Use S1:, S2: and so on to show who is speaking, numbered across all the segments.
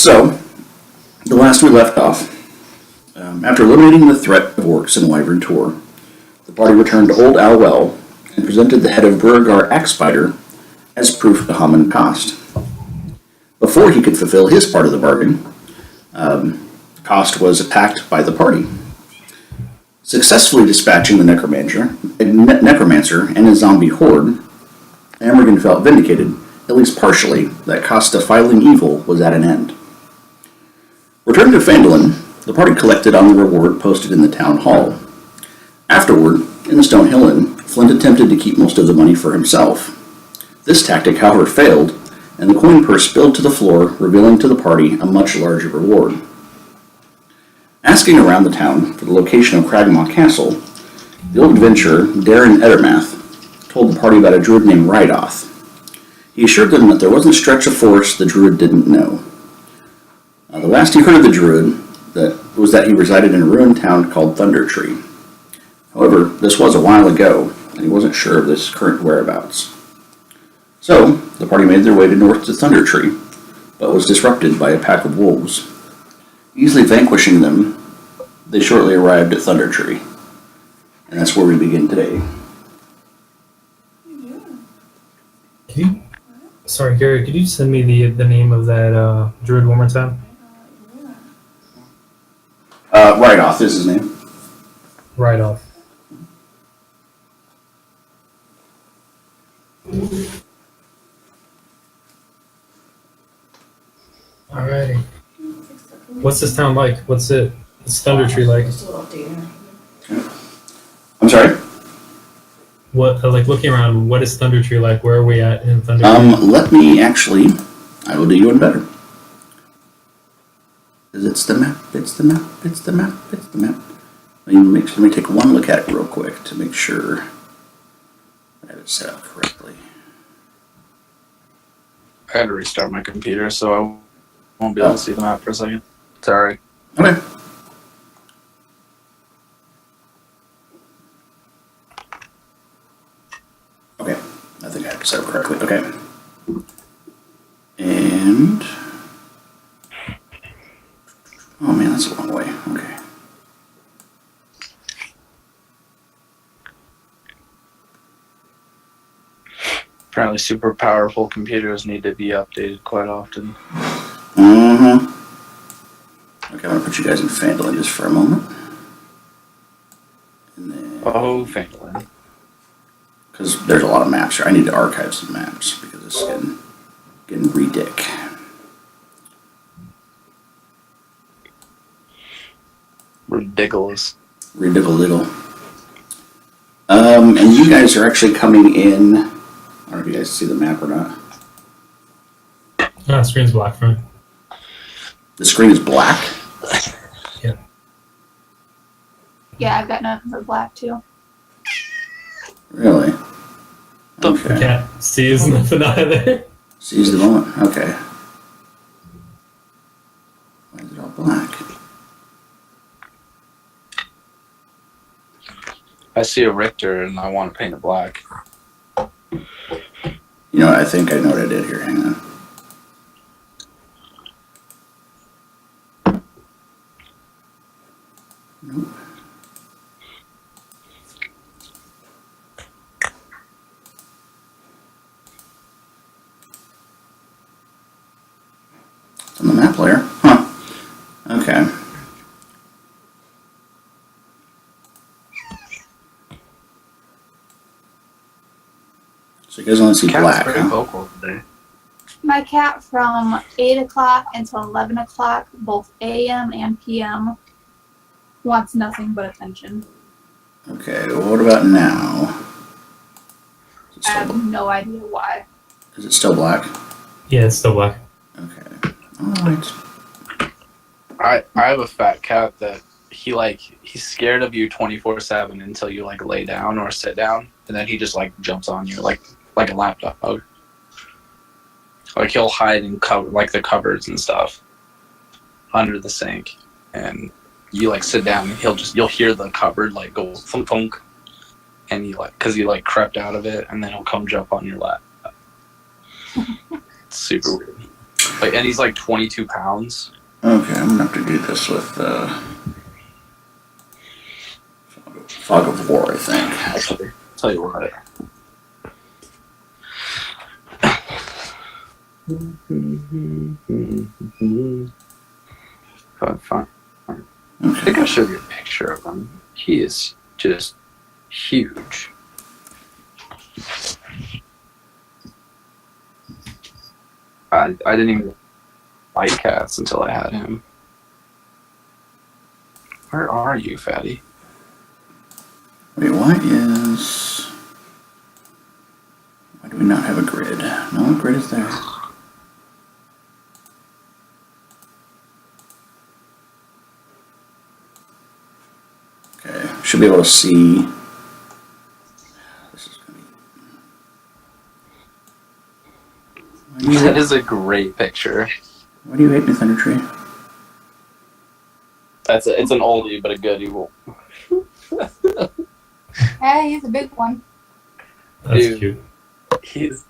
S1: So, the last we left off, after eliminating the threat of orcs in Wyvern Tor, the party returned to Old Alwell and presented the head of Bruigar Axespider as proof to Haman Cost. Before he could fulfill his part of the bargain, Cost was attacked by the party. Successfully dispatching the necromancer and his zombie horde, Amergin felt vindicated, at least partially, that Cost's defiling evil was at an end. Returning to Phandelver, the party collected on the reward posted in the town hall. Afterward, in the Stone Hill Inn, Flint attempted to keep most of the money for himself. This tactic, however, failed, and the coin purse spilled to the floor, revealing to the party a much larger reward. Asking around the town for the location of Cragmaw Castle, the old adventurer, Darren Edermath, told the party about a druid named Reidoth. He assured them that there wasn't a stretch of forest the druid didn't know. The last he heard of the druid was that he resided in a ruined town called Thundertree. However, this was a while ago, and he wasn't sure of his current whereabouts. So, the party made their way north to Thundertree, but was disrupted by a pack of wolves. Easily vanquishing them, they shortly arrived at Thundertree. And that's where we begin today.
S2: Sorry, Gary, could you send me the name of that druid one more time?
S1: Reidoth is his name.
S2: Reidoth. Alrighty. What's this town like? What's Thundertree like?
S1: I'm sorry?
S2: What, looking around, what is Thundertree like? Where are we at in Thundertree?
S1: Let me actually, I will do you one better. It's the map. Let me take one look at it real quick to make sure I have it set up correctly.
S3: I had to restart my computer, so I won't be able to see the map for a second. Sorry.
S1: Okay. Okay, I think I have it set up correctly. Okay. And... oh man, that's a long way. Okay.
S3: Apparently super powerful computers need to be updated quite often.
S1: Mm-hmm. Okay, I'm going to put you guys in Phandelver just for a moment. And then...
S3: oh, Phandelver.
S1: because there's a lot of maps here. I need to archive some maps because it's getting ridic.
S3: Ridiculous.
S1: Ridicle. And you guys are actually coming in. I don't know if you guys see the map or not.
S2: Screen's black for me.
S1: The screen is black?
S2: Yeah.
S4: Yeah, I've got nothing for black too.
S1: Really?
S2: Okay. Can't see nothing either.
S1: Seize the moment. Okay. Why is it all black?
S3: I see a Richter and I want to paint it black.
S1: You know what? I think I know what I did here. Hang on. Nope. It's on the map layer. Huh. Okay. So you guys only see
S3: Cat's
S1: black,
S3: very
S1: huh?
S3: vocal today.
S4: My cat from 8 o'clock until 11 o'clock, both AM and PM, wants nothing but attention.
S1: Okay, well, what about now?
S4: I have no idea why.
S1: Is it still black?
S2: Yeah, it's still black.
S1: Okay. Alright.
S3: I have a fat cat that he's scared of you 24/7 until you lay down or sit down, and then he just jumps on you like a lapdog. He'll hide in the cupboards and stuff under the sink, and you sit down and you'll hear the cupboard go thunk thunk, and because you crept out of it, and then he'll come jump on your lap. It's super weird. Like, and he's like 22 pounds.
S1: Okay, I'm gonna have to do this with Fog of War, I think.
S3: Actually, tell you what. Fine. I
S1: Okay.
S3: think I'll show you a picture of him. He is just huge. I didn't even like cats until I had him. Where are you, fatty?
S1: Wait, why do we not have a grid? No, a grid is there. Okay, should be able to see. This is gonna be.
S3: That is a great picture.
S1: Why do you hate me, Thundertree?
S3: It's an oldie, but a goodie.
S4: Hey, he's a big one.
S2: That's
S3: Dude.
S2: cute.
S3: He's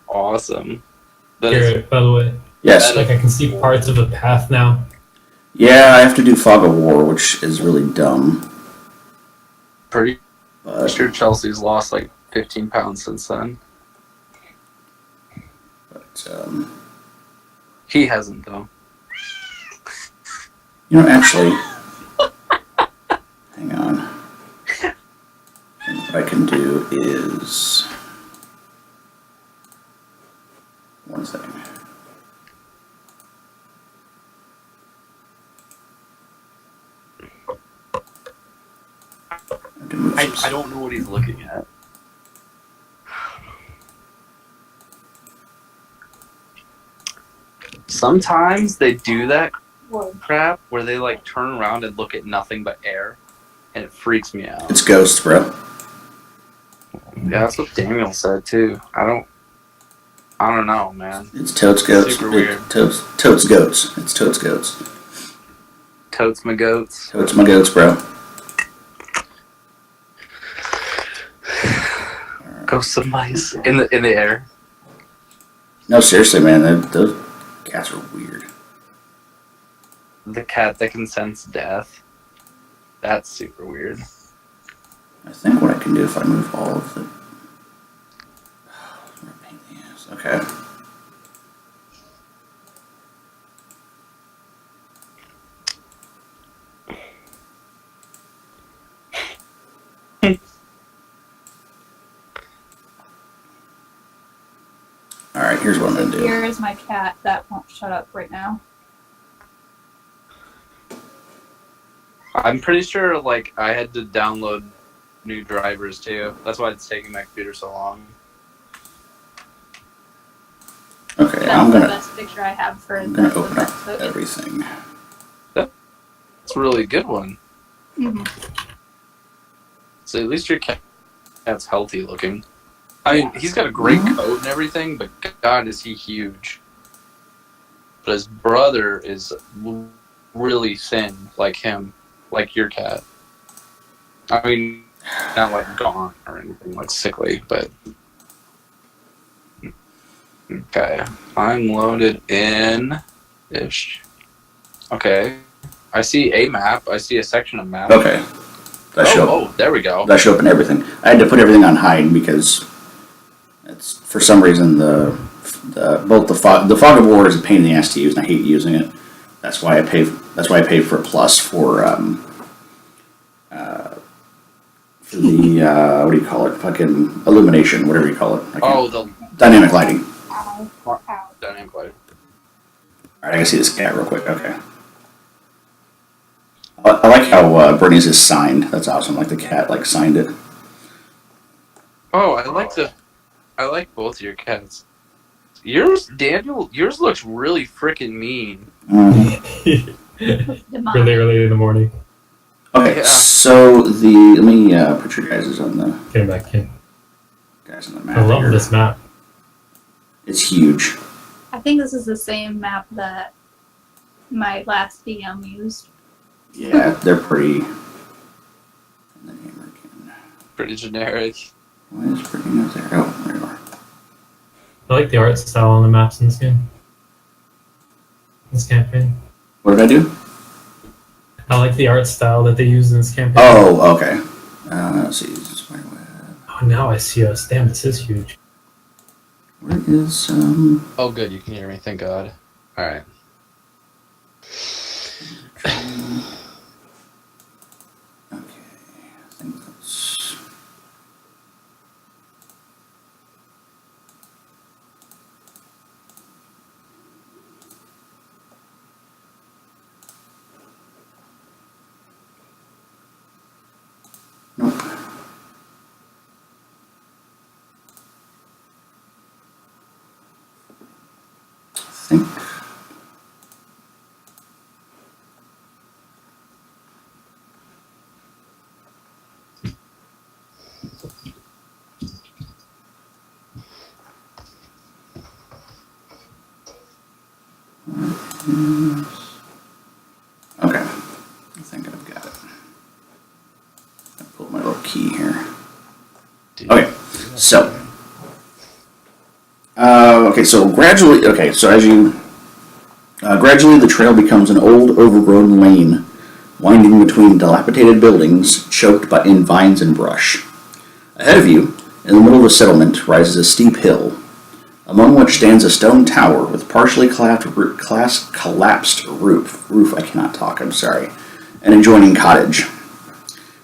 S3: awesome. That is
S2: Garrett, by the way,
S1: Yes.
S2: like I can see parts of the path now.
S1: Yeah, I have to do Fog of War, which is really dumb.
S3: pretty
S1: But
S3: sure Chelsea's lost like 15 pounds since then. He hasn't, though.
S1: you know, actually, hang on. And what I can do is one thing. I have to move
S3: I don't know what he's looking at. Sometimes they do that
S4: Whoa.
S3: crap where they like turn around and look at nothing but air, and it freaks me out.
S1: It's ghosts, bro.
S3: Yeah, that's what Daniel said too. I don't know, man.
S1: It's Totes goats.
S3: Super weird.
S1: Totes goats. It's Totes goats.
S3: Totes my goats.
S1: Totes my goats, bro.
S3: Ghosts of mice in the air.
S1: No, seriously, man. Those cats are weird.
S3: The cat that can sense death. That's super weird.
S1: I think what I can do if I move all of the. What a pain in the ass. Okay. Alright, here's what I'm gonna do.
S4: Here is my cat that won't shut up right now.
S3: I'm pretty sure like I had to download new drivers too. That's why it's taking my computer so long.
S1: Okay,
S4: That's
S1: I'm
S4: the
S1: gonna
S4: best picture I have for
S1: open up
S4: the
S1: everything.
S3: It's a really good one.
S4: Mhm.
S3: So at least your cat's healthy looking. I mean, he's got a great coat and everything, but God, is he huge. But his brother is really thin, like him, like your cat. I mean, not like gaunt or anything, like sickly, but... Okay, I'm loaded in-ish. Okay, I see a map. I see a section of map.
S1: Okay. That show
S3: Oh, there we go.
S1: that show up in everything. I had to put everything on hide because it's for some reason the fog of war is a pain in the ass to use, and I hate using it. That's why I pay for a plus for the what do you call it? Fucking illumination, whatever you call it.
S3: Oh, the
S1: Dynamic lighting.
S4: Ow. Ow.
S3: dynamic light.
S1: Alright, I can see this cat real quick. Okay. I like how Bernie's is signed. That's awesome. Like the cat signed it.
S3: Oh, I like both your cats. Yours, Daniel, yours looks really freaking mean.
S4: Demonic.
S2: Really early in the morning.
S1: Okay,
S3: Yeah.
S1: so let me put your guys on the
S2: Getting back in.
S1: map.
S2: I love
S1: here.
S2: this map.
S1: It's huge.
S4: I think this is the same map that my last DM used.
S1: Yeah, they're pretty. And then Amergin.
S3: Pretty generic.
S1: Why is pretty not there? Oh, there you are.
S2: I like the art style on the maps in this game. this campaign.
S1: What did I do?
S2: I like the art style that they use in this campaign.
S1: Oh, okay. Let's see.
S2: Oh, now I see us. Damn, this is huge.
S1: Where is
S3: Oh, good. You can hear me. Thank God. All right.
S1: Okay, I think that's. Nope. I think. Okay, I think I've got it. I pulled my little key here. Okay, so. So gradually, as you. Gradually the trail becomes an old, overgrown lane, winding between dilapidated buildings choked in vines and brush. Ahead of you, in the middle of the settlement, rises a steep hill, among which stands a stone tower with partially collapsed roof, I cannot talk, I'm sorry, an adjoining cottage.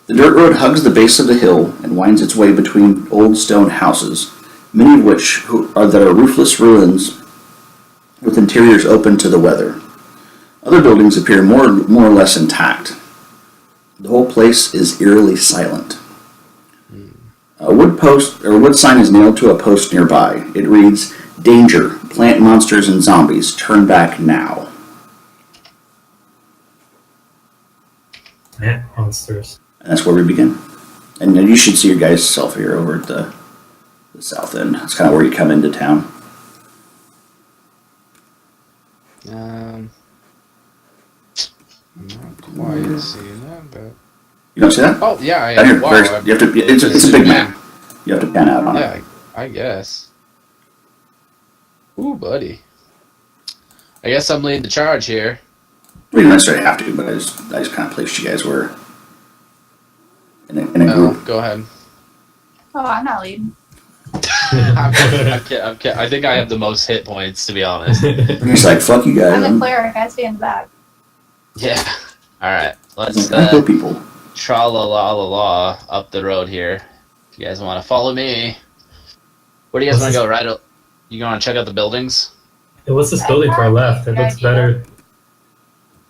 S1: The dirt road hugs the base of the hill and winds its way between old stone houses, many of which are roofless ruins with interiors open to the weather. Other buildings appear more or less intact. The whole place is eerily silent. A wood sign is nailed to a post nearby. It reads, "Danger, plant monsters and zombies, turn back now."
S2: Plant monsters.
S1: And that's where we begin. And you should see your guys' self here over at the south end. That's kind of where you come into town.
S3: I'm not quite seeing that, but
S1: You don't see that?
S3: oh yeah, I
S1: Down here,
S3: wow,
S1: you have to. It's a big map. You have to pan out on it.
S3: Yeah, I guess. Ooh, buddy. I guess I'm leading the charge here.
S1: We don't necessarily have to, but I just kind of placed you guys where in a
S3: No,
S1: group.
S3: go ahead.
S4: Oh, I'm not leading.
S3: I think I have the most hit points, to be honest.
S1: He's like, "Fuck you guys."
S4: I'm the cleric. I stay in the back.
S3: Yeah. All right. Let's
S1: I kill people.
S3: tra-la-la-la-la up the road here. If you guys want to follow me. Where do you guys want to go? Right? You want to check out the buildings?
S2: Hey, what's this building to our left? It looks better.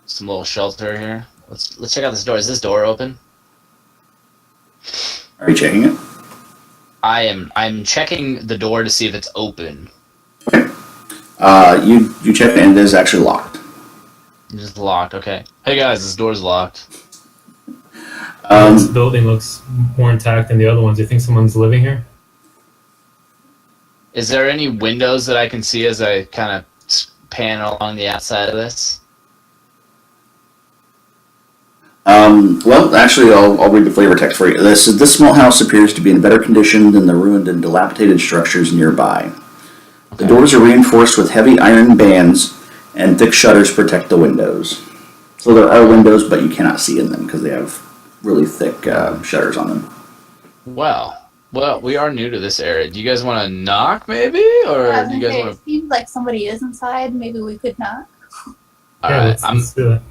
S3: Some little shelter here. Let's check out this door. Is this door open?
S1: Are you checking it?
S3: I'm checking the door to see if it's open.
S1: Okay. You check it and it is actually locked.
S3: It's locked. Okay. Hey guys, this door's locked.
S2: This building looks more intact than the other ones. Do you think someone's living here?
S3: Is there any windows that I can see as I kind of pan along the outside of this?
S1: Well, actually, I'll read the flavor text for you. This small house appears to be in better condition than the ruined and dilapidated structures nearby. The doors are reinforced with heavy iron bands, and thick shutters protect the windows. So there are windows, but you cannot see in them because they have really thick shutters on them.
S3: Well, we are new to this area. Do you guys want to knock, maybe, or do you guys want
S4: It seems like somebody is inside. Maybe we could knock.
S3: to? All right,
S2: let's do it.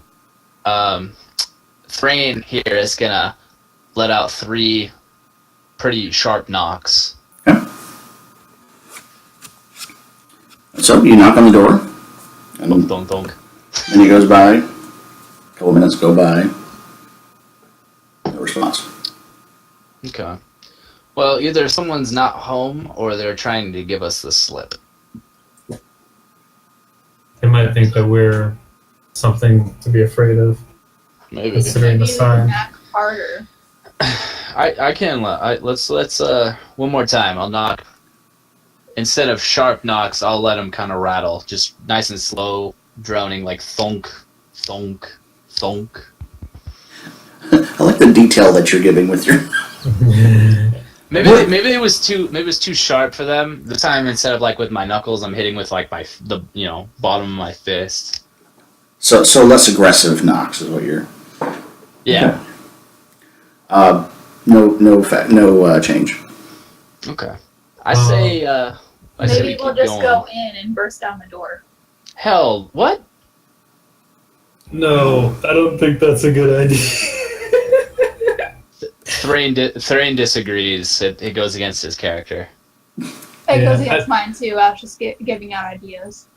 S3: Thrane here is gonna let out 3 pretty sharp knocks.
S1: Okay. So you knock on the door, and
S3: Dunk, dunk, dunk.
S1: then he goes by. A couple minutes go by. No response.
S3: Okay. Well, either someone's not home or they're trying to give us the slip.
S2: They might think that we're something to be afraid of,
S3: Maybe.
S2: considering the
S4: Maybe
S2: sign.
S4: knock harder.
S3: I can let's one more time. I'll knock. Instead of sharp knocks, I'll let them kind of rattle, just nice and slow, droning like thunk, thunk, thunk.
S1: I like the detail that you're giving with your.
S3: Maybe it was too sharp for them. This time, instead of like with my knuckles, I'm hitting with like the bottom of my fist.
S1: So less aggressive knocks is what you're.
S5: Yeah.
S1: No change.
S5: Okay. I say we
S4: Maybe we'll
S5: keep
S4: just
S5: going.
S4: go in and burst down the door.
S5: Hell, what?
S2: No, I don't think that's a good idea.
S5: Thrane disagrees. It goes against his character.
S4: It goes
S2: Yeah,
S4: against mine too. I was just giving out ideas.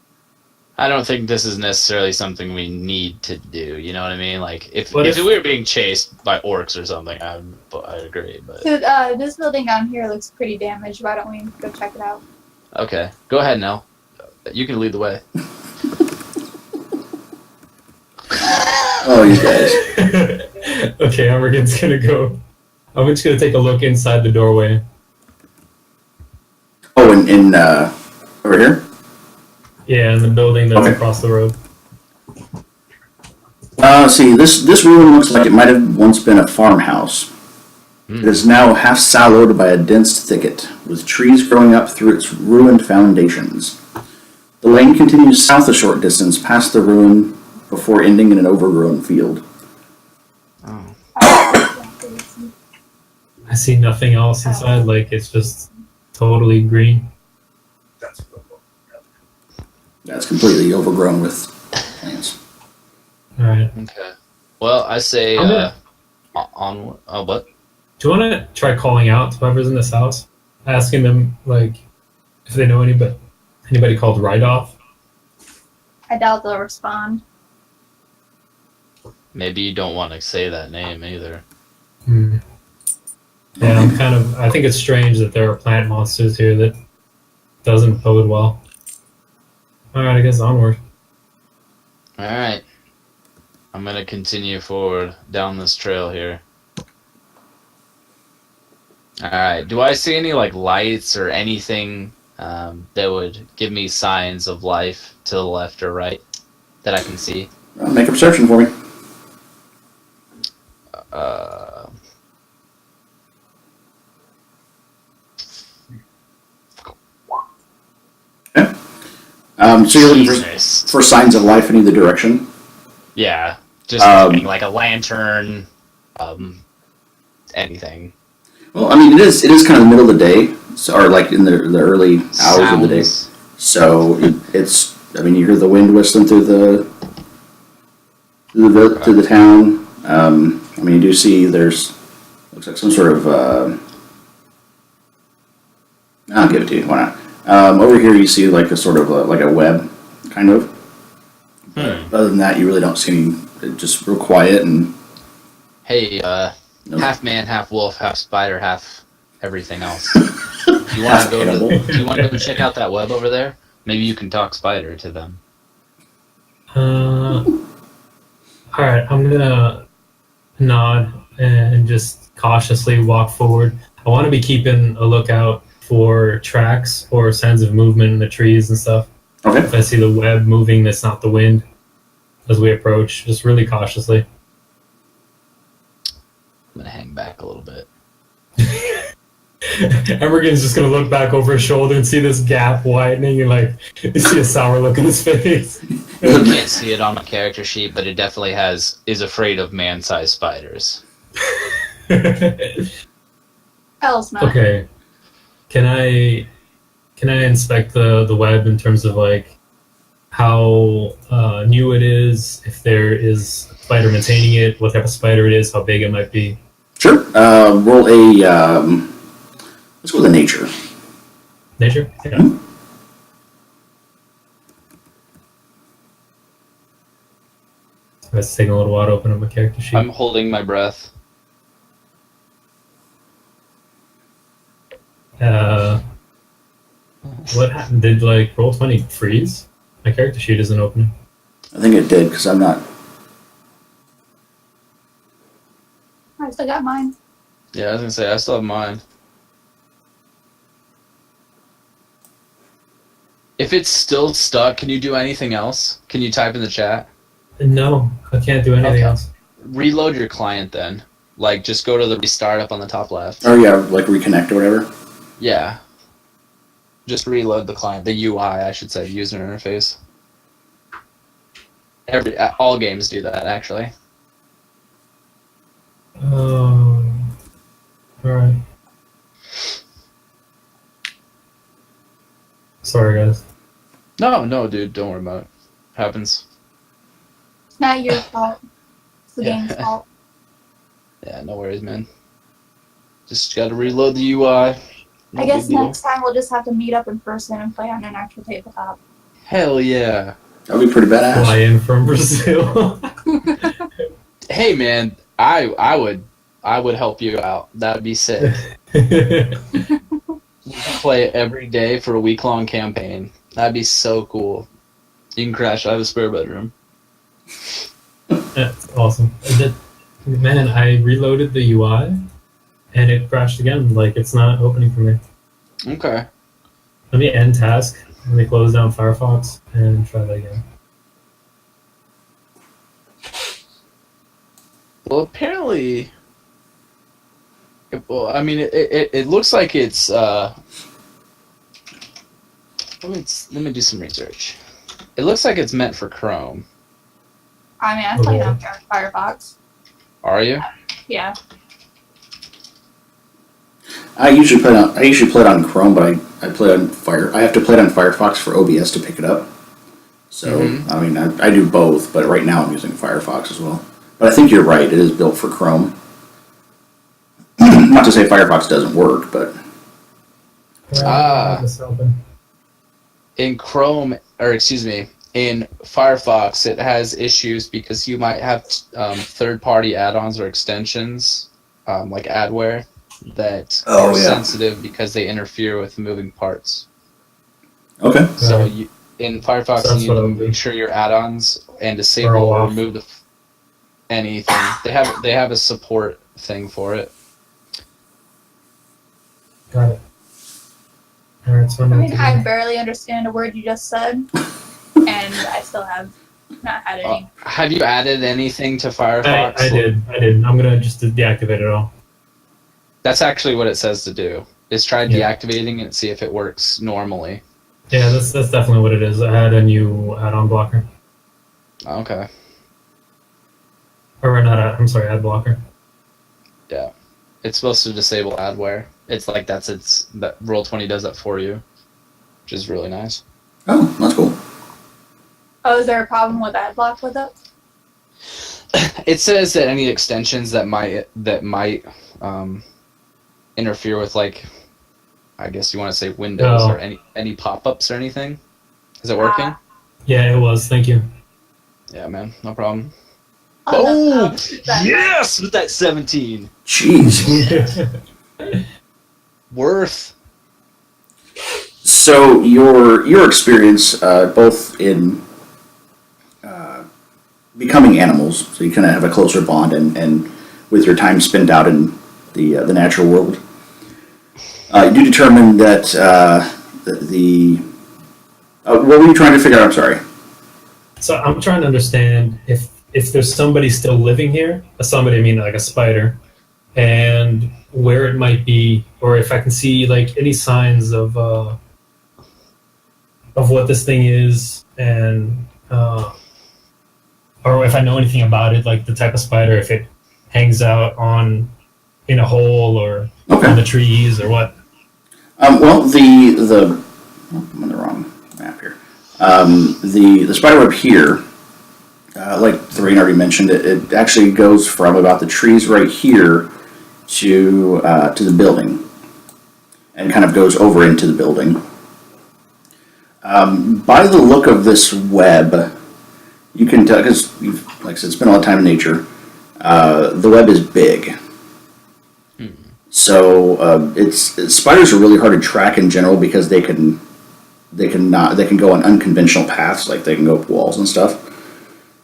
S5: I don't think this is necessarily something we need to do. You know what I mean? Like, if
S2: What if-
S5: we were being chased by orcs or something, I'd agree. But
S4: So this building down here looks pretty damaged. Why don't we go check it out?
S5: okay, go ahead, Nell. You can lead the way.
S1: Oh, you guys.
S2: Okay, Amergin's gonna go. I'm just gonna take a look inside the doorway.
S1: Oh, in over here.
S2: Yeah, in the building that's
S1: Okay.
S2: across the road.
S1: See, this room looks like it might have once been a farmhouse. It is now half siloed by a dense thicket, with trees growing up through its ruined foundations. The lane continues south a short distance past the ruin before ending in an overgrown field.
S5: Oh.
S2: I see nothing else inside. Like it's just totally green.
S1: That's completely overgrown with plants.
S2: All right.
S5: Okay. Well, I say
S2: I'm gonna-
S5: on what?
S2: Do you want to try calling out to whoever's in this house, asking them like if they know anybody called Reidoth?
S4: I doubt they'll respond.
S5: Maybe you don't want to say that name either.
S2: Hmm. Yeah, I think it's strange that there are plant monsters here. That doesn't bode well. All right, I guess onward.
S5: All right. I'm gonna continue forward down this trail here. All right. Do I see any like lights or anything that would give me signs of life to the left or right that I can see?
S1: Make a perception for me. Okay. So you're looking
S5: Jesus.
S1: for signs of life in either direction.
S5: Yeah. Just anything, like a lantern, anything.
S1: Well, I mean, it is kind of the middle of the day, so, or like in the early hours of the day.
S5: Sounds.
S1: So it's. I mean, you hear the wind whistling through the town. I mean, you do see there's looks like some sort of. I'll give it to you. Why not? Over here, you see like a sort of like a web, kind of. Other than that, you really don't see any. Just real quiet and.
S5: Hey,
S1: No.
S5: half man, half wolf, half spider, half everything else. You want to go?
S1: Animal.
S5: Do you want to go check out that web over there? Maybe you can talk spider to them.
S2: All right, I'm gonna nod and just cautiously walk forward. I want to be keeping a lookout for tracks or signs of movement in the trees and stuff.
S1: Okay.
S2: If I see the web moving, that's not the wind. As we approach, just really cautiously.
S5: I'm gonna hang back a little bit.
S2: Amergin's just gonna look back over his shoulder and see this gap widening, and like you see a sour look in his face.
S5: You can't see it on my character sheet, but it definitely is afraid of man-sized spiders.
S4: Else not.
S2: Okay. Can I inspect the web in terms of like how new it is, if there is a spider maintaining it, what type of spider it is, how big it might be?
S1: Sure. Roll a. Let's go with a nature.
S2: Nature? Yeah.
S1: Mhm.
S2: It's taking a little while to open up my character sheet.
S5: I'm holding my breath.
S2: What happened? Did like Roll20 freeze? My character sheet isn't opening.
S1: I think it did because I'm not.
S4: I still got mine.
S5: Yeah, I was gonna say I still have mine. If it's still stuck, can you do anything else? Can you type in the chat?
S2: No, I can't do anything
S5: Okay.
S2: else.
S5: Reload your client then. Like, just go to the restart up on the top left.
S1: Oh yeah, like reconnect or whatever.
S5: Yeah. Just reload the client, the UI, I should say, user interface. All games do that, actually.
S2: Alright. Sorry, guys.
S5: No, dude, don't worry about it. Happens.
S4: It's not your fault. It's the
S5: Yeah.
S4: game's fault.
S5: Yeah, no worries, man. Just gotta reload the UI. No
S4: I guess
S5: big deal.
S4: next time we'll just have to meet up in person and play on an actual tabletop.
S5: Hell yeah.
S1: That would be pretty badass.
S2: Fly in from Brazil.
S5: Hey, man, I would help you out. That'd be sick. We can play it every day for a week-long campaign. That'd be so cool. You can crash. I have a spare bedroom.
S2: That's awesome. Man, I reloaded the UI and it crashed again. Like, it's not opening for me.
S5: Okay.
S2: Let me end task. Let me close down Firefox and try that again.
S5: Well, apparently... Well, I mean, it looks like it's... Let me do some research. It looks like it's meant for Chrome.
S4: I mean, I'm playing on Firefox.
S5: Are you?
S4: Yeah.
S1: I usually play it on Chrome, but I play on I have to play it on Firefox for OBS to pick it up. So I mean, I do both, but right now I'm using Firefox as well. But I think you're right; it is built for Chrome. Not to say Firefox doesn't work, but
S5: In Chrome, or excuse me, in Firefox, it has issues because you might have third-party add-ons or extensions, like adware, that are sensitive because they interfere with moving parts.
S1: Okay.
S5: So in Firefox, you need to make sure your add-ons and disable or remove anything. They have a support thing for it.
S2: Got it. Alright, so
S4: I mean, I barely understand a word you just said, and I still have not had any.
S5: Have you added anything to Firefox?
S2: I did. I'm gonna just deactivate it all.
S5: That's actually what it says to do. Is try deactivating it and see if it works normally.
S2: Yeah, that's definitely what it is. I had a new add-on blocker.
S5: Okay.
S2: Or not, I'm sorry, ad blocker.
S5: Yeah. It's supposed to disable adware. It's like that Roll20 does that for you, which is really nice.
S1: Oh, that's cool.
S4: Oh, is there a problem with ad block with it?
S5: It says that any extensions that might interfere with, like, I guess you want to say Windows or any pop-ups or anything. Is it working?
S2: Yeah, it was. Thank you.
S5: Yeah, man, no problem.
S4: Oh,
S5: Yes, with that 17.
S1: Jeez.
S5: Worth.
S1: So your experience, both in becoming animals, so you kind of have a closer bond, and with your time spent out in the natural world, you do determine that what were you trying to figure out? I'm sorry.
S2: So I'm trying to understand if there's somebody still living here, somebody, I mean like a spider, and where it might be, or if I can see like any signs of what this thing is, and or if I know anything about it, like the type of spider, if it hangs out in a hole or on the trees or what.
S1: Well, I'm on the wrong map here. The spiderweb here, like Thrane already mentioned, it actually goes from about the trees right here to the building, and kind of goes over into the building. By the look of this web, you can tell, because you've, like I said, spent a lot of time in nature. The web is big. So spiders are really hard to track in general because they can go on unconventional paths, like they can go up walls and stuff.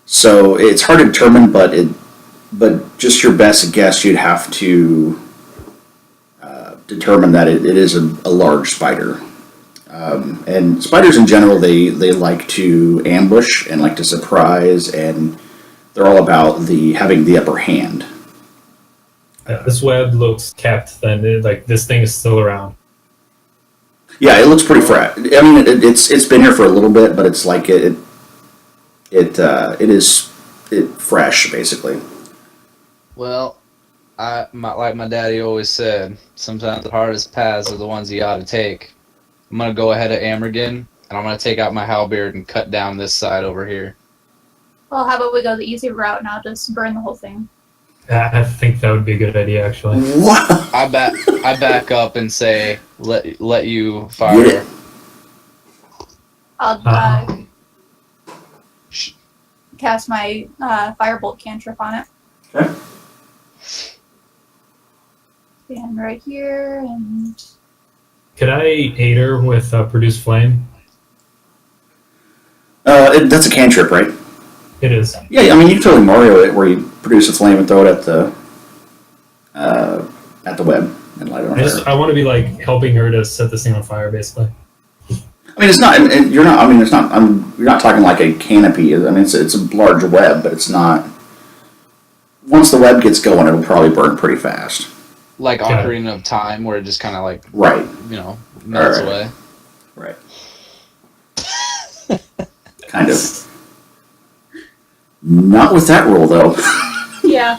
S1: So it's hard to determine, but just your best guess, you'd have to determine that it is a large spider. And spiders in general, they like to ambush and like to surprise, and they're all about having the upper hand.
S2: This web looks kept, then like this thing is still around.
S1: Yeah, it looks pretty fresh. I mean, it's been here for a little bit, but it's like it is fresh basically.
S5: Well, like my daddy always said, sometimes the hardest paths are the ones you gotta take. I'm gonna go ahead of Amergin, and I'm gonna take out my halberd and cut down this side over here.
S4: Well, how about we go the easy route and I'll just burn the whole thing.
S2: I think that would be a good idea, actually.
S1: What?
S5: I back up and say, let you
S1: Get
S5: fire.
S1: it.
S4: I'll
S5: Sh-
S4: cast my firebolt cantrip on it.
S1: Okay.
S4: Stand right here and
S2: Could I aid her with produce flame?
S1: That's a cantrip, right?
S2: It is.
S1: Yeah, I mean you can totally Mario it where you produce a flame and throw it at the web and light it on fire.
S2: I want to be like helping her to set this thing on fire, basically.
S1: I mean, it's not. You're not. I mean, it's not. You're not talking like a canopy. I mean, it's a large web, but it's not. Once the web gets going, it'll probably burn pretty fast.
S5: Like
S2: Yeah.
S5: Ocarina of Time, where it just kind of like,
S1: Right.
S5: melts
S1: Alright.
S5: away.
S1: Right. Kind of. Not with that roll, though.
S4: yeah.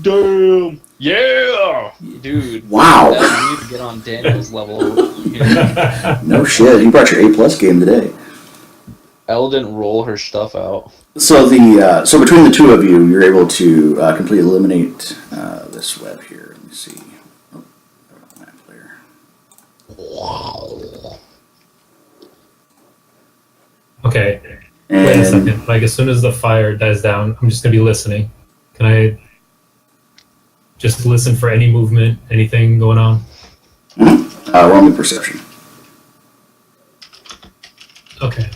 S5: Damn! Yeah! Dude.
S1: Wow.
S5: You need to get on Daniel's level here.
S1: No shit. You brought your A+ game today.
S5: Elle didn't roll her stuff out.
S1: So so between the two of you, you're able to completely eliminate this web here. Let me see. Oh, map there.
S2: Okay.
S1: And
S2: Wait a second. Like, as soon as the fire dies down, I'm just going to be listening. Can I just listen for any movement, anything going on?
S1: roll me perception.
S2: Okay.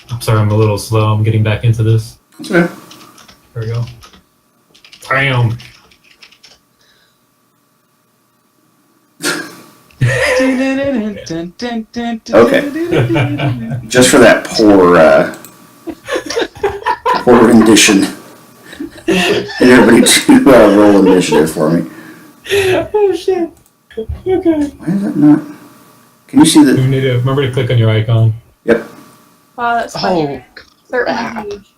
S2: I'm sorry, I'm a little slow. I'm getting back into this.
S1: That's okay.
S2: There we go. Bam!
S1: Okay. Just for that poor rendition. And everybody to roll initiative for me.
S2: Oh shit. Okay.
S1: Why is that not? Can you see
S2: You
S1: the?
S2: need to remember to click on your icon.
S1: Yep.
S4: Wow, that's
S5: Oh,
S4: certainly huge.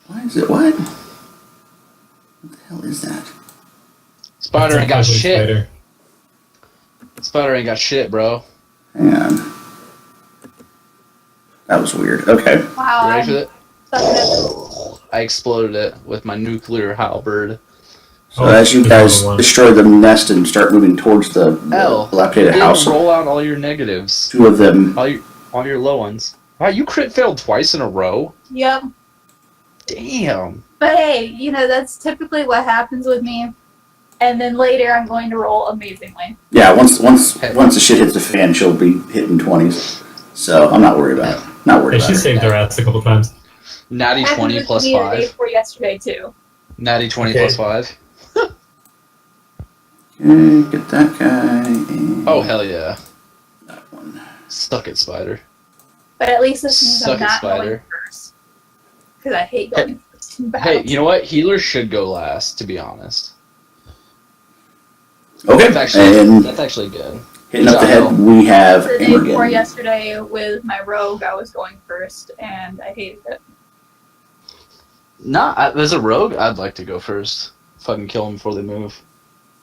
S1: Why is it? What? What the hell is that?
S5: Spider ain't got
S2: Ugly
S5: shit.
S2: spider.
S5: Spider ain't got shit, bro.
S1: Hang on. That was weird. Okay.
S4: Wow.
S5: You ready for
S4: I'm
S5: that?
S4: sucking
S5: I exploded it with my nuclear halberd.
S1: So
S2: Oh,
S1: as you
S2: there's
S1: guys
S2: another one.
S1: destroy the nest and start moving towards the
S5: Elle, you
S1: dilapidated
S5: didn't
S1: house,
S5: roll out all your negatives.
S1: two of them.
S5: All your low ones. Wow, you crit failed twice in a row?
S4: Yep.
S5: Damn.
S4: But hey, that's typically what happens with me. And then later I'm going to roll amazingly.
S1: Yeah, once the shit hits the fan, she'll be hitting 20s. So I'm not worried about it. Not worried
S2: Hey,
S1: about
S2: she
S1: it.
S2: saved her ass a couple times.
S5: Natty
S4: Happened
S5: 20
S4: with
S5: plus
S4: me the day
S5: 5.
S4: before yesterday too.
S5: Natty 20
S2: Okay.
S5: plus 5.
S1: Okay, get that guy. And
S5: Oh, hell yeah.
S1: that one.
S5: Suck it, Spider.
S4: But at least this means
S5: Suck
S4: I'm
S5: it,
S4: not
S5: Spider.
S4: going first. Because I hate going first in
S5: Hey,
S4: battles.
S5: you know what? Healers should go last, to be honest.
S1: Okay, and
S5: That's actually good.
S1: hitting up the head, we have
S4: The day before
S1: Amergin.
S4: yesterday with my rogue, I was going first, and I hated it.
S5: Nah, as a rogue, I'd like to go first. Fucking kill them before they move.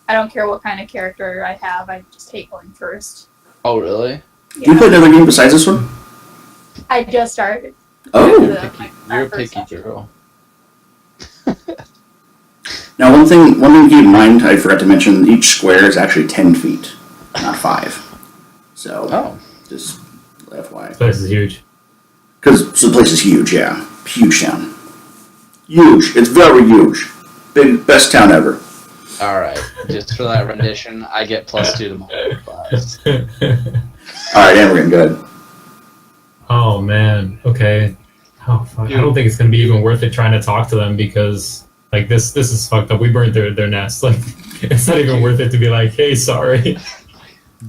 S4: I don't care what kind of character I have, I just hate going first.
S5: Oh, really?
S1: Do you play another game besides this one?
S4: I just started.
S1: Oh.
S5: You're a
S4: first
S5: picky
S4: session.
S5: girl.
S1: Now, one thing to keep in mind, I forgot to mention, each square is actually 10 feet, not 5. So,
S5: Oh.
S1: just FYI.
S2: This place is huge.
S1: Because the place is huge, yeah. Huge town. Huge. It's very huge. Best town ever.
S5: Alright. Just for that rendition, I get +2 to my modifiers.
S1: Alright, Amergin, good.
S2: Oh man. Okay. Oh fuck. I don't think it's gonna be even worth it trying to talk to them because like this is fucked up. We burned their nest. Like it's not even worth it to be like, hey, sorry.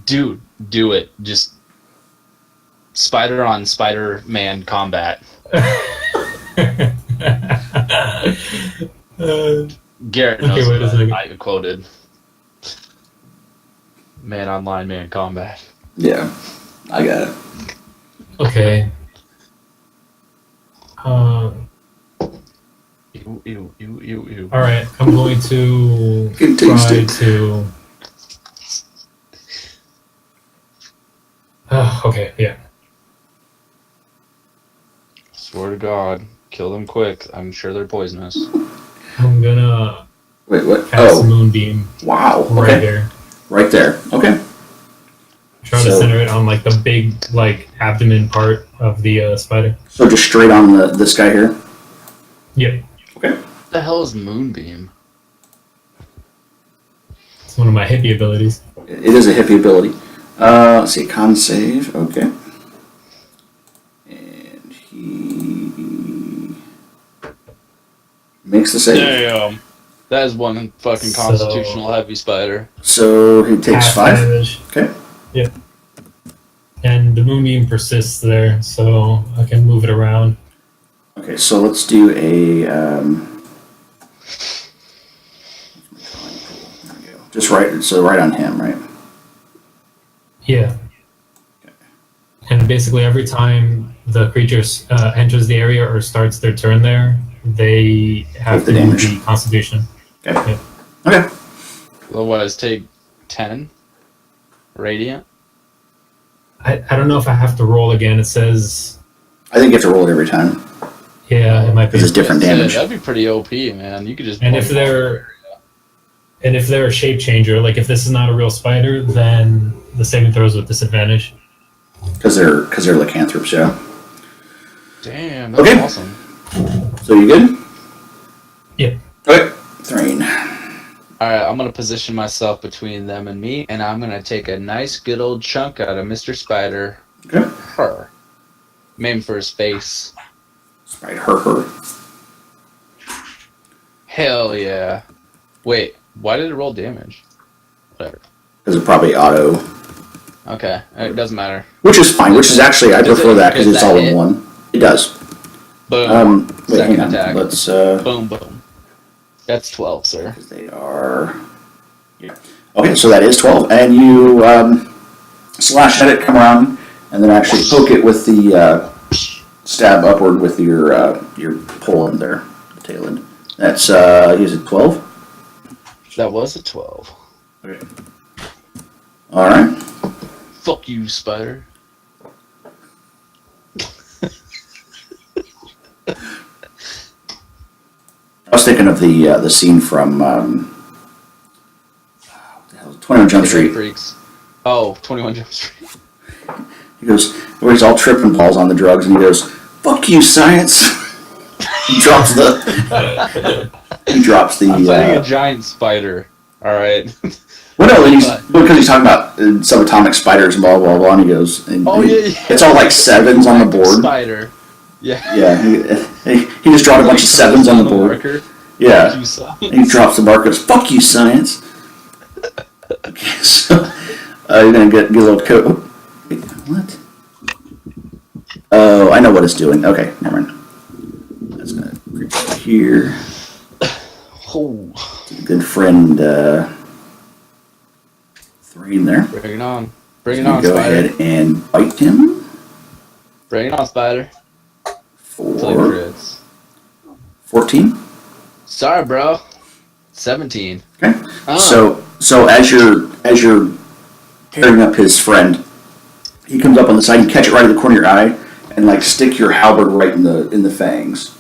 S5: Dude, do it. Just Spider on Spider-Man combat. Garrett knows
S2: Okay, wait a
S5: what
S2: second.
S5: I quoted. Man online, man combat.
S1: Yeah, I got it.
S2: Okay.
S5: Ew.
S2: All right, I'm going to
S1: Can taste
S2: try
S1: it.
S2: to. Okay, yeah.
S5: Swear to God, kill them quick. I'm sure they're poisonous.
S2: I'm gonna
S1: Wait, what?
S2: cast
S1: Oh,
S2: Moonbeam
S1: wow.
S2: right
S1: Okay.
S2: there.
S1: Right there. Okay.
S2: Try to
S1: So-
S2: center it on like the big like abdomen part of the spider.
S1: So just straight on this guy here?
S2: Yep,
S1: Okay.
S5: What the hell is Moonbeam?
S2: it's one of my hippie abilities.
S1: It is a hippie ability. Let's see, con save. Okay. And he makes the save.
S5: Damn. That is one fucking
S2: So-
S5: constitutional heavy spider.
S1: So he takes
S2: Half
S1: 5.
S2: damage.
S1: Okay.
S2: Yep. And the Moonbeam persists there, so I can move it around.
S1: Okay, so let's do a. There we go. Just right. So right on him, right?
S2: Yeah. And basically, every time the creature enters the area or starts their turn there, they have
S1: Take the
S2: to move
S1: damage.
S2: the Constitution.
S1: Okay.
S2: Yeah.
S1: Okay.
S5: Otherwise, take 10. Radiant.
S2: I don't know if I have to roll again. It says,
S1: I think you have to roll it every time
S2: yeah, it might be.
S1: because it's different damage.
S5: That'd be pretty OP, man. You could just.
S2: And if they're a shape changer, like if this is not a real spider, then the saving throws with disadvantage.
S1: Because they're lycanthropes, yeah.
S5: Damn, that's
S1: Okay.
S5: awesome.
S1: So you good?
S2: Yeah.
S1: Okay. Thrane.
S5: Alright, I'm gonna position myself between them and me, and I'm gonna take a nice good old chunk out of Mr. Spider.
S1: Okay.
S5: Her. Maim for his face.
S1: Right. Her.
S5: Hell yeah. Wait, why did it roll damage? Whatever.
S1: Because it probably auto.
S5: Okay, it doesn't matter.
S1: Which is fine. Which is actually I
S5: Does
S1: prefer
S5: it-
S1: that because
S5: does
S1: it's
S5: that
S1: all
S5: hit?
S1: in one. It does.
S5: Boom.
S1: Wait,
S5: Second
S1: hang on.
S5: attack.
S1: Let's.
S5: Boom, boom. That's 12, sir.
S1: Because they are. Yeah. Okay, so that is 12, and you slash at it, come around, and then actually poke it with the stab upward with your pull end there, the tail end. That's is it 12?
S5: That was a 12.
S1: Okay. All right.
S5: Fuck you, Spider.
S1: I was thinking of the scene from what the hell, 21 Jump Street.
S5: Freaks. Oh, 21 Jump Street.
S1: He goes, where he's all tripping balls on the drugs, and he goes, "Fuck you, science." He drops the. He drops the.
S5: I'm fighting a giant spider. Alright.
S1: Well, no, and because he's talking about subatomic spiders and blah blah blah, and he goes, and
S5: Oh,
S1: he-
S5: yeah.
S1: it's all like sevens on the board.
S5: Spider. Yeah.
S1: Yeah, he just dropped a bunch of sevens on the board.
S5: Marker.
S1: Yeah,
S5: You suck.
S1: and he drops the marker. Goes, "Fuck you, science." Okay, so you're gonna get a little coat. Wait, what? Oh, I know what it's doing. Okay, never mind. That's gonna creep over here.
S5: Oh.
S1: Good friend, Thrane there.
S5: Bring it on. Bring it
S1: Gonna
S5: on,
S1: go
S5: Spider.
S1: ahead and bite him.
S5: Bring it on, Spider. Till he
S1: For
S5: crits.
S1: 14.
S5: Sorry, bro. 17.
S1: Okay.
S5: Oh.
S1: So as you're tearing up his friend, he comes up on the side. You catch it right in the corner of your eye, and like stick your halberd right in the fangs.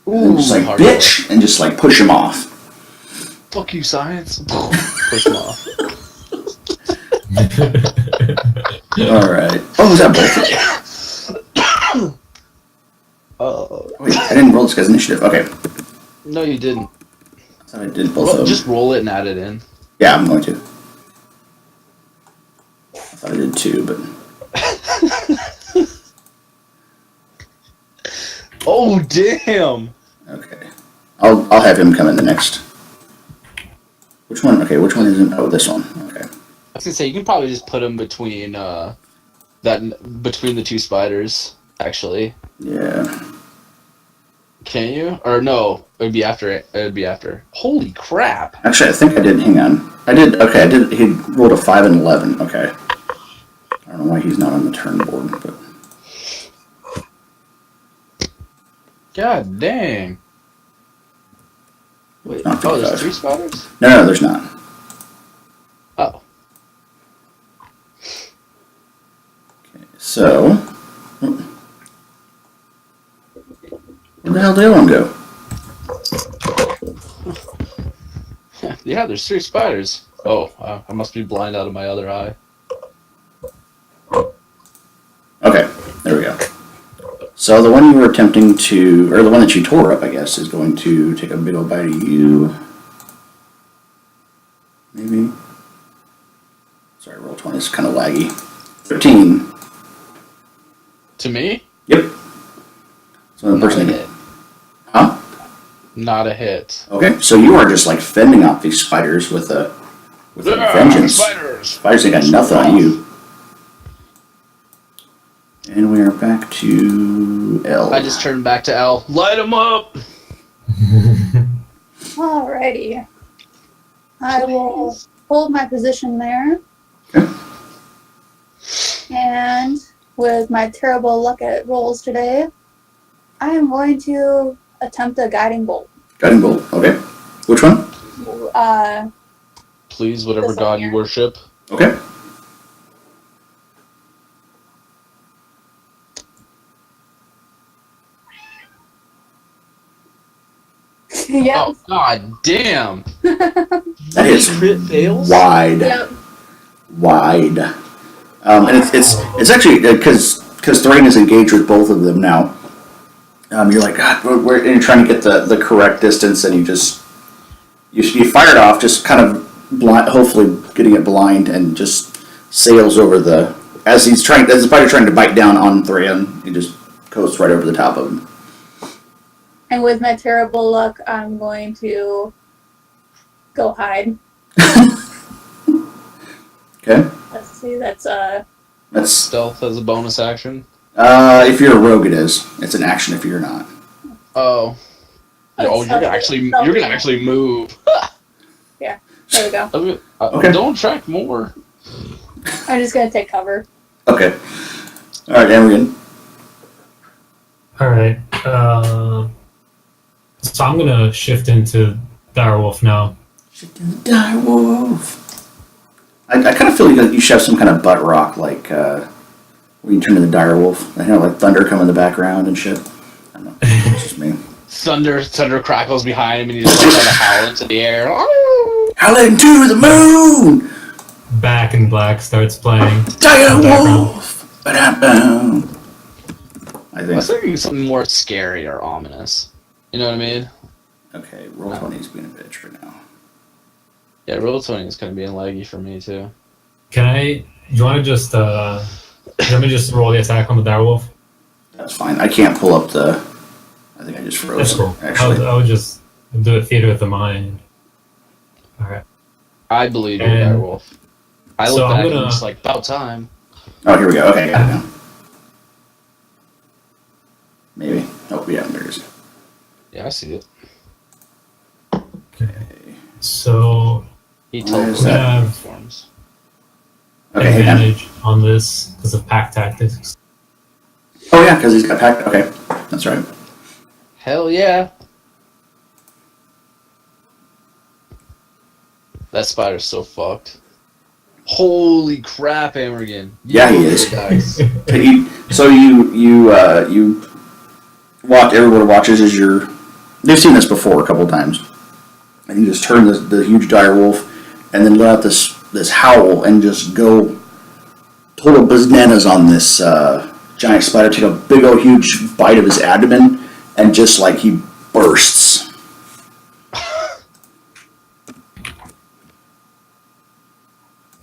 S1: And just like
S5: hard
S1: bitch, and just like push him off.
S5: Fuck you, science. Push him off.
S1: All right. Oh, was that both?
S5: Oh.
S1: Wait, I didn't roll this guy's initiative. Okay.
S5: No, you didn't.
S1: I thought I did both of them.
S5: Just roll it and add it in.
S1: Yeah, I'm going to. I thought I did 2, but
S5: Oh, damn.
S1: okay. I'll have him come in the next. Which one? Okay, which one isn't? Oh, this one. Okay.
S5: I was gonna say you can probably just put them between between the two spiders. Actually,
S1: Yeah.
S5: can you? Or no? It would be after it. It would be after. Holy crap!
S1: Actually, I think I did. Hang on. I did. Okay, I did. He rolled a 5 and 11. Okay. I don't know why he's not on the turn board, but
S5: God dang. Wait,
S1: Not
S5: oh, there's
S1: 55.
S5: 3 spiders?
S1: No, there's not.
S5: Oh.
S1: So, where the hell did that one go?
S5: Yeah, there's 3 spiders. Oh, I must be blind out of my other eye.
S1: Okay, there we go. So the one you were attempting to, or the one that you tore up, I guess, is going to take a big old bite of you. Maybe. Sorry, roll 20 is kind of laggy. 13.
S5: To me?
S1: Yep. So the
S5: Not a
S1: person.
S5: hit.
S1: Huh?
S5: Not a hit.
S1: Okay, so you are just like fending off these spiders with a vengeance.
S5: Spiders!
S1: Spiders ain't got nothing on you. And we are back to L.
S5: I just turned back to L. Light him up!
S4: Alrighty. I will hold my position there.
S1: Okay.
S4: And with my terrible luck at rolls today, I am going to attempt a guiding bolt.
S1: Guiding bolt. Okay. Which one?
S5: Please, whatever
S4: This one
S5: god you
S4: here.
S5: worship.
S1: Okay.
S4: Yep.
S5: Oh, god damn!
S1: That is
S5: Crit fails?
S1: wide.
S4: Yep.
S1: Wide. And it's actually because Thrane is engaged with both of them now. You're like, God, and you're trying to get the correct distance, and you fire it off, just kind of blind, hopefully getting it blind, and just sails over as the spider trying to bite down on Thrane, he just coasts right over the top of him.
S4: And with my terrible luck, I'm going to go hide.
S1: Okay.
S4: Let's see, that's
S1: That's
S5: Stealth as a bonus action.
S1: if you're a rogue, it is. It's an action if you're not.
S5: Oh. Oh, you're gonna actually move.
S4: there we go.
S1: Okay.
S5: Don't track more.
S4: I'm just gonna take cover.
S1: Okay. All right, Amergin.
S2: All right. So I'm gonna shift into Direwolf now.
S1: Die wolf. I kind of feel like you should have some kind of butt rock, like where you turn into the dire wolf. I know, like thunder come in the background and shit. I don't know. It's just me.
S5: Thunder crackles behind him, and he just lets out a howl into the air.
S1: Howling to the moon.
S2: Back in Black starts playing.
S1: Dire
S2: in the background.
S1: wolf. Ba-da-bum. I
S5: I was
S1: think.
S5: thinking something more scary or ominous. You know what I mean?
S1: Okay, roll 20 is being a bitch for now.
S5: Yeah, roll 20 is kind of being laggy for me too.
S2: Do you want to just let me just roll the attack on the Direwolf?
S1: That's fine. I can't pull up I think I just
S2: That's
S1: froze.
S2: cool.
S1: Actually.
S2: I would just do a theater of the mind. All right.
S5: I believe you're
S2: And-
S5: Direwolf. I
S2: so
S5: look
S2: I'm
S5: back and
S2: gonna-
S5: I'm just like, about time.
S1: Oh, here we go. Okay, got it now. Maybe. Oh, yeah, there it is.
S5: Yeah, I see it.
S2: So
S5: He
S1: Where is
S5: teleports
S1: that?
S5: and
S2: Yeah.
S5: transforms.
S1: Okay, hang on.
S2: advantage on this because of pack tactics.
S1: Oh, yeah, because he's got packed. Okay, that's right.
S5: Hell yeah. That spider's so fucked. Holy crap, Amergin.
S1: Yeah, he is.
S5: Dice.
S1: So you watch. Everyone watches as you're. They've seen this before a couple times, and you just turn the huge dire wolf, and then let out this howl and just go total bananas on this giant spider. Take a big old huge bite of his abdomen, and just like he bursts.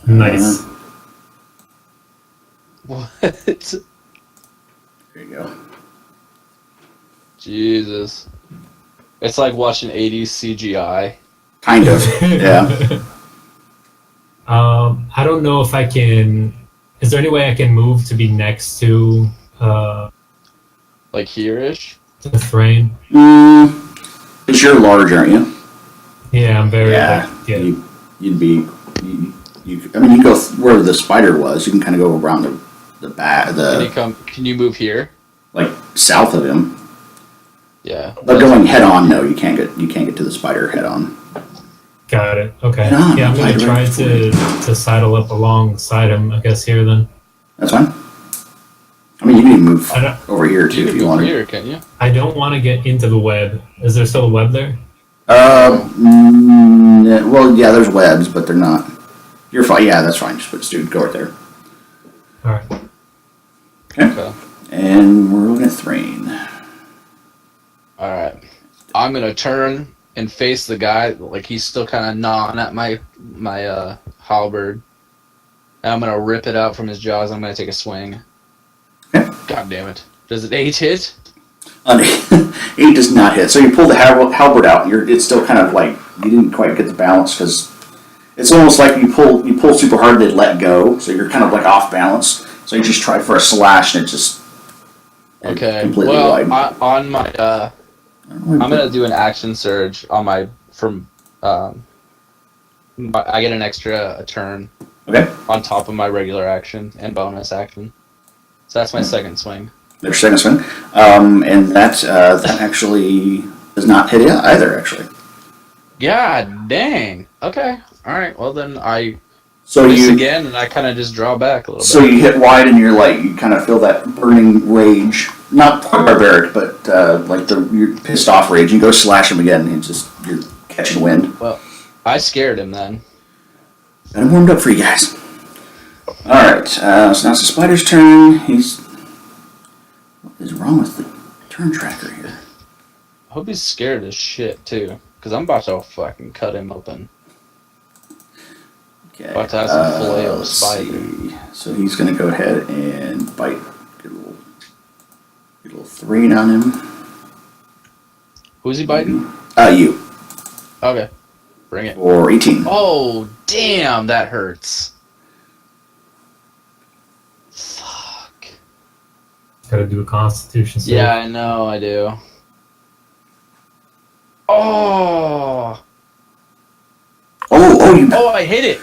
S2: Nice.
S5: What?
S1: There you go.
S5: Jesus. It's like watching 80s CGI.
S1: Kind of. Yeah.
S2: I don't know if I can. Is there any way I can move to be next to
S5: Like here-ish.
S2: the Thrane?
S1: Because you're large, aren't you?
S2: Yeah, I'm very.
S1: Yeah.
S2: Like, yeah.
S1: You'd be. I mean, you go where the spider was. You can kind of go around the back,
S5: Can you move here?
S1: like south of him.
S5: Yeah.
S1: But going head on, no, you can't get to the spider head on.
S2: Got it. Okay.
S1: Head on,
S2: Yeah, I'm gonna
S1: spider
S2: try
S1: right
S2: to sidle up alongside him. I guess here then.
S1: That's fine. I mean, you can even move
S2: I don't-
S1: over here too
S5: You
S1: if
S5: can
S1: you
S5: move
S1: want.
S5: here, can't you?
S2: I don't want to get into the web. Is there still a web there?
S1: Well, yeah, there's webs, but they're not. You're fine. Yeah, that's fine. Just put dude, go right there.
S2: All right.
S5: Okay.
S1: And we're looking at Thrane.
S5: All right. I'm gonna turn and face the guy. Like he's still kind of gnawing at my halberd. And I'm gonna rip it out from his jaws. I'm gonna take a swing.
S1: Okay.
S5: God damn it! Does it 8 hit?
S1: 8 does not hit. So you pull the halberd out, and it's still kind of like you didn't quite get the balance because it's almost like you pull super hard, they let go, so you're kind of like off balance. So you just try for a slash, and it just
S5: Okay.
S1: completely
S5: Well,
S1: wide.
S5: on my I'm gonna do an action surge on my I get an extra turn
S1: Okay.
S5: on top of my regular action and bonus action. So that's my second swing.
S1: There's second swing, and that actually does not hit either. Actually,
S5: God dang. Okay. All right. Well then I
S1: so
S5: miss
S1: you
S5: again and I kind of just draw back a little
S1: so
S5: bit.
S1: you hit wide, and you kind of feel that burning rage, not barbaric, but like your pissed off rage. You go slash him again, and you're catching wind.
S5: Well, I scared him then.
S1: Got him warmed up for you guys. All right, so now it's the spider's turn. What is wrong with the turn tracker here?
S5: I hope he's scared as shit too, because I'm about to fucking cut him open.
S1: Okay.
S5: About to have some filet on the
S1: let's
S5: spider.
S1: see. So he's going to go ahead and bite. Get a little Thrane on him.
S5: Who's he biting?
S1: You.
S5: Okay. Bring it.
S1: Or 18.
S5: Oh, damn, that hurts. Fuck.
S2: Gotta do a Constitution save.
S5: Yeah, I know, I do. Oh!
S1: Oh, you.
S5: Oh, I hit it!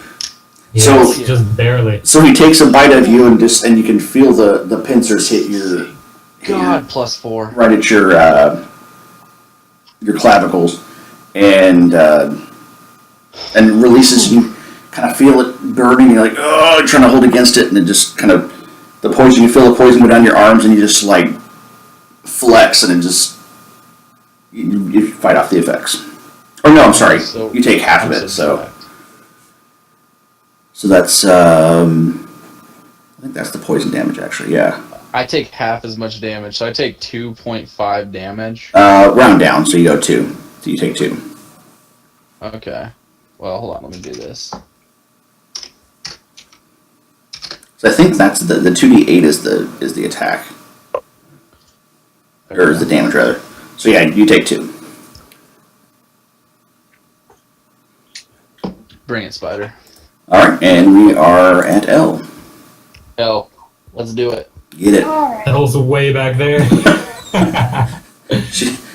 S2: Yeah,
S1: So-
S2: just barely.
S1: So he takes a bite of you, and you can feel the pincers hit your
S5: God, +4.
S1: right at your clavicles, and releases. You kind of feel it burning. You're like, oh, you're trying to hold against it, and it just kind of the poison. You feel the poison go down your arms, and you just like flex, and it just you fight off the effects. Oh no, I'm sorry.
S5: So-
S1: You take half of
S5: I'm
S1: it, so
S5: jacked.
S1: that's I think that's the poison damage actually. Yeah.
S5: I take half as much damage, so I take 2.5 damage.
S1: Round down, so you go 2. So you take 2.
S5: Okay. Well, hold on, let me do this.
S1: So I think that's the 2d8 is the attack. Or is the damage rather. So yeah, you take 2.
S5: Bring it, Spider.
S1: Alright, and we are at L.
S5: L. Let's do it.
S1: Get it.
S4: Alright.
S2: L's way back there.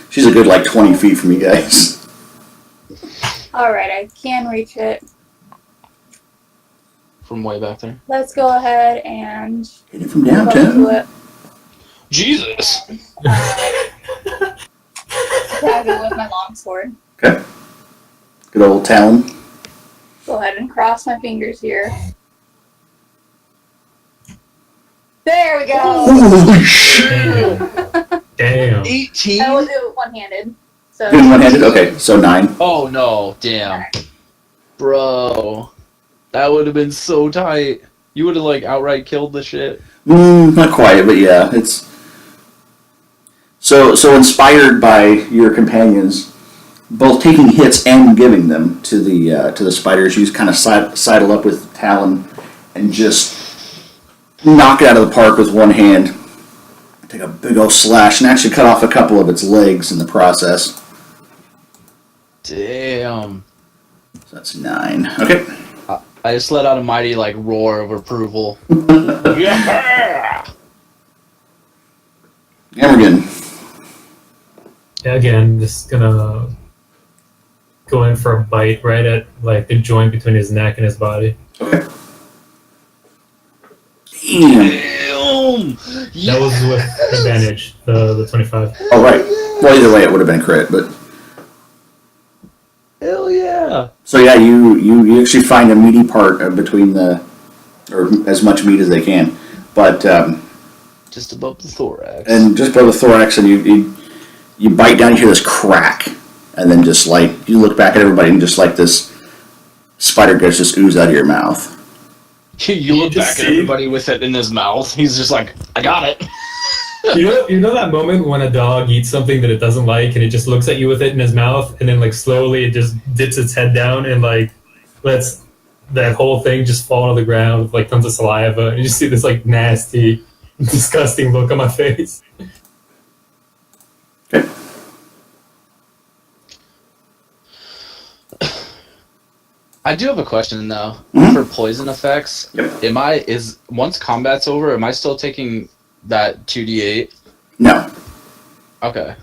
S1: She's a good like 20 feet from you guys.
S4: Alright, I can reach it.
S5: From way back there.
S4: Let's go ahead and
S1: Hit it from
S4: move up to
S1: downtown.
S4: it.
S5: Jesus!
S4: Attack it with my longsword.
S1: Okay. Good old Talon.
S4: Go ahead and cross my fingers here. There we go!
S1: Holy shit!
S2: Damn.
S5: 18?
S4: I will do it one-handed. So
S1: Doing one-handed? Okay, so 9.
S5: Oh no, damn. Bro. That would have been so tight. You would have like outright killed the shit.
S1: Not quite, but yeah, it's so inspired by your companions, both taking hits and giving them to the spiders. You kind of sidle up with Talon and just knock it out of the park with one hand. Take a big old slash and actually cut off a couple of its legs in the process.
S5: Damn.
S1: So that's 9. Okay.
S5: I just let out a mighty like roar of approval. Yeah!
S1: Amergin.
S2: Yeah, again, just gonna go in for a bite right at like the joint between his neck and his body.
S1: Okay. Damn.
S5: Damn!
S2: That was with advantage, the 25.
S1: All right. Well, either way, it would have been a crit, but...
S5: Hell yeah!
S1: So yeah, you actually find a meaty part between the... or as much meat as they can. But,
S5: Just above the thorax.
S1: and just below the thorax, and you bite down, you hear this crack, and then just like, you look back at everybody, and just like this spider guts just ooze out of your mouth.
S5: You look
S2: just
S5: back at
S2: see-
S5: everybody with it in his mouth. He's just like, I got it.
S2: You know that moment when a dog eats something that it doesn't like and it just looks at you with it in his mouth and then like slowly it just dips its head down and like lets that whole thing just fall to the ground with like tons of saliva and you just see this like nasty, disgusting look on my face.
S1: Okay.
S5: I do have a question though.
S1: Mhm.
S5: For poison effects,
S1: Yep.
S5: once combat's over, am I still taking that 2d8?
S1: No.
S5: Okay.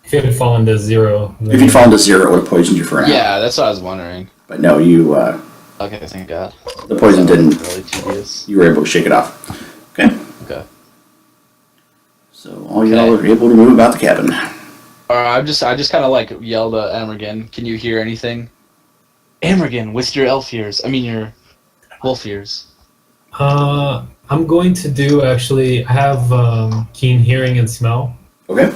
S2: If it had fallen to 0.
S1: If you fall into 0, it would have poisoned you for an hour.
S5: Yeah, that's what I was wondering.
S1: But no, you,
S5: Okay, thank God.
S1: the poison didn't,
S5: Really tedious.
S1: you were able to shake it off. Okay.
S5: Okay.
S1: So all y'all are able to move about the cabin.
S5: I just kind of like yelled at Amergin. Can you hear anything? Amergin, with your elf ears. I mean your wolf ears.
S2: I'm going to do actually. I have keen hearing and smell,
S1: Okay.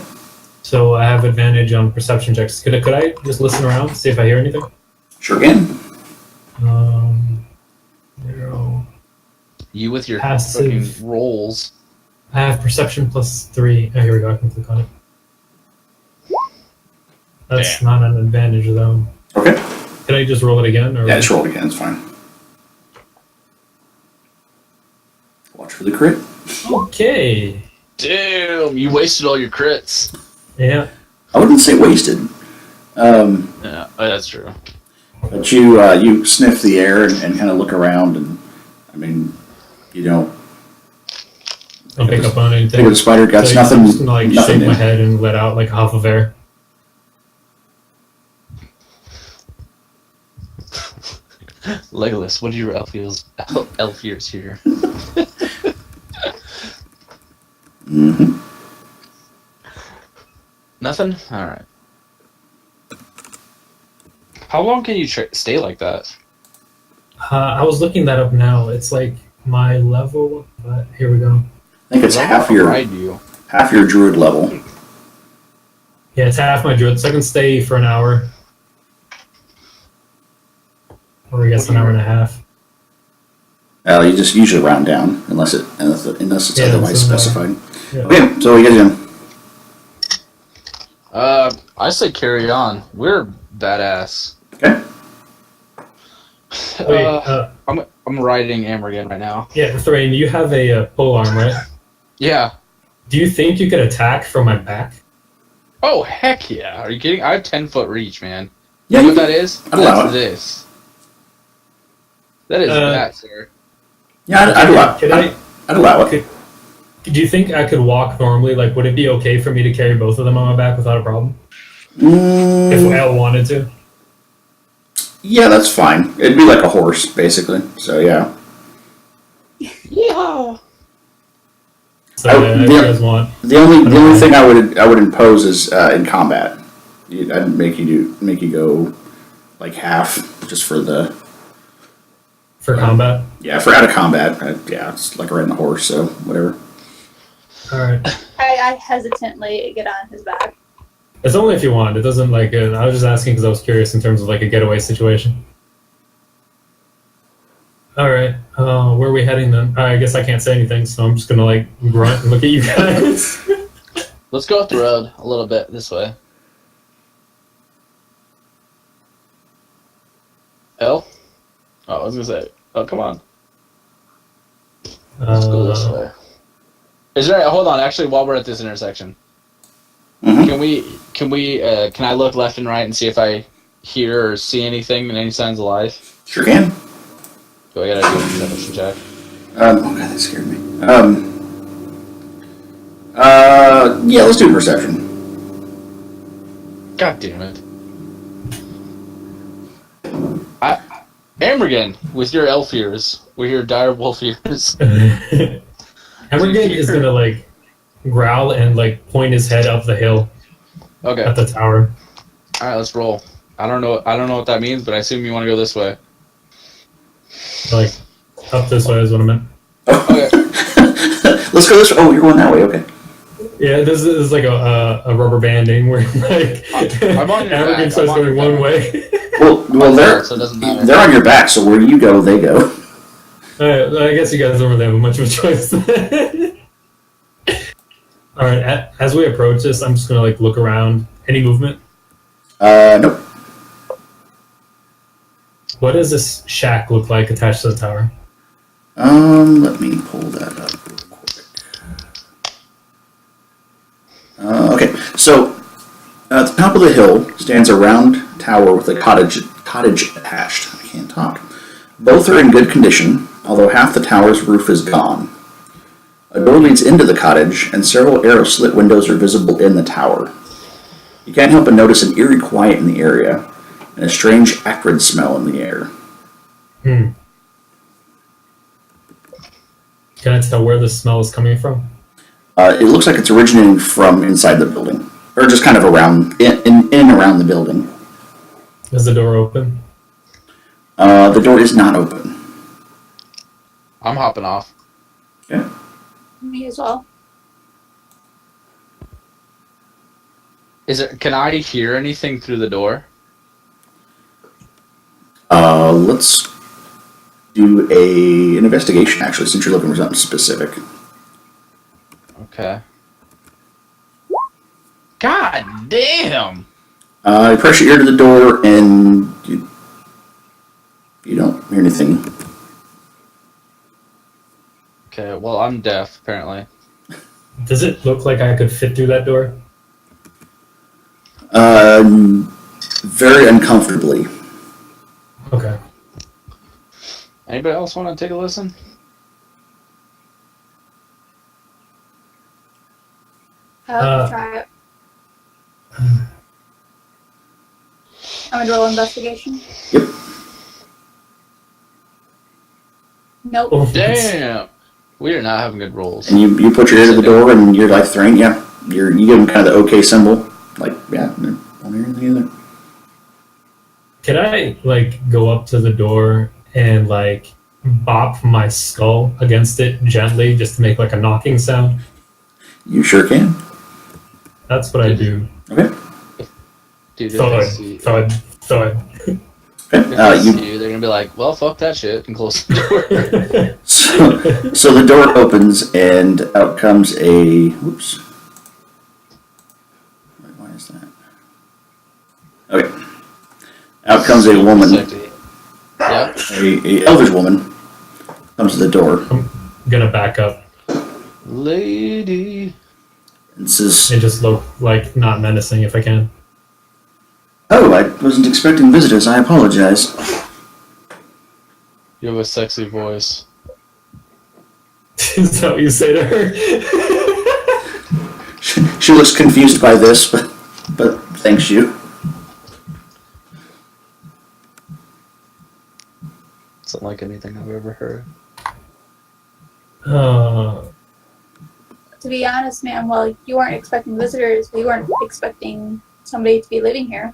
S2: so I have advantage on perception checks. Could I just listen around, see if I hear anything?
S1: Sure can.
S2: 0.
S5: You with your
S2: Passive.
S5: fucking rolls.
S2: I have perception +3. Oh, here we go. I can click on it. That's not an advantage though.
S1: Okay.
S2: Can I just roll it again? Or
S1: Yeah, just roll it again. It's fine. Watch for the crit.
S2: Okay.
S5: Damn, you wasted all your crits.
S2: Yeah.
S1: I wouldn't say wasted.
S5: Yeah, that's true.
S1: But you sniff the air and kind of look around, and I mean, you don't
S2: Don't pick up on
S1: think
S2: anything.
S1: of the spider guts.
S2: So
S1: Nothing.
S2: I'm just gonna like
S1: Nothing.
S2: shake my head and let out like a huff of air.
S5: Legolas, what are your elf ears here?
S1: Mm-hmm.
S5: Nothing? Alright. How long can you stay like that?
S2: I was looking that up now. It's like my level, but here we go.
S1: I think it's half your druid level.
S2: Yeah, it's half my druid, so I can stay for an hour. Or I guess an hour and a half.
S1: You just usually round down unless it's
S2: Yeah,
S1: otherwise
S2: so,
S1: specified.
S2: Yeah.
S1: Okay, so what are you guys doing?
S5: I say carry on. We're badass.
S1: Okay.
S2: Wait,
S5: I'm riding Amergin right now.
S2: yeah, Thrane, you have a pole arm, right?
S5: Yeah.
S2: Do you think you could attack from my back?
S5: Oh, heck yeah. Are you kidding? I have 10-foot reach, man.
S1: Yeah,
S5: You know
S1: you
S5: what that is?
S1: I'd allow
S5: That's
S1: it.
S5: this. That is that, sir.
S1: Yeah, I'd allow.
S2: Could
S1: I'd allow it.
S2: Do you think I could walk normally? Like, would it be okay for me to carry both of them on my back without a problem? If Al wanted to?
S1: Yeah, that's fine. It'd be like a horse, basically. So yeah.
S5: Yeah.
S2: So,
S1: I-
S2: if you guys want.
S1: The only thing I would impose is in combat. I'd make you go like half just for the
S2: For combat?
S1: yeah for out of combat. Yeah, it's like riding a horse, so whatever.
S2: Alright.
S4: I hesitantly get on his back.
S2: It's only if you want. It doesn't like. I was just asking because I was curious in terms of like a getaway situation. All right, where are we heading then? I guess I can't say anything, so I'm just gonna like grunt and look at you guys.
S5: Let's go up the road a little bit this way. L? Oh, I was gonna say. Oh, come on. Let's go this way. Is there? Hold on. Actually, while we're at this intersection,
S1: Mhm.
S5: can I look left and right and see if I hear or see anything and any signs of life?
S1: Sure can.
S5: Do I gotta do a perception check?
S1: Oh god, that scared me. Yeah, let's do perception.
S5: God damn it. Amergin, with your elf ears, with your dire wolf ears.
S2: Amergin is gonna like growl and like point his head up the hill
S5: Okay.
S2: at the tower.
S5: All right, let's roll. I don't know what that means, but I assume you want to go this way.
S2: Like up this way is what I meant.
S5: Okay.
S1: Let's go this way. Oh, you're going that way. Okay.
S2: Yeah, this is like a rubber banding where like
S5: I'm on your
S2: Amergin
S5: back.
S2: starts
S5: I'm on
S2: going
S5: your
S2: one
S5: back.
S2: way.
S1: Well, they're
S5: So it doesn't matter.
S1: they're on your back, so where you go, they go.
S2: I guess you guys don't really have much of a choice. All right, as we approach this, I'm just gonna like look around. Any movement?
S1: Nope.
S2: What does this shack look like attached to the tower?
S1: Let me pull that up real quick. Okay, so at the top of the hill stands a round tower with a cottage attached. I can't talk. Both are in good condition, although half the tower's roof is gone. A door leads into the cottage, and several arrow-slit windows are visible in the tower. You can't help but notice an eerie quiet in the area, and a strange acrid smell in the air.
S2: Can I tell where the smell is coming from?
S1: It looks like it's originating from inside the building, or just kind of around, in and around the building.
S2: Is the door open?
S1: The door is not open.
S5: I'm hopping off.
S1: Okay.
S4: Me as well.
S5: Can I hear anything through the door?
S1: Let's do an investigation, actually, since you're looking for something specific.
S5: Okay. God damn!
S1: You press your ear to the door, and you don't hear anything.
S5: Okay, well, I'm deaf, apparently.
S2: Does it look like I could fit through that door?
S1: Very uncomfortably.
S2: Okay.
S5: Anybody else want to take a listen?
S4: I'll try it. I'm gonna roll investigation.
S1: Yep.
S4: Nope.
S2: Oh,
S5: Damn! We are not having good rolls.
S1: And you put your ear to the door, and you're like Thrane, yeah. You give them kind of the okay symbol. Like, yeah, I don't hear anything either.
S2: Can I like go up to the door and like bop my skull against it gently just to make like a knocking sound?
S1: You sure can.
S2: That's what I do.
S1: Okay.
S5: Dude, if
S2: Thud,
S5: they see,
S2: thud, thud.
S1: Okay.
S5: if they see you, they're gonna be like, well, fuck that shit, and close the door.
S1: So the door opens, and out comes a... Whoops. Why is that? Okay. Out comes a woman,
S5: Sexy. Yep.
S1: a elvish woman, comes to the door
S2: I'm gonna back up
S5: Lady.
S1: and says,
S2: and just look like not menacing if I can.
S1: "Oh, I wasn't expecting visitors. I apologize."
S5: You have a sexy voice.
S2: Is that what you say to her?
S1: She looks confused by this, but thanks you.
S5: It's not like anything I've ever heard.
S4: To be honest, ma'am, well, you weren't expecting visitors. We weren't expecting somebody to be living here.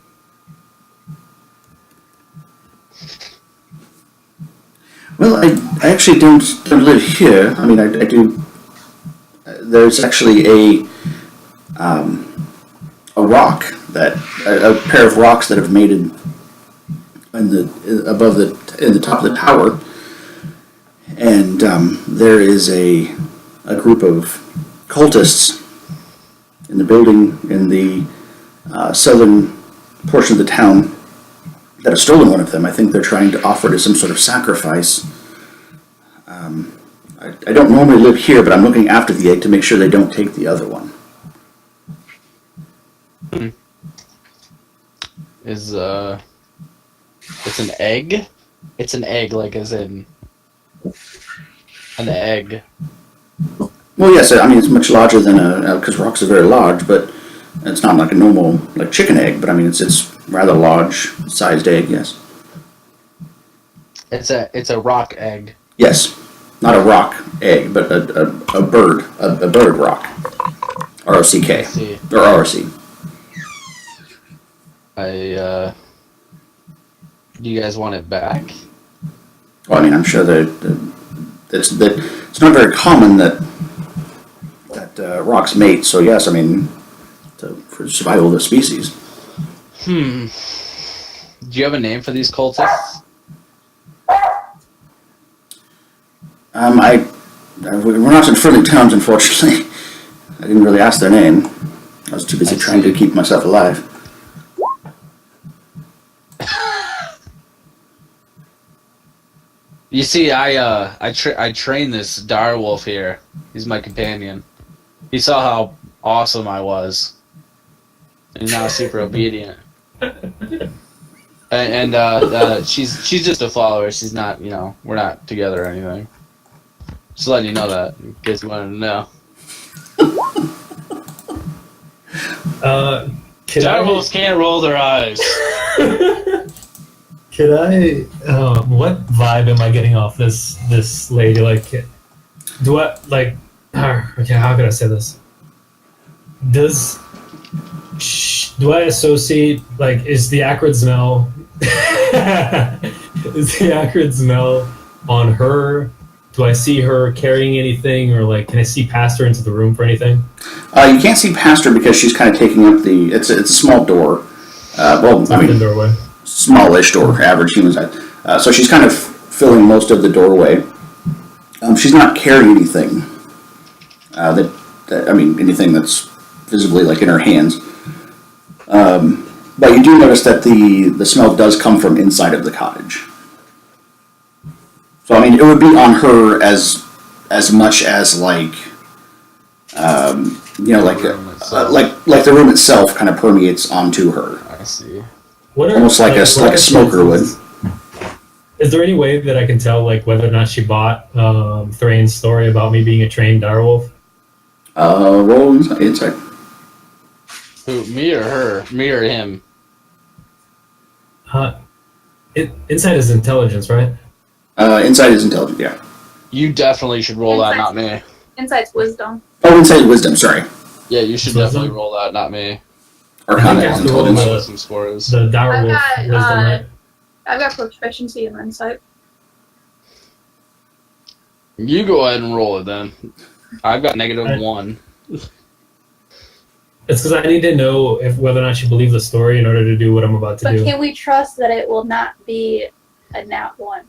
S1: Well, I actually don't live here. I mean, I do. There's actually a rock a pair of rocks that have mated in the top of the tower, and there is a group of cultists in the building in the southern portion of the town that have stolen one of them. I think they're trying to offer it as some sort of sacrifice. I don't normally live here, but I'm looking after the egg to make sure they don't take the other one.
S5: It's an egg? It's an egg, like as in an egg.
S1: Well, yes, I mean, it's much larger than because rocks are very large, but it's not like a normal, like chicken egg, but I mean, it's rather large-sized egg, yes.
S5: It's a rock egg.
S1: Yes, not a rock egg, but a bird rock. R-O-C-K,
S5: See.
S1: or R-O-C.
S5: Do you guys want it back?
S1: Well, I mean, I'm sure that it's not very common that rocks mate. So yes, I mean, for survival of the species.
S5: Do you have a name for these cultists?
S1: We're not in friendly terms, unfortunately. I didn't really ask their name. I was too busy trying to keep myself alive.
S5: You see, I trained this direwolf here. He's my companion. He saw how awesome I was. He's now super obedient. And she's just a follower. She's not, we're not together or anything. Just letting you know that, in case you wanted to know. Direwolves can't roll their eyes.
S2: Could I? What vibe am I getting off this lady? Like, do I like? Okay, how could I say this? Do I associate like? Is the acrid smell? Is the acrid smell on her? Do I see her carrying anything, or like, can I see past her into the room for anything?
S1: You can't see past her because she's kind of taking up the. It's a small door.
S2: Doorway.
S1: Smallish door, average human size. So she's kind of filling most of the doorway. She's not carrying anything. Anything that's visibly like in her hands. But you do notice that the smell does come from inside of the cottage. So I mean, it would be on her as much as like like the room itself kind of permeates onto her.
S5: I see.
S1: Almost like a smoker would.
S2: Is there any way that I can tell like whether or not she bought Thrane's story about me being a trained direwolf?
S1: Roll insight.
S5: Who, me or her? Me or him?
S2: Insight is intelligence, right?
S1: Insight is intelligence, yeah.
S5: You definitely should roll that, not me.
S4: Insight's wisdom.
S1: Oh, insight is wisdom, sorry.
S5: Yeah, you should definitely roll that, not me.
S1: Arcana is intelligence.
S5: Wisdom scores.
S2: The direwolf wisdom, right?
S4: I've got proficiency in insight.
S5: You go ahead and roll it then. I've got -1.
S2: It's because I need to know whether or not she believes the story in order to do what I'm about to do.
S4: But can we trust that it will not be a nat 1?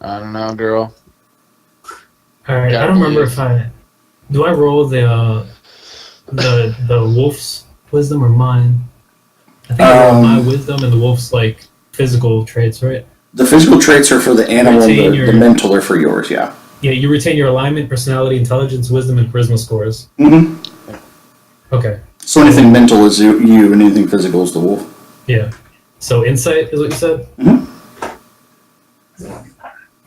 S5: I don't know, girl.
S2: Alright, I don't remember if do I roll the wolf's wisdom or mine? I think I roll my wisdom and the wolf's like physical traits, right?
S1: The physical traits are for the animal, the mental are for yours, yeah.
S2: Yeah, you retain your alignment, personality, intelligence, wisdom, and charisma scores.
S1: Mm-hmm.
S2: Okay.
S1: So anything mental is you, and anything physical is the wolf.
S2: Yeah. So insight is what you said?
S1: Mm-hmm.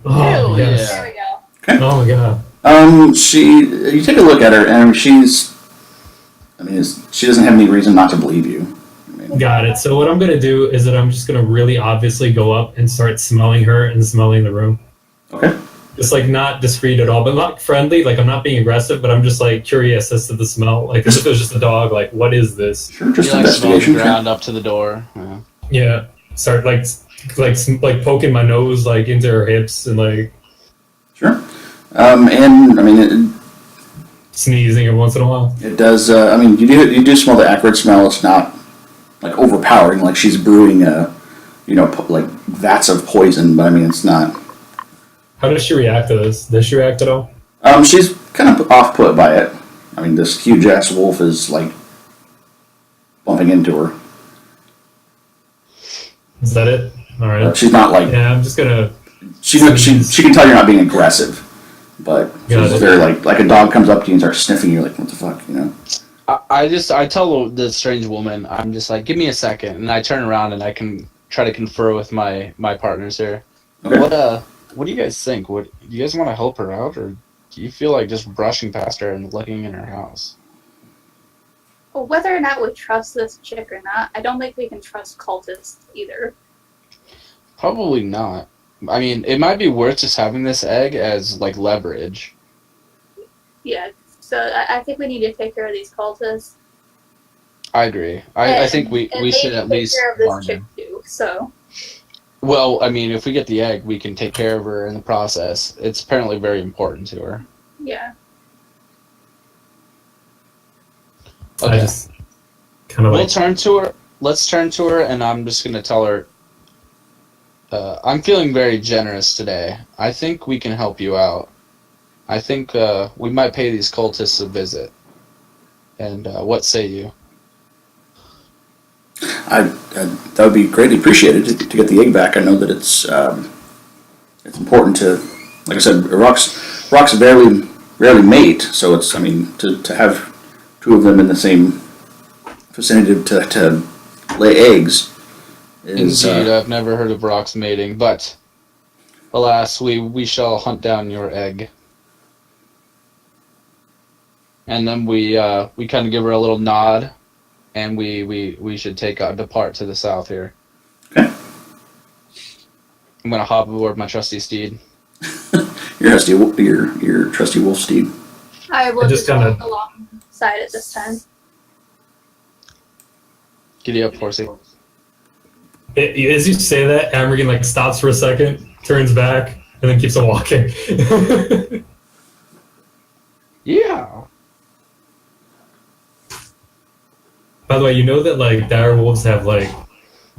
S2: Oh, yes.
S5: Yeah.
S4: There we go.
S1: Okay.
S2: Oh my god.
S1: You take a look at her, and she doesn't have any reason not to believe you.
S2: Got it. So what I'm going to do is that I'm just going to really obviously go up and start smelling her and smelling the room.
S1: Okay.
S2: Just like not discreet at all, but not friendly. Like I'm not being aggressive, but I'm just like curious as to the smell. Like as if it was just a dog. Like what is this?
S1: Sure, just
S5: You
S1: investigation.
S5: the ground up to the door. Yeah.
S2: Yeah. Start like poking my nose like into her hips and like.
S1: Sure. And I mean,
S2: sneezing every once in a while.
S1: it does. You do smell the acrid smell. It's not like overpowering, like she's brewing like vats of poison. But I mean, it's not.
S2: How does she react to this? Does she react at all?
S1: She's kind of off-put by it. I mean, this huge-ass wolf is like bumping into her.
S2: Is that it? All right.
S1: She's not like.
S2: Yeah, I'm just gonna.
S1: She can tell you're not being aggressive, but she's very like a dog comes up to you and starts sniffing. You're like, what the fuck,
S5: I tell the strange woman, I'm just like, give me a second, and I turn around and I can try to confer with my partners here.
S1: Okay.
S5: What do you guys think? Do you guys want to help her out, or do you feel like just brushing past her and looking in her house?
S4: Well, whether or not we trust this chick or not, I don't think we can trust cultists either.
S5: Probably not. I mean, it might be worth just having this egg as like leverage.
S4: Yeah, so I think we need to take care of these cultists.
S5: I agree. I think we should at least
S4: take care of this
S5: bargain.
S4: chick too. So
S5: Well, I mean, if we get the egg, we can take care of her in the process. It's apparently very important to her.
S4: yeah.
S2: I
S5: Okay.
S2: just kind of
S5: We'll
S2: like
S5: turn to her. Let's turn to her, and I'm just going to tell her, I'm feeling very generous today. I think we can help you out. I think we might pay these cultists a visit. And what say you?
S1: That would be greatly appreciated to get the egg back. I know that it's important to, like I said, rocks rarely mate, so it's, I mean, to have two of them in the same vicinity to lay eggs is.
S5: Indeed, I've never heard of rocks mating, but alas, we shall hunt down your egg. And then we kind of give her a little nod, and we should depart to the south here.
S1: Okay.
S5: I'm gonna hop aboard my trusty steed.
S1: Your trusty wolf steed.
S4: I will
S2: I
S4: just
S2: just kinda-
S4: walk alongside it this time.
S5: Giddy up, horsey.
S2: as you say that, Amergin like stops for a second, turns back, and then keeps on walking.
S5: Yeah.
S2: By the way, you know that like dire wolves have like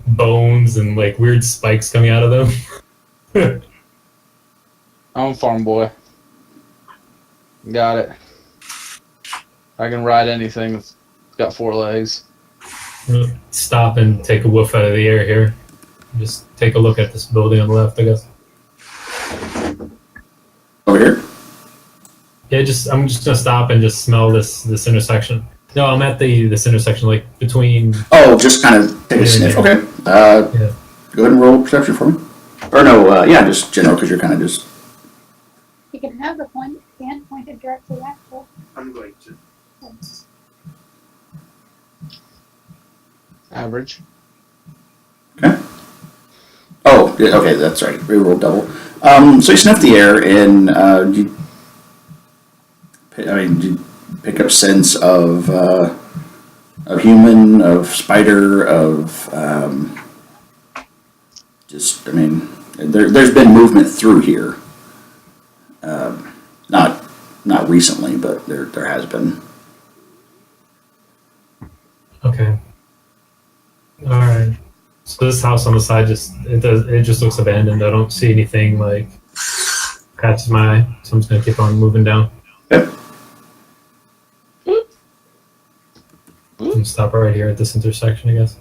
S2: bones and like weird spikes coming out of them.
S5: I'm a farm boy. Got it. I can ride anything that's got 4 legs.
S2: Stop and take a whiff out of the air here. Just take a look at this building on the left, I guess.
S1: Over here?
S2: Yeah, I'm just gonna stop and just smell this intersection. No, I'm at this intersection, like between.
S1: Oh, just kind of take a sniff. Okay.
S2: Yeah.
S1: Go ahead and roll perception for me. Or no, yeah, just general, because you're kind of just.
S4: You can have the hand pointed directly at her.
S6: I'm going to.
S5: Average.
S1: Okay. Oh, yeah, okay, that's right. Reroll double. So you sniff the air, and you pick up scents of human, of spider, of just. I mean, there's been movement through here. Not recently, but there has been.
S2: Okay. All right. So this house on the side it just looks abandoned. I don't see anything like catches my eye, so I'm just gonna keep on moving down.
S1: Okay.
S2: And stop right here at this intersection, I guess.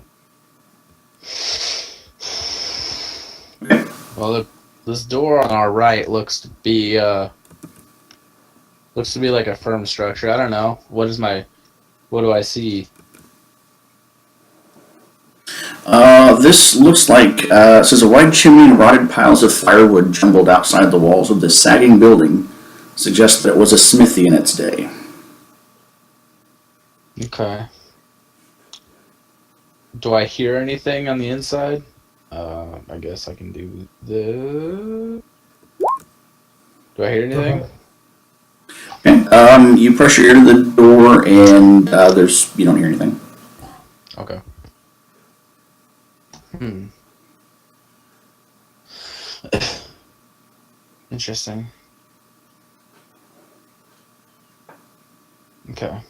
S1: Okay.
S5: Well, this door on our right looks to be like a firm structure. I don't know. What do I see?
S1: This looks like, it says a wide chimney and rotted piles of firewood jumbled outside the walls of this sagging building suggests that it was a smithy in its day.
S5: Okay. Do I hear anything on the inside? I guess I can do the. Do I hear anything?
S1: Okay. You press your ear to the door, and you don't hear anything.
S5: Okay. Interesting. Okay.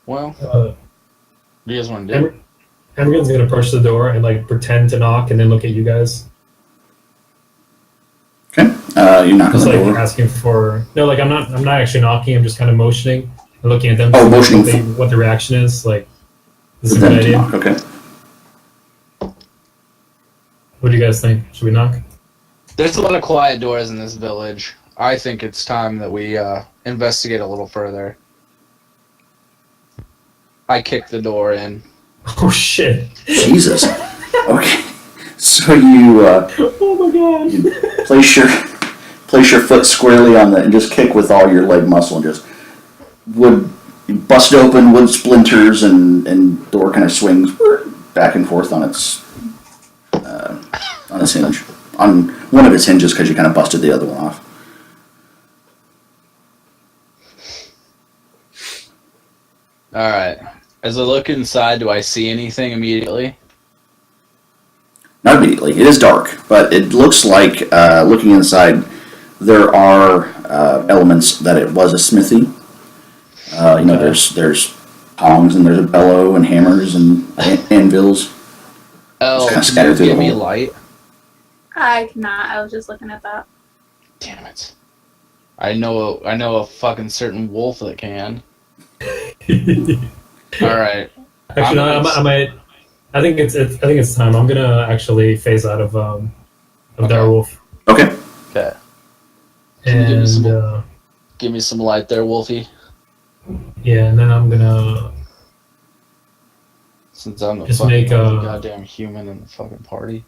S5: Well, what do you guys want to do?
S2: Amergin's gonna approach the door and like pretend to knock, and then look at you guys.
S1: Okay. You knock on
S2: Just
S1: the
S2: like
S1: door.
S2: asking for like I'm not actually knocking. I'm just kind of motioning and looking at them.
S1: Oh,
S2: to see
S1: motioning
S2: what the reaction is. Like, this is
S1: For
S2: a
S1: them
S2: good
S1: to
S2: idea.
S1: knock. Okay.
S2: What do you guys think? Should we knock?
S5: There's a lot of quiet doors in this village. I think it's time that we investigate a little further. I kick the door in.
S2: Oh shit!
S1: Jesus. Okay. So you
S2: Oh my god!
S1: you place your foot squarely on and just kick with all your leg muscle, and just wood bust open, wood splinters, and door kind of swings back and forth on its hinge, on one of its hinges, because you kind of busted the other one off.
S5: Alright. As I look inside, do I see anything immediately?
S1: Not immediately. It is dark, but it looks like, looking inside, there are elements that it was a smithy. There's tongs and there's a bellow and hammers and anvils.
S5: Oh,
S1: kinda
S5: can
S1: scattered
S5: you
S1: through the
S5: give me
S1: hole.
S5: light?
S4: I cannot. I was just looking at that.
S5: Damn it. I know a fucking certain wolf that can. Alright.
S2: Actually, no, I think it's time. I'm gonna actually phase out of Direwolf.
S1: Okay.
S5: Okay. Can you
S2: And
S5: give me some light there, Wolfie?
S2: yeah, and then I'm gonna
S5: Since I'm the
S2: Just
S5: fucking
S2: make
S5: only
S2: a-
S5: goddamn human in the fucking party.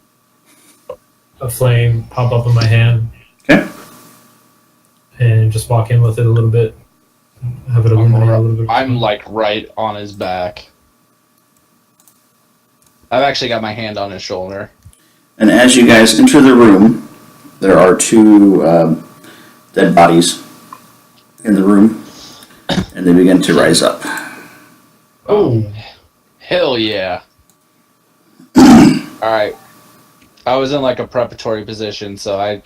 S2: a flame pop up in my hand
S1: Okay.
S2: and just walk in with it a little bit. Have it illuminate a little bit.
S5: I'm like right on his back. I've actually got my hand on his shoulder.
S1: And as you guys enter the room, there are two dead bodies in the room, and they begin to rise up.
S2: Oh,
S5: Hell yeah. Alright. I was in like a preparatory position, so I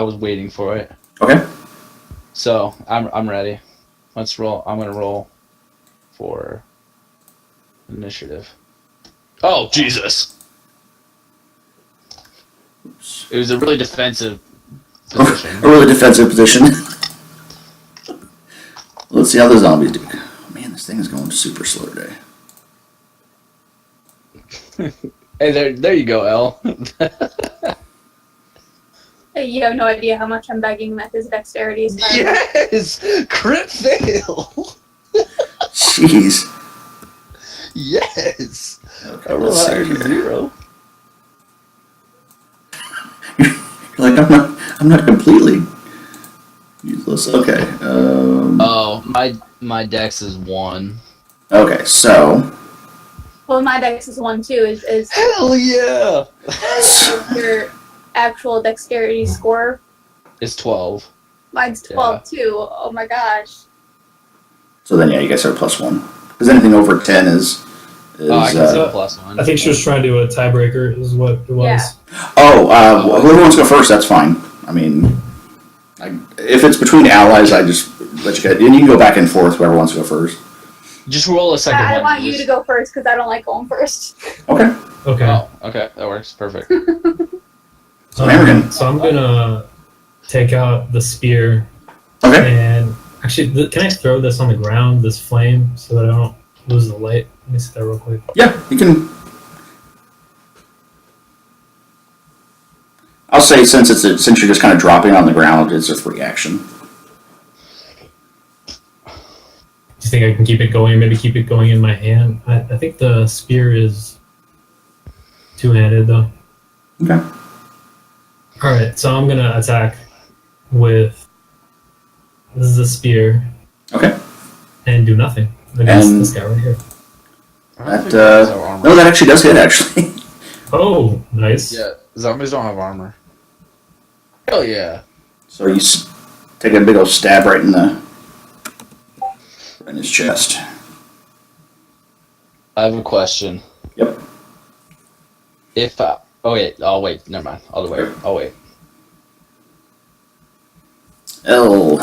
S5: was waiting for it.
S1: Okay.
S5: So I'm ready. Let's roll. I'm gonna roll for initiative. Oh Jesus! It was a really defensive position.
S1: A really defensive position. Let's see how the zombies do. Oh, man, this thing is going super slow today.
S5: Hey, there you go, El.
S4: Hey, you have no idea how much I'm begging that his dexterity is higher.
S5: Yes, crit fail.
S1: Jeez.
S5: Yes.
S1: Okay,
S5: I rolled
S1: let's see
S5: higher than
S1: here.
S5: 0.
S1: You're like, I'm not completely useless. Okay.
S5: Oh, my dex is 1.
S1: Okay, so
S4: Well, my dex is 1 too. Is
S5: Hell yeah!
S4: your actual dexterity score?
S5: It's 12.
S4: Mine's 12 too. Oh my gosh.
S1: so then yeah, you guys are +1 because anything over 10 is
S5: Oh, I can see a +1.
S2: I think she was trying to do a tiebreaker, is what it was.
S4: Yeah.
S1: whoever wants to go first, that's fine. I mean, if it's between allies, I just let you guys, and you can go back and forth. Whoever wants to go first.
S5: Just roll a second
S4: I
S5: one.
S4: want you to go first because I don't like going first.
S1: Okay.
S2: Okay.
S5: Oh, okay, that works. Perfect.
S1: So Amergin.
S2: So I'm gonna take out the spear
S1: Okay.
S2: and actually, can I throw this on the ground, this flame, so that I don't lose the light? Let me see that real quick.
S1: Yeah, you can. I'll say since since you're just kind of dropping on the ground, it's a free action.
S2: Do you think I can keep it going, or maybe keep it going in my hand? I think the spear is two-handed, though.
S1: Okay.
S2: Alright, so I'm gonna attack with... This is a spear,
S1: Okay.
S2: and do nothing against
S1: And-
S2: this guy right here.
S1: That no, that actually does hit actually.
S2: Oh, nice.
S5: Yeah, zombies don't have armor. Hell yeah.
S1: So you take a big old stab right in his chest.
S5: I have a question.
S1: Yep.
S5: If oh wait, I'll wait. Never mind. I'll wait. I'll wait.
S1: L.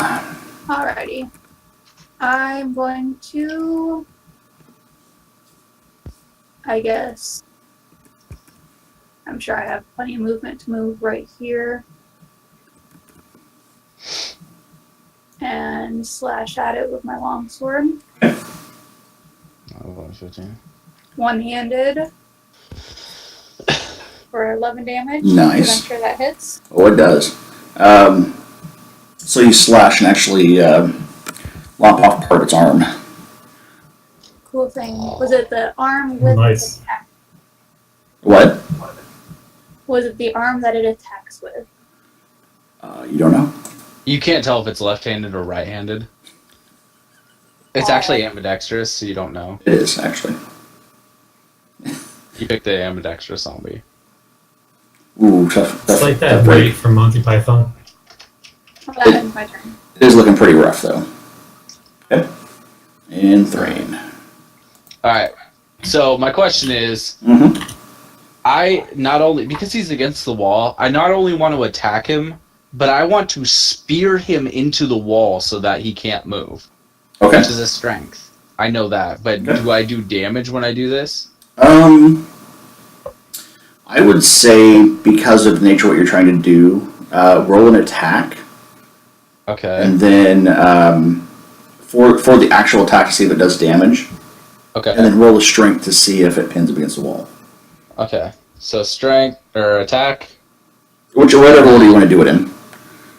S4: Alrighty. I'm going to... I guess... I'm sure I have plenty of movement to move right here. And slash at it with my longsword.
S5: Oh, 15.
S4: One-handed. For 11 damage.
S1: Nice.
S4: 'Cause I'm sure that hits.
S1: Oh, it does. So you slash and actually lop off part of its arm.
S4: Cool thing. Was it the arm with
S2: Nice.
S4: the attack?
S1: What?
S4: Was it the arm that it attacks with?
S1: You don't know.
S5: You can't tell if it's left-handed or right-handed. It's actually ambidextrous, so you don't know.
S1: It is actually.
S5: You picked the ambidextrous zombie.
S1: Ooh, tough.
S2: It's like that
S1: tough break.
S2: break from Monty Python.
S4: Well, that ends my turn.
S1: It is looking pretty rough though. Okay. And Thrane.
S5: Alright. So my question is,
S1: Mm-hmm.
S5: I not only, because he's against the wall, I not only want to attack him, but I want to spear him into the wall so that he can't move.
S1: Okay.
S5: Which is a strength. I know that, but
S1: Okay.
S5: do I do damage when I do this?
S1: I would say because of the nature of what you're trying to do, roll an attack,
S5: Okay.
S1: and then for the actual attack to see if it does damage,
S5: Okay.
S1: and then roll a strength to see if it pins up against the wall.
S5: Okay. So strength or attack,
S1: Whatever order you want to do it in.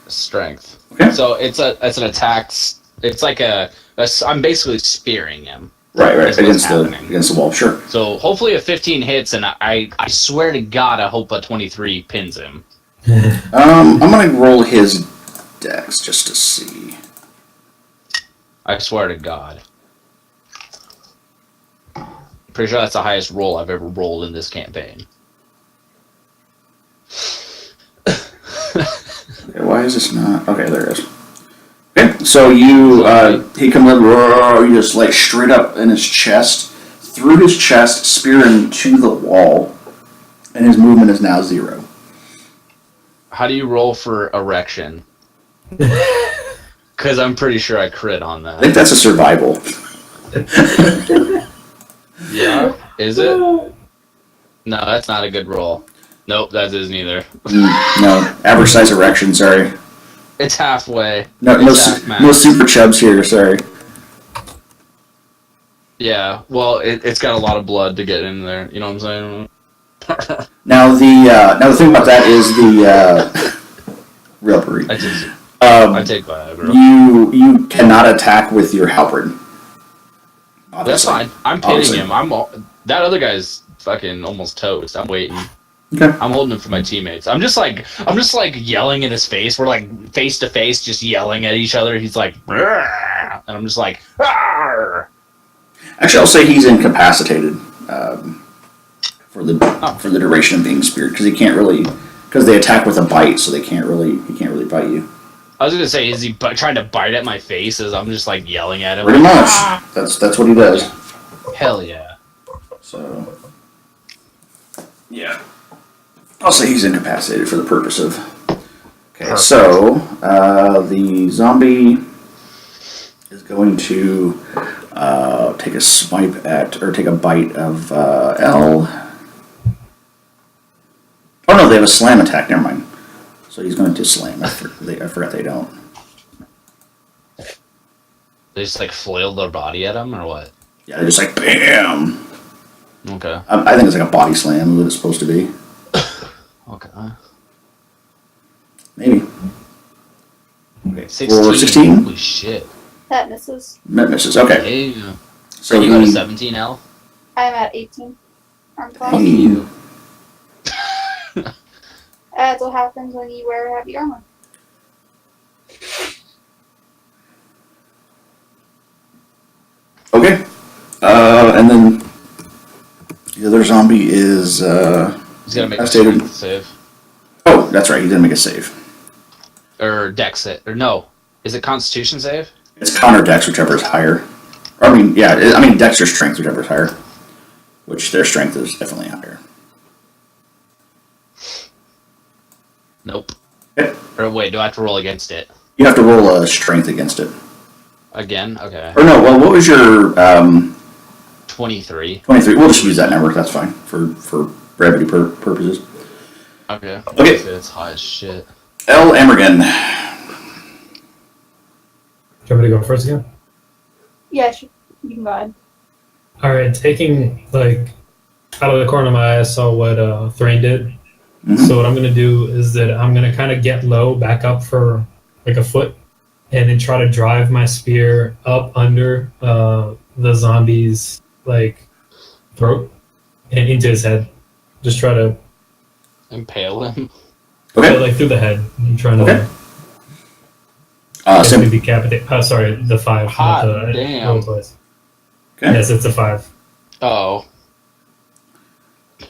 S5: strength.
S1: Okay.
S5: So it's an attack. It's like I'm basically spearing him.
S1: Right,
S5: That's what's
S1: against the wall. Sure.
S5: So hopefully a 15 hits, and I swear to God, I hope a 23 pins him.
S1: I'm gonna roll his dex just to see.
S5: I swear to God. Pretty sure that's the highest roll I've ever rolled in this campaign.
S1: Okay, why is this not? Okay, there it is. Okay, so he comes up, you just like straight up in his chest, through his chest, spear him to the wall, and his movement is now 0.
S5: How do you roll for erection? Because I'm pretty sure I crit on
S1: I think
S5: that.
S1: that's a survival.
S5: Yeah? Is it? No, that's not a good roll. Nope, that isn't either.
S1: No, average size erection, sorry.
S5: It's halfway.
S1: No,
S5: It's half max.
S1: no super chubs here, sorry.
S5: Yeah, well, it's got a lot of blood to get in there. You know what I'm saying?
S1: Now the thing about that is the real breed.
S5: I take Viagra.
S1: You cannot attack with your halberd.
S5: That's
S1: Obviously.
S5: fine. I'm pitting him. That other guy's fucking almost toast. I'm waiting.
S1: Okay.
S5: I'm holding him for my teammates. I'm just like yelling in his face. We're like face to face, just yelling at each other. He's like, "Rrrr," and I'm just like, "Arr."
S1: Actually, I'll say he's incapacitated for the duration of being speared because they attack with a bite, so he can't really bite you.
S5: I was gonna say, is he trying to bite at my face as I'm just like yelling at him?
S1: Pretty
S5: like,
S1: much.
S5: "Ah!"
S1: That's what he does.
S5: Hell yeah.
S1: So yeah, I'll say he's incapacitated for the purpose of. Okay,
S5: Perfect.
S1: so the zombie is going to take a bite of L. Oh no, they have a slam attack. Never mind. So he's going to slam. I forgot they don't.
S5: They just like flailed their body at him or what?
S1: Yeah, they're just like bam.
S5: Okay.
S1: I think it's like a body slam. Is what it's supposed to be.
S5: Okay.
S1: Maybe. Okay,
S5: 16.
S1: roll 16.
S5: Holy shit.
S4: That misses.
S1: That misses. Okay.
S5: Hey.
S1: So
S5: you got a
S1: he-
S5: 17L?
S4: I'm at 18. Arm class.
S1: he-
S4: That's what happens when you wear heavy armor.
S1: Okay. And then the other zombie is
S5: He's gonna make a
S1: Devastated.
S5: strength save.
S1: Oh, that's right. He didn't make a save.
S5: Or dex save. Or no. Is it constitution save?
S1: It's Con or Dex, whichever is higher. Dex or Strength, whichever is higher. Which their Strength is definitely higher.
S5: Nope.
S1: Okay.
S5: Or wait, do I have to roll against it?
S1: You have to roll a Strength against it.
S5: Again? Okay.
S1: Or no, well, what was your
S5: 23.
S1: 23? We'll just use that number. That's fine for brevity purposes.
S5: Okay.
S1: Okay.
S5: It's high as shit.
S1: L. Amergin.
S2: Do you want me to go first again?
S4: Yeah, sure. You can go ahead.
S2: Alright, taking, like, out of the corner of my eye, I saw what Thrane did.
S1: Mhm.
S2: So what I'm going to do is that I'm going to kind of get low, back up for, like, a foot, and then try to drive my spear up under the zombie's, like, throat and into his head. Just try to,
S5: Impale him.
S1: Okay.
S2: like, through the head. I'm trying to...
S1: Okay.
S2: Simply decapitate. Oh, sorry, the 5.
S5: Hot
S2: not the
S5: damn.
S2: roll twice.
S1: Okay.
S2: Yes, it's a 5.
S5: Oh.
S2: I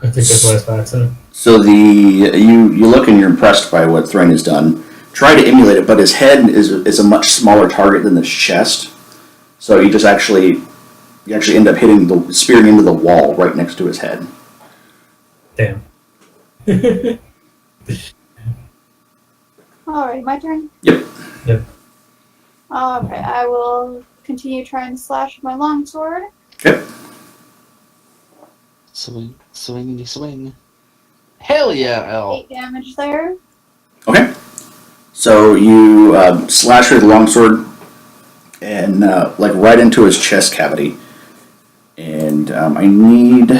S2: think that's why it's by accident.
S1: So you look and you're impressed by what Thrane has done. Try to emulate it, but his head is a much smaller target than his chest. So you actually end up spearing into the wall right next to his head.
S2: Damn.
S4: Alright, my turn.
S1: Yep.
S4: Alright, I will continue trying to slash with my longsword.
S1: Okay.
S5: Swing, swingity swing. Hell yeah, L.
S4: 8 damage there.
S1: Okay. So you slash with the longsword and like right into his chest cavity. And I need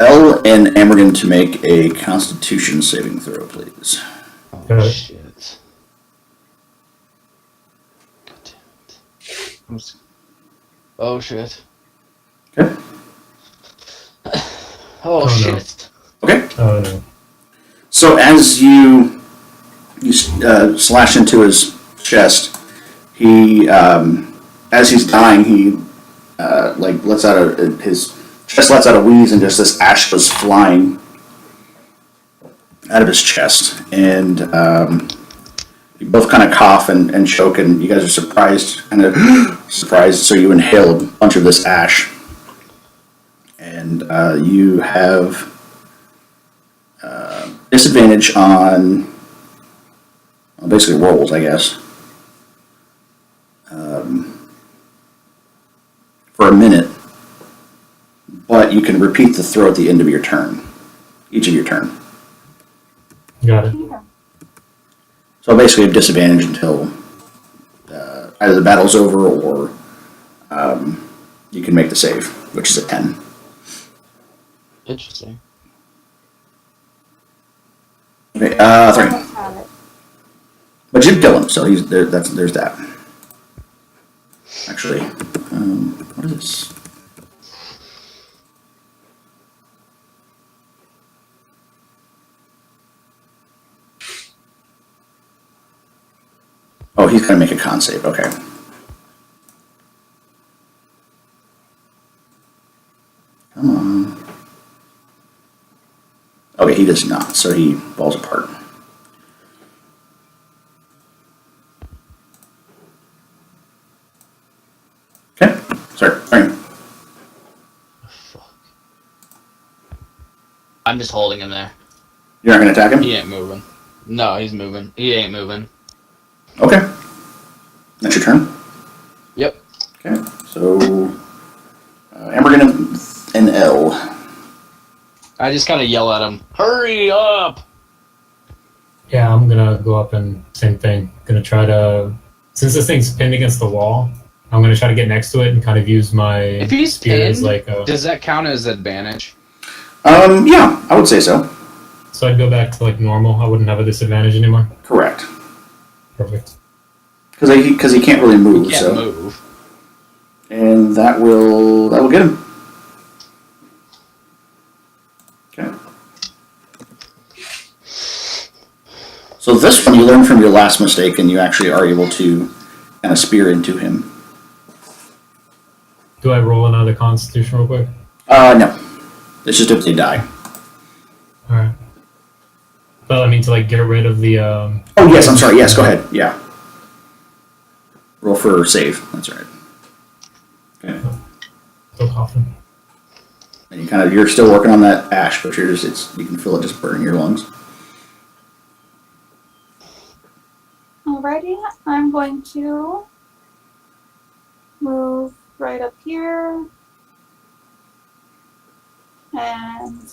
S1: Elle and Amergin to make a Constitution saving throw, please.
S5: Oh
S2: Got it.
S5: shit. God damn it. Oh shit.
S1: Okay.
S5: Oh
S2: no.
S5: shit.
S1: Okay.
S2: Oh no.
S1: So as you slash into his chest, he as he's dying, he lets out his chest lets out a wheeze, and just this ash goes flying out of his chest, and you both kind of cough and choke, and you guys are surprised, surprised. So you inhale a bunch of this ash, and you have disadvantage on basically rolls, I guess, for a minute. But you can repeat the throw at the end of your turn, each of your turn.
S2: Got it.
S4: Yeah.
S1: So basically, you have disadvantage until either the battle's over or you can make the save, which is a 10.
S5: Interesting.
S1: Okay, Thrane.
S4: Almost had it.
S1: But you kill him, so he's there. There's that. Actually, what is this? Oh, he's gonna make a con save. Okay. Come on. Okay, he does not, so he falls apart. Okay, sorry.
S5: Fuck. I'm just holding him there.
S1: You're not gonna attack him?
S5: He ain't moving. No, he's moving. He ain't moving.
S1: Okay. That's your turn?
S5: Yep.
S1: Okay, so Amergin and L.
S5: I just kind of yell at him, hurry up!
S2: Yeah, I'm gonna go up and same thing. Gonna try to, since this thing's pinned against the wall, I'm gonna try to get next to it and kind of use my
S5: If he's
S2: spear as
S5: pinned,
S2: like a.
S5: does that count as advantage?
S1: Yeah, I would say so.
S2: So I'd go back to like normal. I wouldn't have a disadvantage anymore.
S1: Correct.
S2: Perfect.
S1: Because he can't really move,
S5: He can't
S1: so.
S5: move.
S1: And that will get him. Okay. So this one you learn from your last mistake, and you actually are able to kind of spear into him.
S2: Do I roll another Constitution real quick?
S1: No. It's just if they die.
S2: All right. But I mean to like get rid of the.
S1: Oh yes, I'm sorry. Yes, go ahead. Yeah. Roll for save. That's right. Okay.
S2: Still coughing.
S1: And you're still working on that ash, but you can feel it just burning your lungs.
S4: Alrighty, I'm going to move right up here and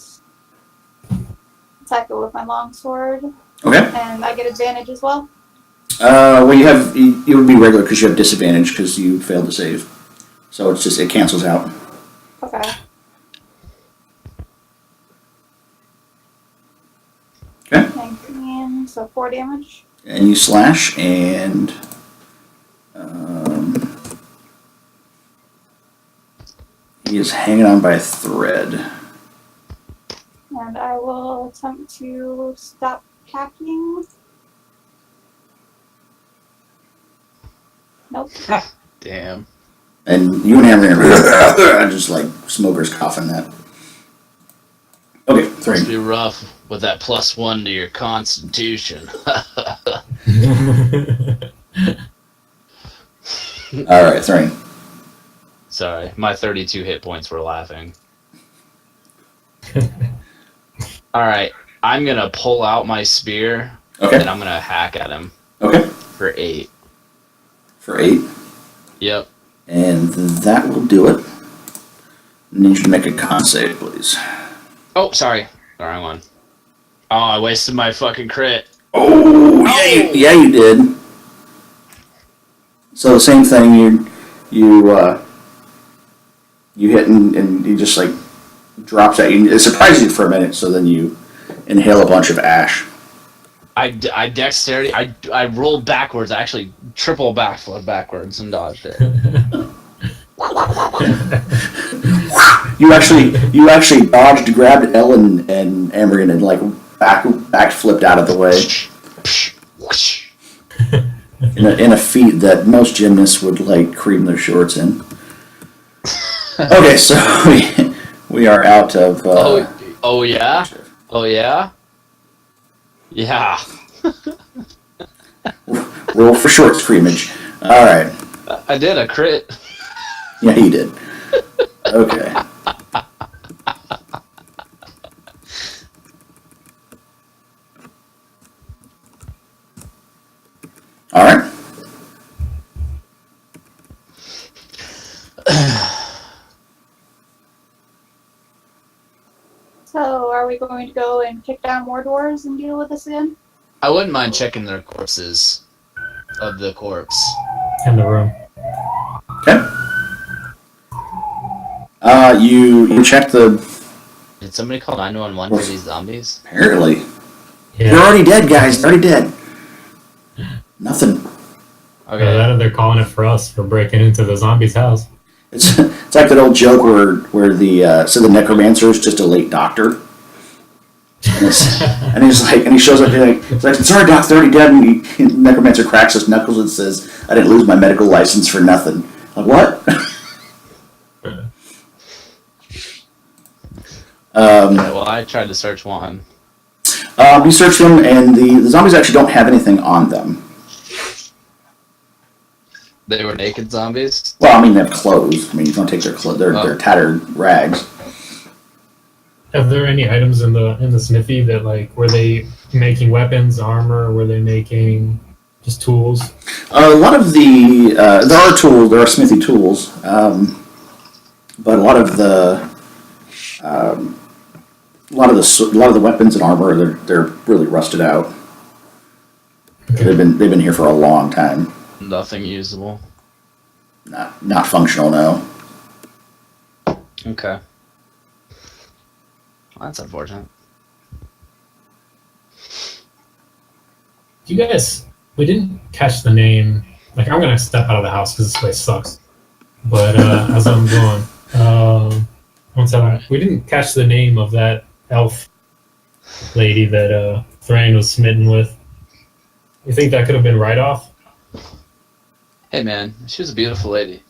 S4: attack it with my longsword,
S1: Okay.
S4: and I get advantage as well.
S1: Well, you would be regular because you have disadvantage because you failed to save. So it cancels out.
S4: Okay.
S1: Okay.
S4: 19, so 4 damage.
S1: And you slash, and he is hanging on by a thread.
S4: And I will attempt to stop hacking. Nope.
S5: Damn.
S1: And you and Amergin are just like smokers coughing that. Okay, Thrane.
S5: Must be rough with that +1 to your constitution.
S1: All right, Thrane.
S5: Sorry, my 32 hit points were laughing. Alright, I'm gonna pull out my spear,
S1: Okay.
S5: and I'm gonna hack at him
S1: Okay.
S5: for 8.
S1: For 8.
S5: Yep.
S1: And that will do it. I need you to make a con save, please.
S5: Oh, sorry. The wrong one. Oh, I wasted my fucking crit.
S1: Oh, yeah, you did. So the same thing, you hit and he just like drops at you. It surprises you for a minute, so then you inhale a bunch of ash.
S5: I dexterity. I rolled backwards. I actually triple backflip backwards and dodged it.
S1: You actually dodged, grabbed Ellen and Amergin and like back flipped out of the way in a feat that most gymnasts would like cream their shorts in. Okay, so we are out of.
S5: Oh yeah. Oh yeah. Yeah.
S1: Roll for short scrimmage. All right.
S5: I did a crit.
S1: Yeah, he did. Okay. All right.
S4: So, are we going to go and kick down more doors and deal with this again?
S5: I wouldn't mind checking their corpses of the corpse.
S2: In the room.
S1: Okay. You check the.
S5: Did somebody call 911 for these zombies?
S1: Apparently,
S2: Yeah.
S1: they're already dead, guys. They're already dead. Nothing.
S5: Okay.
S2: Either that or they're calling it for us for breaking into the zombie's house.
S1: It's like that old joke where the necromancer is just a late doctor. And he shows up and he's like, sorry, Doc, they're already dead. And the necromancer cracks his knuckles and says, I didn't lose my medical license for nothing. Like, what?
S5: Okay, well, I tried to search one.
S1: You search them, and the zombies actually don't have anything on them.
S5: They were naked zombies?
S1: Well, I mean, they have clothes. I mean, you don't take their clothes. They're tattered rags.
S2: Are there any items in the smithy that like were they making weapons, armor? Were they making just tools?
S1: A lot of there are tools. There are smithy tools, but a lot of the weapons and armor they're really rusted out.
S2: Okay.
S1: They've been here for a long time.
S5: Nothing usable.
S1: Not functional now.
S5: Okay. Well, that's unfortunate.
S2: You guys, we didn't catch the name. Like, I'm gonna step out of the house because this place sucks. But as I'm going, one second. We didn't catch the name of that elf lady that Thrane was smitten with. You think that could have been Reidoth?
S5: Hey man, she was a beautiful lady.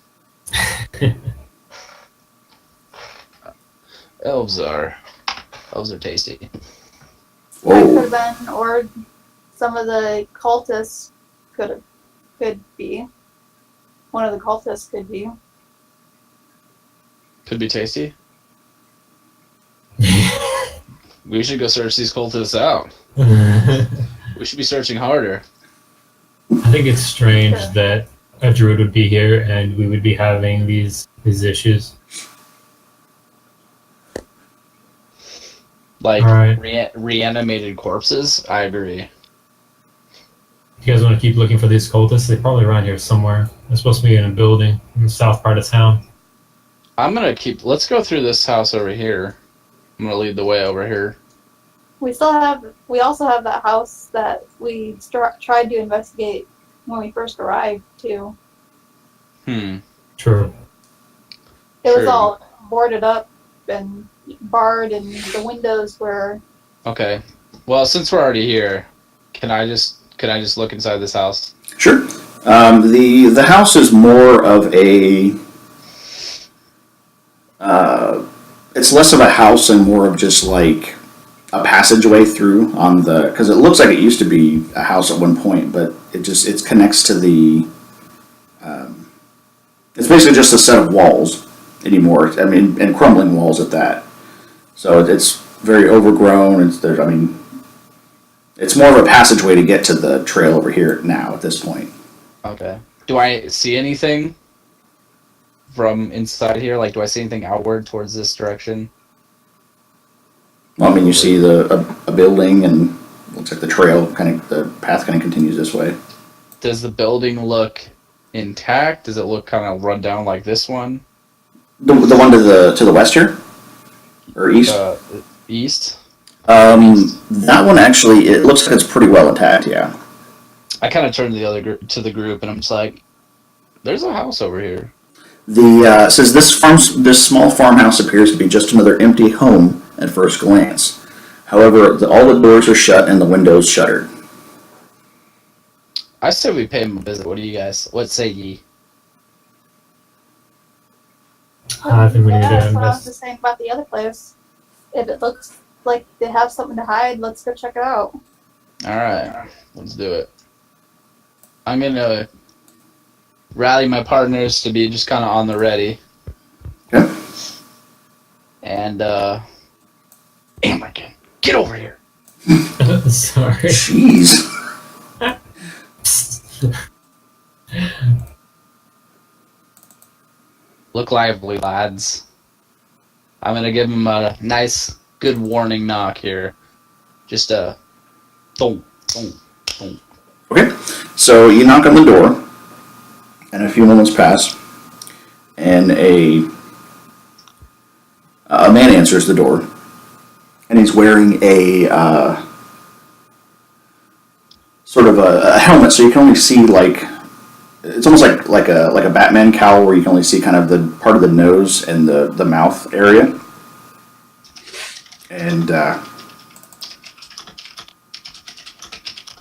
S5: Elves are tasty.
S4: That
S1: Whoa.
S4: could have been, or some of the cultists could be. One of the cultists could be.
S5: Could be tasty. We should go search these cultists out. We should be searching harder.
S2: I think it's strange that a druid would be here and we would be having these issues.
S5: Like
S2: Alright.
S5: reanimated corpses. I agree.
S2: You guys want to keep looking for these cultists? They're probably around here somewhere. They're supposed to be in a building in the south part of town.
S5: Let's go through this house over here. I'm gonna lead the way over here.
S4: We also have that house that we tried to investigate when we first arrived too.
S2: True.
S4: It was
S5: True.
S4: all boarded up and barred, and the windows were.
S5: Okay. Well, since we're already here, can I just look inside this house?
S1: Sure. The house is more of a. It's less of a house and more of just like a passageway through on the, because it looks like it used to be a house at one point, but it connects to the. It's basically just a set of walls anymore. I mean, and crumbling walls at that. So it's very overgrown. It's more of a passageway to get to the trail over here now at this point.
S5: Okay. Do I see anything from inside here? Like, do I see anything outward towards this direction?
S1: Well, I mean, you see a building, and looks like the path kind of continues this way.
S5: Does the building look intact? Does it look kind of run down like this one?
S1: The one to the west here, or east.
S5: East.
S1: That one actually, it looks like it's pretty well intact. Yeah.
S5: I kind of turned to the group, and I'm just like, "There's a house over here."
S1: It says this small farmhouse appears to be just another empty home at first glance. However, all the doors are shut and the windows shuttered.
S5: I say we pay him a visit. What say ye?
S2: I think we need to
S4: That's what I was
S2: invest.
S4: just saying about the other place. If it looks like they have something to hide, let's go check it out.
S5: Alright, let's do it. I'm gonna rally my partners to be just kind of on the ready.
S1: Okay.
S5: And, Amergin, get over here!
S2: Sorry.
S1: Jeez.
S5: Look lively, lads. I'm gonna give him a nice, good warning knock here. Just a thump, thump, thump.
S1: Okay. So you knock on the door, and a few moments pass, and a man answers the door, and he's wearing a sort of a helmet, so you can only see it's almost like a Batman cowl, where you can only see kind of the part of the nose and the mouth area, and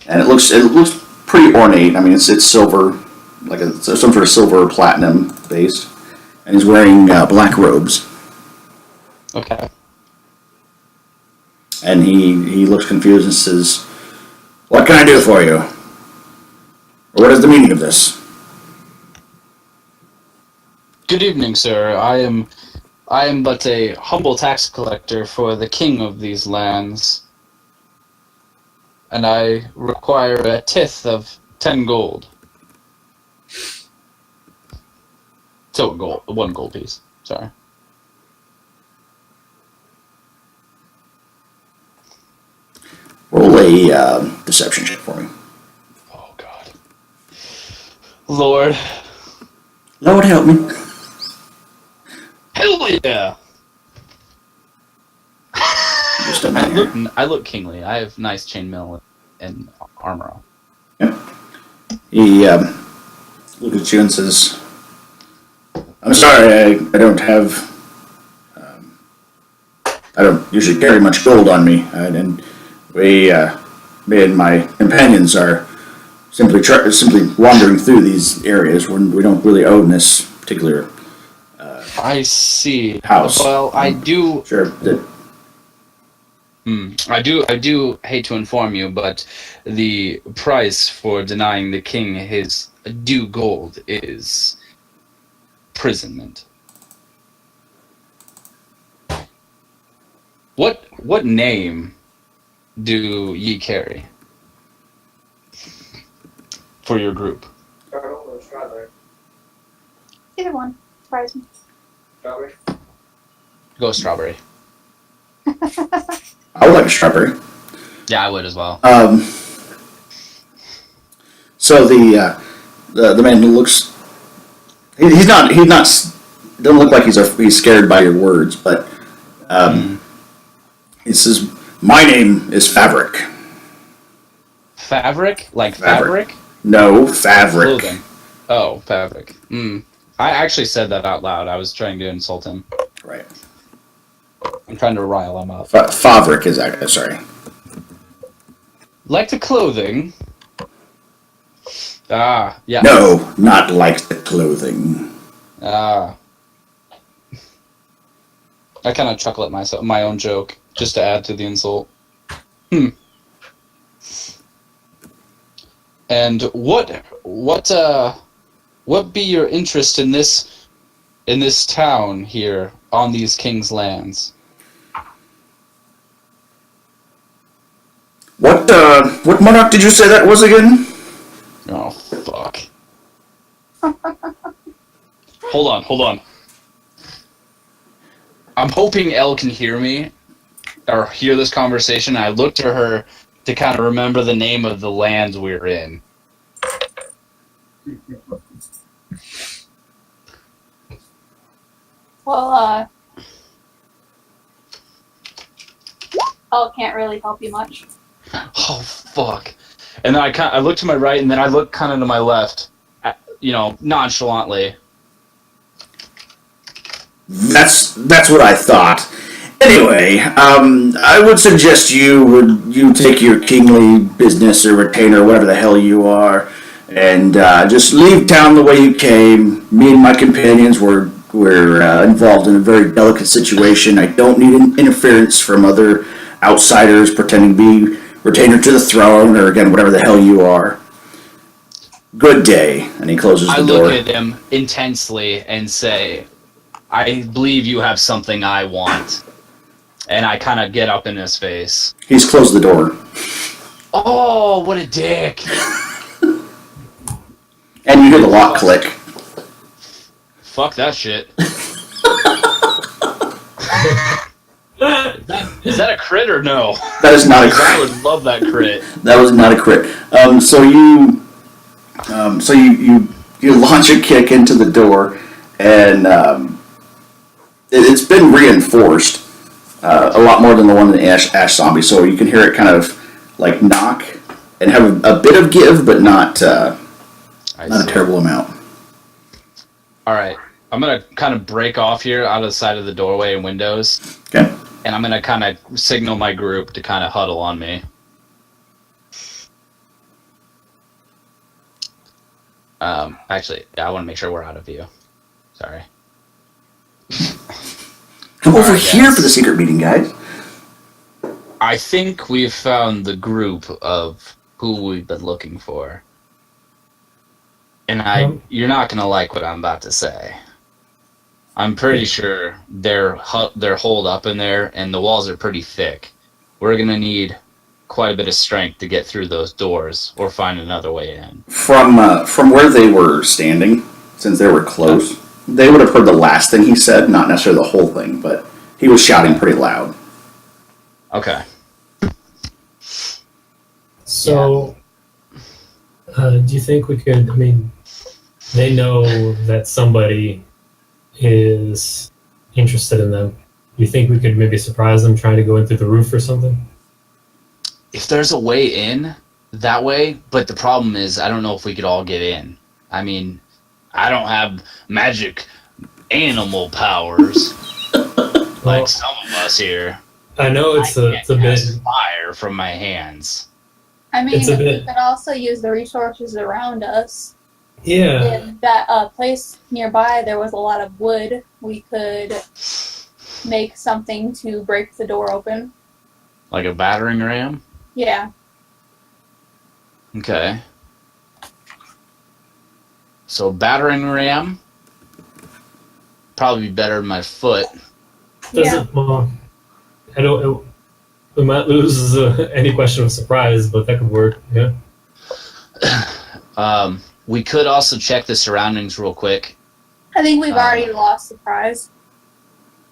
S1: it looks pretty ornate. I mean, it's silver, it's some sort of silver or platinum based, and he's wearing black robes.
S5: Okay.
S1: And he looks confused and says, "What can I do for you? Or what is the meaning of this?"
S5: Good evening, sir. I am but a humble tax collector for the king of these lands, and I require a tithe of 10 gold. So one gold piece. Sorry.
S1: Roll a deception check for me.
S5: Oh God. Lord.
S1: Lord help me.
S5: Hell yeah!
S1: Just a minute.
S5: I look kingly. I have nice chainmail and armor on.
S1: Yep. He looks at you and says, "I'm sorry, I don't have. I don't usually carry much gold on me, and me and my companions are simply wandering through these areas. We don't really own this particular
S5: I see.
S1: house."
S5: Well, I do.
S1: Sure.
S5: I do hate to inform you, but the price for denying the king his due gold is imprisonment. What name do ye carry for your group?
S6: Turtle or strawberry?
S4: Either one. Surprise me.
S6: Strawberry?
S5: Go strawberry.
S1: I would like a strawberry.
S5: Yeah, I would as well.
S1: So the man who looks, he's not doesn't look like he's scared by your words, but he says, "My name is Fabric."
S5: Fabric? Like
S1: Fabric.
S5: fabric?
S1: No, Fabric.
S5: Clothing. Oh, fabric. I actually said that out loud. I was trying to insult him.
S1: Right.
S5: I'm trying to rile him up.
S1: Fabric is that? Sorry.
S5: Like the clothing. Ah, yeah.
S1: No, not like the clothing.
S5: Ah. I kind of chuckle at my own joke, just to add to the insult. And what be your interest in this town here on these king's lands?
S1: What monarch did you say that was again?
S5: Oh, fuck. Hold on. I'm hoping Elle can hear me, or hear this conversation. I look to her to kind of remember the name of the lands we're in.
S4: Well, Elle can't really help you much.
S5: Oh, fuck. And then I look to my right, and then I look kind of to my left, nonchalantly.
S1: That's what I thought. Anyway, I would suggest you take your kingly business or retainer, whatever the hell you are, and just leave town the way you came. Me and my companions were involved in a very delicate situation. I don't need interference from other outsiders pretending to be retainer to the throne, or again, whatever the hell you are. Good day. And he closes the door.
S5: I look at him intensely and say, I believe you have something I want. And I kind of get up in his face.
S1: He's closed the door.
S5: Oh, what a dick.
S1: And you hear the lock click.
S5: Fuck that shit. Is that a crit or no?
S1: That is not a crit.
S5: I would love that crit.
S1: That was not a crit. So you launch a kick into the door, and it's been reinforced a lot more than the one in the Ash Zombie. So you can hear it kind of like knock and have a bit of give, but not a terrible amount.
S5: All right, I'm gonna kind of break off here out of the side of the doorway and windows.
S1: Okay.
S5: And I'm gonna kind of signal my group to kind of huddle on me. Actually, I want to make sure we're out of view. Sorry.
S1: Come over here for the secret meeting, guys.
S5: I think we've found the group of who we've been looking for. And you're not gonna like what I'm about to say. I'm pretty sure they're holed up in there, and the walls are pretty thick. We're gonna need quite a bit of strength to get through those doors, or find another way in.
S1: From where they were standing, since they were close, they would have heard the last thing he said, not necessarily the whole thing, but he was shouting pretty loud.
S5: Okay.
S2: So, do you think we could? I mean, they know that somebody is interested in them. Do you think we could maybe surprise them trying to go in through the roof or something?
S5: If there's a way in that way, but the problem is I don't know if we could all get in. I mean, I don't have magic animal powers like some of us here.
S2: I know it's a bit
S5: fire from my hands.
S4: I mean,
S2: It's a
S4: we
S2: bit-
S4: could also use the resources around us.
S2: yeah.
S4: In that place nearby, there was a lot of wood. We could make something to break the door open.
S5: Like a battering ram?
S4: Yeah.
S5: Okay. So battering ram probably be better than my foot.
S2: Doesn't well, I don't. We might lose any question of surprise, but that could work. Yeah.
S5: We could also check the surroundings real quick.
S4: I think we've already lost the prize.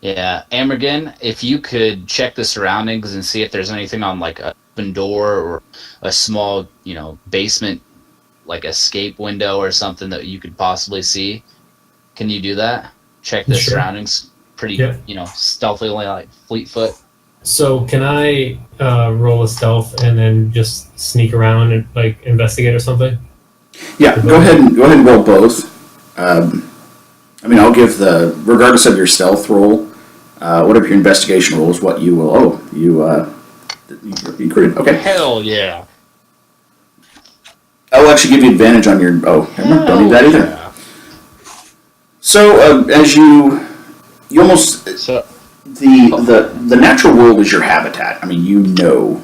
S5: Yeah, Amergin, if you could check the surroundings and see if there's anything on like a open door or a small, basement, like escape window or something that you could possibly see. Can you do that? Check the
S2: Sure.
S5: surroundings pretty, stealthily, like Fleetfoot.
S2: So can I roll a stealth and then just sneak around and like investigate or something?
S1: Yeah, go ahead and roll both. I'll give regardless of your stealth roll, whatever your investigation roll is, what you will. Oh, you critted. Okay.
S5: Hell yeah!
S1: I'll actually give you advantage on your. Oh, don't need that either.
S5: Yeah.
S1: So as you almost
S5: So
S1: the natural world is your habitat. I mean, you know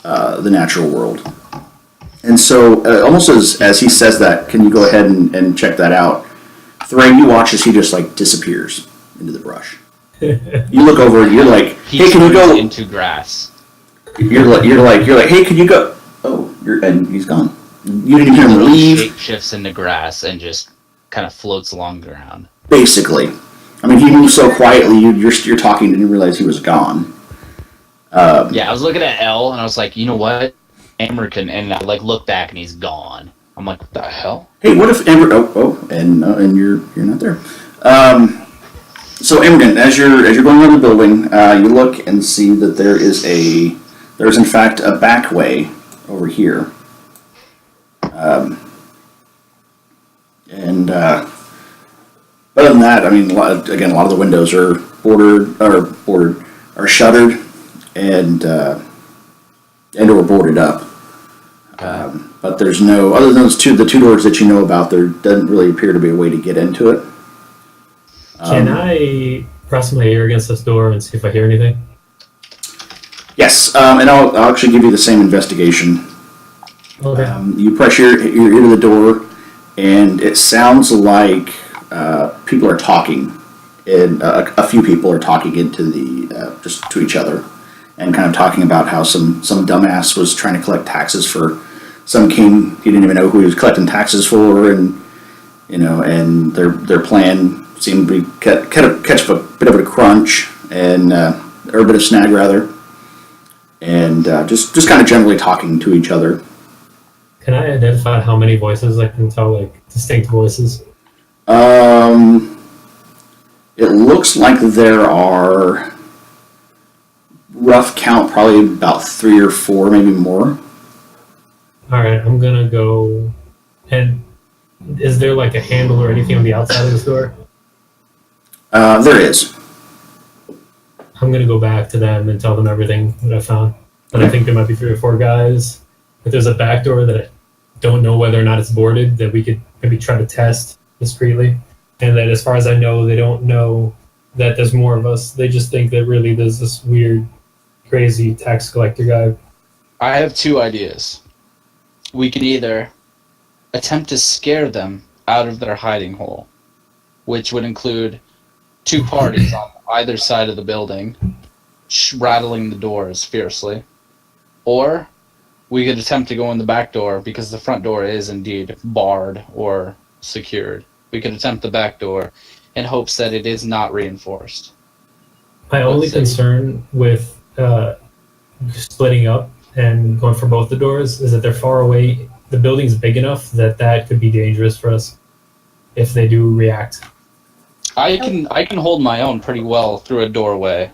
S1: the natural world. And so, almost as he says that, can you go ahead and check that out? Thrane, you watch as he just like disappears into the brush. You look over and you're like,
S5: He
S1: "Hey, can you
S5: turns
S1: go?"
S5: into grass.
S1: You're like, "Hey, can you go?" Oh, and he's gone. You didn't hear him leave.
S5: Shapeshifts into grass and just kind of floats along the ground.
S1: Basically, I mean, he moves so quietly. You're talking and didn't realize he was gone.
S5: Yeah, I was looking at L and I was like, you know what? Amergin, and I like look back and he's gone. I'm like, what the hell?
S1: Hey, what if Amber? And you're not there. So Amergin, as you're going around the building, you look and see that there's in fact a back way over here. Other than that, I mean, a lot of the windows are shuttered and or boarded up. But there's no, other than the two doors that you know about, there doesn't really appear to be a way to get into it.
S2: Can I press my ear against this door and see if I hear anything?
S1: Yes, and I'll actually give you the same investigation.
S2: Okay.
S1: You press your ear to the door, and it sounds like people are talking, and a few people are talking into the just to each other, and kind of talking about how some dumbass was trying to collect taxes for some king. He didn't even know who he was collecting taxes for, and and their plan seemed to be catch a bit of a crunch and or a bit of snag rather, and just kind of generally talking to each other.
S2: Can I identify how many voices I can tell, like distinct voices?
S1: It looks like there are, rough count, probably about 3 or 4, maybe more.
S2: Alright, I'm gonna go. And is there like a handle or anything on the outside of this door?
S1: There is.
S2: I'm gonna go back to them and tell them everything that I found. But I think there might be 3 or 4 guys. If there's a back door that I don't know whether or not it's boarded, that we could maybe try to test discreetly. And that as far as I know, they don't know that there's more of us. They just think that really there's this weird, crazy tax collector guy.
S5: I have 2 ideas. We can either attempt to scare them out of their hiding hole, which would include 2 parties on either side of the building, rattling the doors fiercely. Or we could attempt to go in the back door, because the front door is indeed barred or secured. We could attempt the back door in hopes that it is not reinforced.
S2: My only concern with splitting up and going for both the doors is that they're far away. The building's big enough that could be dangerous for us if they do react.
S5: I can hold my own pretty well through a doorway.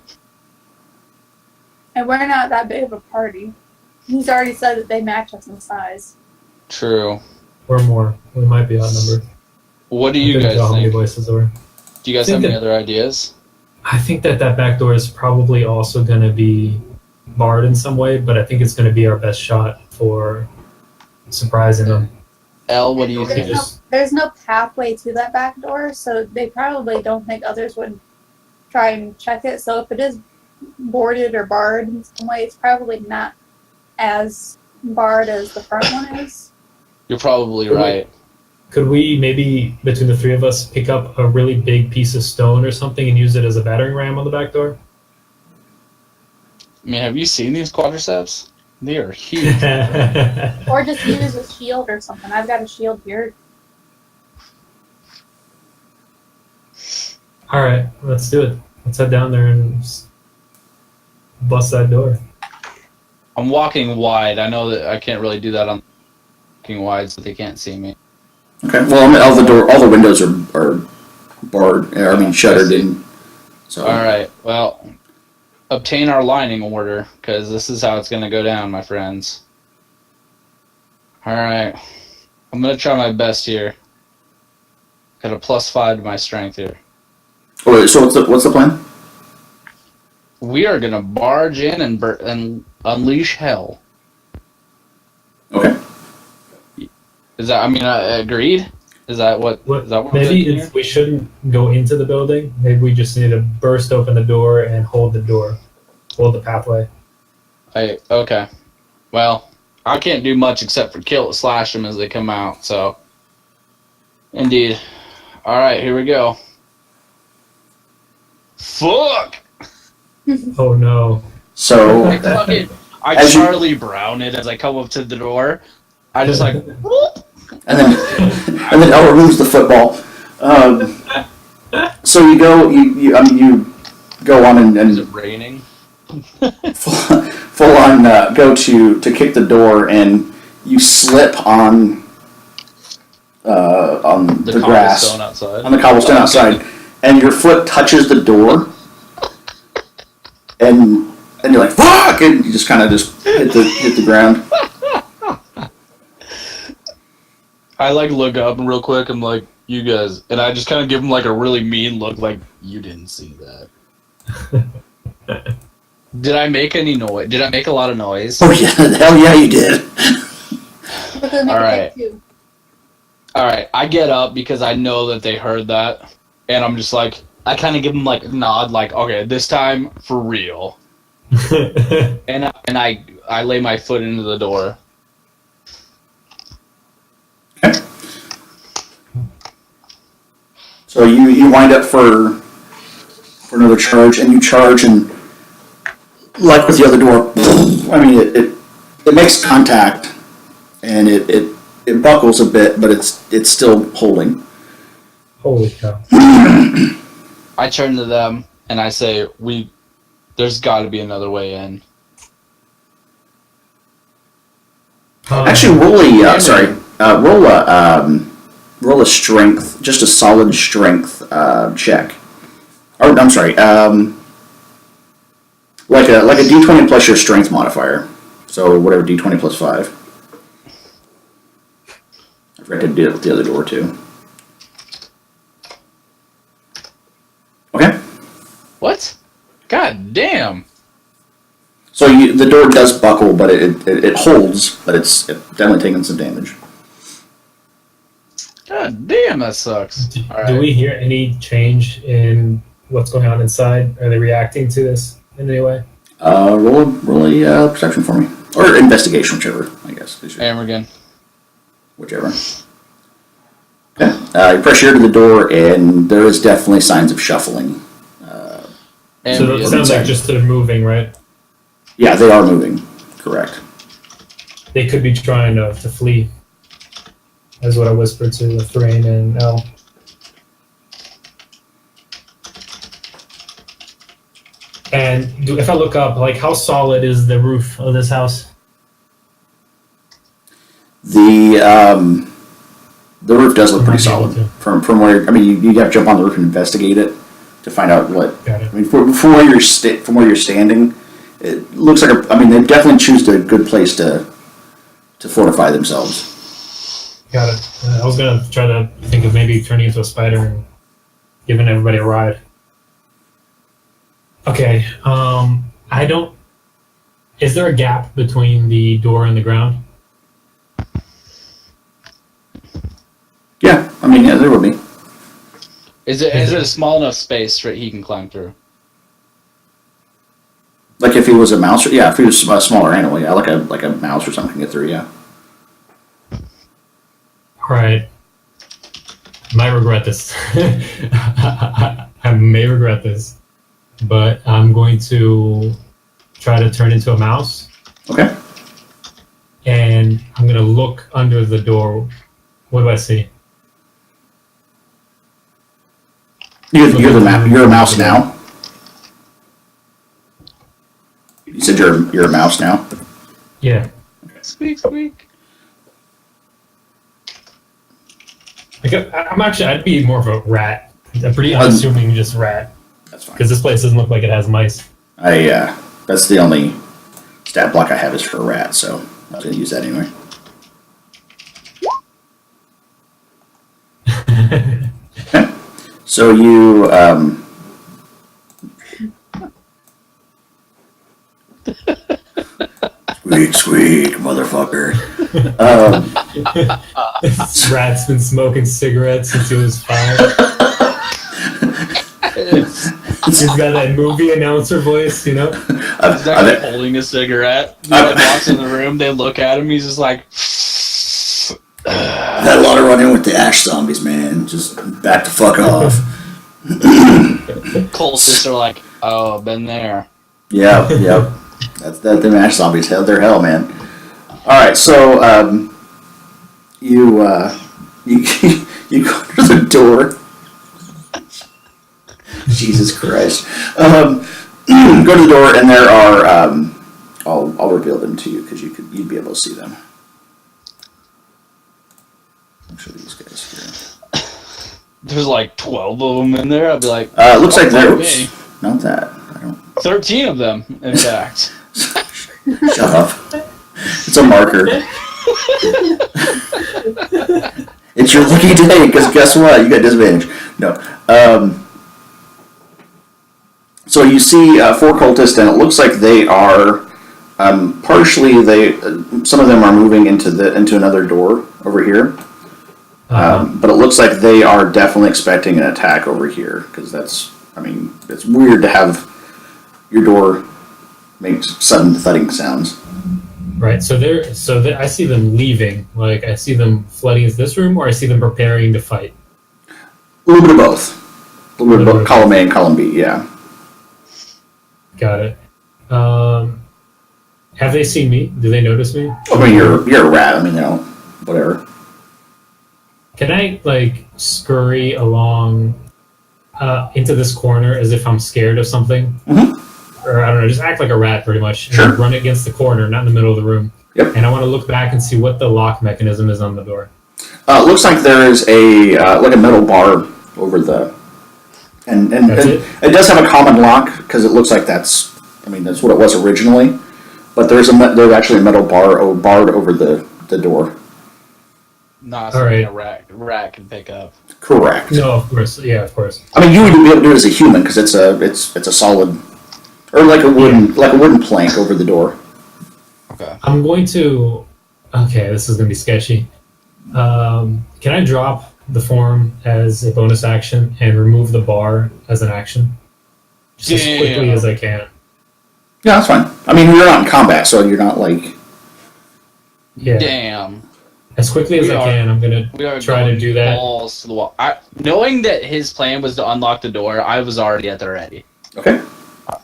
S4: And we're not that big of a party. He's already said that they match us in size.
S5: True.
S2: Or more. We might be outnumbered.
S5: What do you
S2: Couldn't
S5: guys
S2: tell how many
S5: think?
S2: voices there were.
S5: Do you guys have any other ideas?
S2: I think that back door is probably also going to be barred in some way, but I think it's going to be our best shot for surprising them.
S5: Elle, what do you think?
S4: There's no pathway to that back door, so they probably don't think others would try and check it. So if it is boarded or barred in some way, it's probably not as barred as the front one is.
S5: You're probably right.
S2: Could we maybe, between the 3 of us, pick up a really big piece of stone or something and use it as a battering ram on the back door?
S5: I mean, have you seen these quadriceps? They are huge.
S4: Or just use a shield or something. I've got a shield here.
S2: Alright, let's do it. Let's head down there and bust that door.
S5: I'm walking wide. I know that I can't really do that on walking wide so they can't see me.
S1: Okay. Well, all the windows are barred. Shuttered in. So.
S5: All right. Well, obtain our lining order, because this is how it's going to go down, my friends. All right. I'm going to try my best here. Got a +5 to my strength here.
S1: Oh, so what's the plan?
S5: We are going to barge in and unleash hell.
S1: Okay.
S5: Is that? I mean, agreed. Is that what? Is that what
S2: maybe we shouldn't go into the building. Maybe we just need to burst open the door and hold the pathway.
S5: Okay. Well, I can't do much except for slash them as they come out, so. Indeed. Alright, here we go. Fuck!
S2: Oh no.
S1: So,
S5: I
S1: As you-
S5: Charlie Brown it as I come up to the door. I just like, whoop.
S1: and then El removes the football. So you go, you go on
S5: Is it
S1: and
S5: raining?
S1: full on go to kick the door, and you slip on the grass,
S5: cobblestone outside.
S1: on the cobblestone outside, and your foot touches the door, and you're like fuck, and you just kind of just hit the ground.
S5: I like look up real quick. I'm like, you guys, and I just kind of give them like a really mean look, like you didn't see that. Did I make any noise? Did I make a lot of noise?
S1: Oh yeah, hell yeah, you did.
S4: But then
S5: All right.
S4: take two.
S5: All right, I get up because I know that they heard that, and I'm just like, I kind of give them like a nod, like, okay, this time for real. And I lay my foot into the door.
S1: Okay. So you wind up for another charge, and you charge, and like with the other door, I mean it makes contact, and it buckles a bit, but it's still holding.
S2: Holy cow.
S5: I turn to them and I say, there's got to be another way in.
S1: Actually, roll a strength, just a solid strength check. Or I'm sorry, like a D20 plus your strength modifier. So whatever, D20 plus 5. I forgot to do it with the other door too. Okay.
S5: What? God damn.
S1: So the door does buckle, but it holds, but it's definitely taking some damage.
S5: God damn, that sucks.
S2: Do,
S5: All right.
S2: do we hear any change in what's going on inside? Are they reacting to this in any way?
S1: Roll a perception for me, or investigation, whichever. I guess is your-
S5: Amergin.
S1: whichever. Okay. You press here to the door, and there is definitely signs of shuffling.
S2: So it
S5: Amergin.
S2: sounds like just they're moving, right?
S1: Yeah, they are moving. Correct.
S2: They could be trying to flee. That's what I whispered to Thrane and El. And if I look up, like, how solid is the roof of this house?
S1: The roof does look pretty
S2: Might be able
S1: solid
S2: to.
S1: from where. I mean, you have to jump on the roof and investigate it to find out what.
S2: Got it.
S1: I mean, from where you're standing, it looks like I mean, they definitely choose a good place to fortify themselves.
S2: Got it. I was gonna try to think of maybe turning into a spider and giving everybody a ride. Okay. I don't. Is there a gap between the door and the ground?
S1: Yeah, I mean, yeah, there will be.
S5: Is it a small enough space that he can climb through?
S1: Like if he was a mouse, yeah, if he was a smaller animal, yeah, like a mouse or something can get through, yeah.
S2: All right. I might regret this. I may regret this, but I'm going to try to turn into a mouse,
S1: Okay.
S2: and I'm going to look under the door. What do I see?
S1: You're a mouse now. You said you're a mouse now.
S2: Yeah.
S5: Squeak, squeak.
S2: Like, I'd be more of a rat. I'm pretty unassuming, just rat,
S1: That's fine.
S2: because this place doesn't look like it has mice.
S1: That's the only stat block I have is for a rat, so I was gonna use that anyway. Okay. So you squeak, motherfucker.
S2: This rat's been smoking cigarettes since he was 5. He's got that movie announcer voice, you know?
S5: He's actually holding a cigarette. He walks in the room, they look at him, he's just like...
S1: I've had a lot of run-in with the ash zombies, man. Just back the fuck off.
S5: Cultists are like, oh, been there.
S1: Yep. That's that. Them ash zombies, they're hell, man. All right, so you go to the door. Jesus Christ. Go to the door, and there are. I'll reveal them to you because you'd be able to see them. I'll show these guys here.
S5: There's like 12 of them in there. I'd be like,
S1: It looks like
S5: there.
S1: there's not that. I don't.
S5: 13 of them, in fact.
S1: Shut up. It's a marker. It's your lucky day, because guess what? You got disadvantage. No. So you see 4 cultists, and it looks like they are partially. Some of them are moving into another door over here. But it looks like they are definitely expecting an attack over here, because it's weird to have your door make sudden thudding sounds.
S2: Right, so I see them leaving. Like, I see them flooding into this room, or I see them preparing to fight.
S1: A little bit of both. A little bit of both. Column A and column B, yeah.
S2: Got it. Have they seen me? Do they notice me?
S1: I mean, you're a rat. I mean, whatever.
S2: Can I, scurry along into this corner as if I'm scared of something?
S1: Mm-hmm.
S2: Or, I don't know, just act like a rat, pretty much.
S1: Sure.
S2: And run against the corner, not in the middle of the room.
S1: Yep.
S2: And I want to look back and see what the lock mechanism is on the door.
S1: Looks like there is a metal bar over the... And it does have a common lock, because it looks like that's what it was originally. But there's actually a metal barred over the door.
S5: Not something a rat can pick up.
S1: Correct.
S2: No, of course. Yeah, of course.
S1: I mean, you would be able to do it as a human, because it's a solid... Or like a wooden plank over the door.
S5: Okay.
S2: I'm going to... Okay, this is going to be sketchy. Can I drop the form as a bonus action and remove the bar as an action? Just as quickly as I can.
S1: Yeah, that's fine. I mean, you're not in combat, so you're not like...
S2: Yeah.
S5: Damn.
S2: As quickly as I can, I'm going to try to do that.
S5: Balls to the wall. Knowing that his plan was to unlock the door, I was already at the ready.
S1: Okay.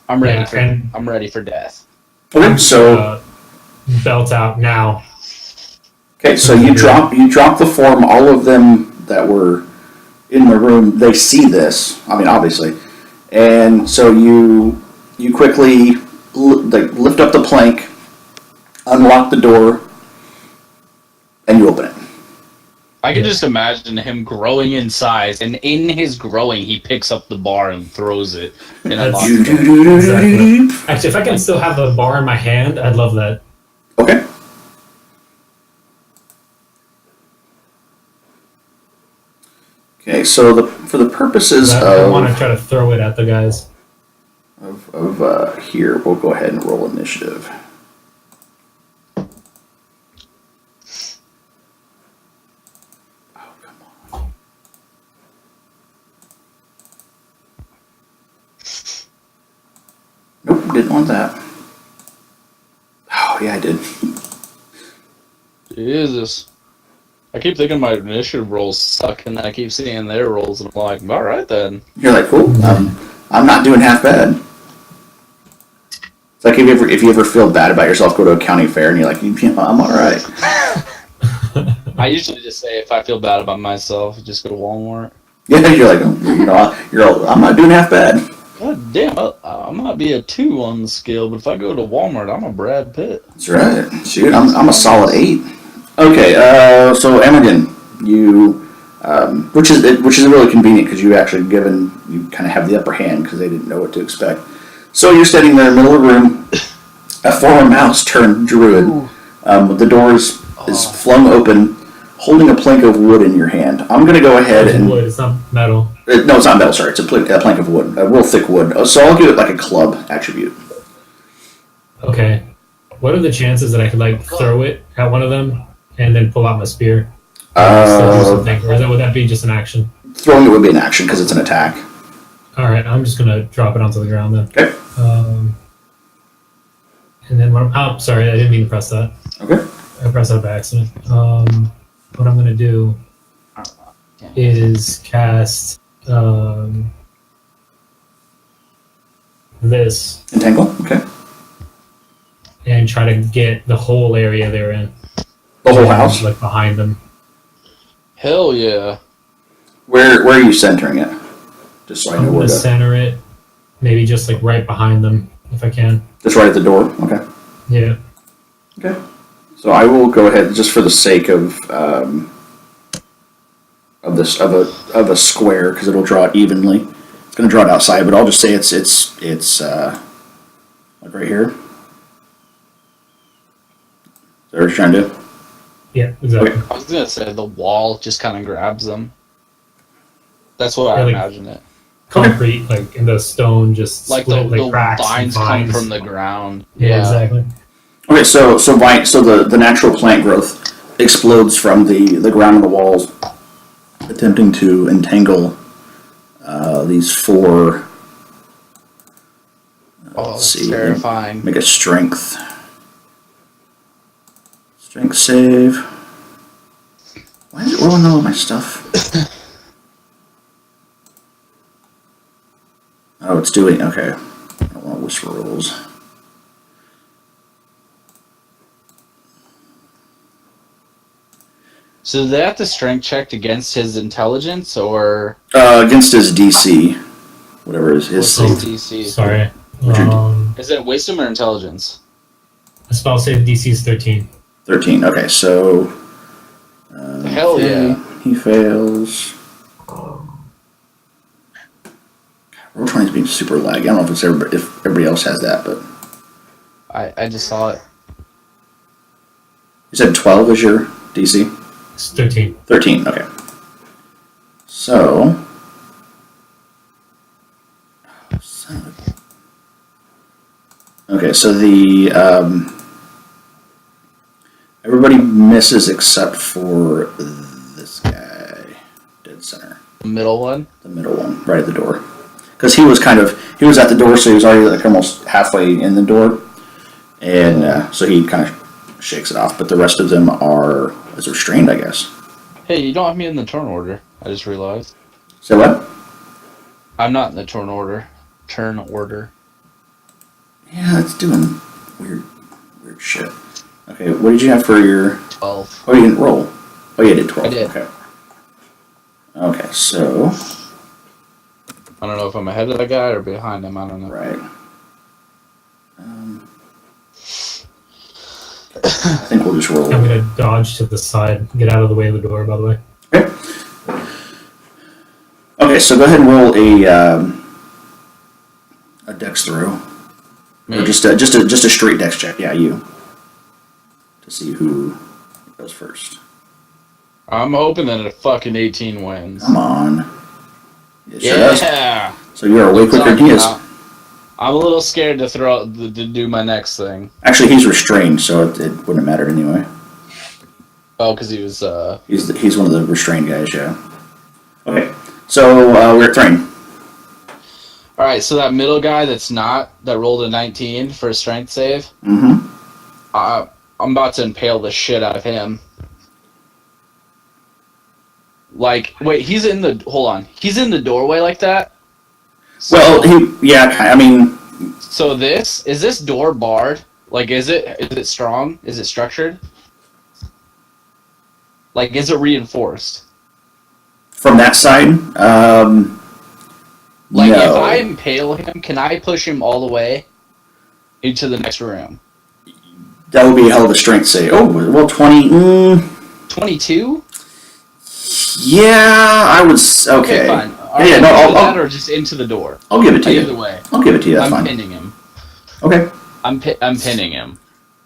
S5: I'm ready I'm ready for death.
S1: Okay, so...
S2: belt out now.
S1: Okay, so you drop the form. All of them that were in the room, they see this. I mean, obviously, and so you quickly lift up the plank, unlock the door, and you open it.
S5: I can just imagine him growing in size, and in his growing, he picks up the bar and throws it. And unlocks it.
S2: Exactly. Actually, if I can still have the bar in my hand, I'd love that.
S1: Okay. Okay, so for the purposes
S2: I want to try to throw it at the guys.
S1: Here, we'll go ahead and roll initiative. Oh, come on. Nope, didn't want that. Oh, yeah, I did.
S5: Jesus. I keep thinking my initiative rolls suck, and then I keep seeing their rolls, and I'm like, alright then.
S1: You're like, cool, I'm not doing half bad. It's like if you ever feel bad about yourself, go to a county fair, and you're like, I'm alright.
S5: I usually just say, if I feel bad about myself, just go to Walmart.
S1: Yeah, you're like, I'm not doing half bad.
S5: God damn, I might be a 2 on the scale, but if I go to Walmart, I'm a Brad Pitt.
S1: That's right. Shoot, I'm a solid 8. Okay, so Amergin, you, which is really convenient because you kind of have the upper hand because they didn't know what to expect. So you're standing there in the middle of the room, a former mouse turned druid. The door is flung open, holding a plank of wood in your hand. I'm going to go ahead and...
S2: Wood, it's not metal.
S1: No, it's not metal, sorry. It's a plank of wood, a real thick wood. So I'll give it like a club attribute.
S2: Okay. What are the chances that I could throw it at one of them and then pull out my spear? Or would that be just an action?
S1: Throwing it would be an action because it's an attack.
S2: All right, I'm just gonna drop it onto the ground then.
S1: Okay.
S2: And then what? Oh, sorry, I didn't mean to press that.
S1: Okay.
S2: I pressed that by accident. What I'm gonna do is cast this
S1: Entangle. Okay.
S2: and try to get the whole area they're in.
S1: The whole house.
S2: like behind them.
S5: Hell yeah.
S1: Where are you centering it? Just so I know
S2: I'm
S1: where
S2: gonna
S1: to.
S2: center it, maybe just like right behind them if I can.
S1: Just right at the door. Okay.
S2: Yeah.
S1: Okay. So I will go ahead, just for the sake of this of a square, because it'll draw it evenly. It's going to draw it outside, but I'll just say it's like right here. Is that what you're trying to do?
S2: Yeah, exactly.
S1: Okay.
S5: I was gonna say the wall just kind of grabs them. That's what I
S2: Yeah, like-
S5: imagine it.
S2: Concrete, like, and the stone just
S5: Like
S2: split,
S5: the
S2: cracks and
S5: vines come from the ground.
S2: Yeah, exactly.
S1: Okay, so the natural plant growth explodes from the ground and the walls, attempting to entangle these four.
S5: Oh,
S1: Let's
S5: that's
S1: see.
S5: terrifying.
S1: Make a strength save. Why is it rolling all of my stuff? Oh, it's doing okay. I don't want whisper rolls.
S5: So do they have to strength check against his intelligence or
S1: Against his DC, whatever is his
S5: what's
S1: save.
S5: his DC?
S2: Sorry.
S1: What'd you
S5: Is it wisdom or intelligence?
S2: The spell save DC is 13.
S1: 13. Okay, so
S5: Hell yeah.
S1: he fails. Roll 20 is being super laggy. I don't know if everybody else has that, but
S5: I just saw it.
S1: you said 12 is your DC.
S2: It's 13.
S1: 13. Okay. So. Okay, so the everybody misses except for this guy, dead center,
S5: The middle one?
S1: the middle one, right at the door, because he was at the door, so he was already like almost halfway in the door, and so he kind of shakes it off. But the rest of them are restrained, I guess.
S5: Hey, you don't have me in the turn order. I just realized.
S1: Say what?
S5: I'm not in the turn order. Turn order.
S1: Yeah, it's doing weird shit. Okay, what did you have for your?
S5: 12.
S1: Oh, you didn't roll. Oh, yeah, you did 12.
S5: I did.
S1: Okay. Okay, so
S5: I don't know if I'm ahead of the guy or behind him. I don't know.
S1: right. I think we'll just roll.
S2: I'm gonna dodge to the side, get out of the way of the door, by the way.
S1: Okay. Okay, so go ahead and roll a dex throw,
S5: Me?
S1: or just a straight dex check. Yeah, you. To see who goes first.
S5: I'm hoping that a fucking 18 wins.
S1: Come on. It sure does.
S5: Yeah.
S1: So you are way quicker than he is.
S5: I'm a little scared to do my next thing.
S1: Actually, he's restrained, so it wouldn't matter anyway.
S5: Oh, because he was.
S1: He's one of the restrained guys, yeah. Okay, so we're at Thrane.
S5: All right, so that middle guy that rolled a 19 for a strength save.
S1: Mm-hmm.
S5: I'm about to impale the shit out of him. Like, wait, he's in the doorway like that? So,
S1: I mean,
S5: so is this door barred? Like, is it strong? Is it structured? Like, is it reinforced?
S1: from that side,
S5: Like,
S1: no.
S5: if I impale him, can I push him all the way into the next room?
S1: That would be a hell of a strength save. Oh, well, 20,
S5: 22?
S1: yeah, I would, okay.
S5: Fine.
S1: Yeah, no,
S5: that or just into the door.
S1: I'll give it to
S5: Either
S1: you.
S5: way.
S1: I'll give it to you, that's
S5: I'm
S1: fine.
S5: pinning him.
S1: Okay.
S5: I'm pinning him.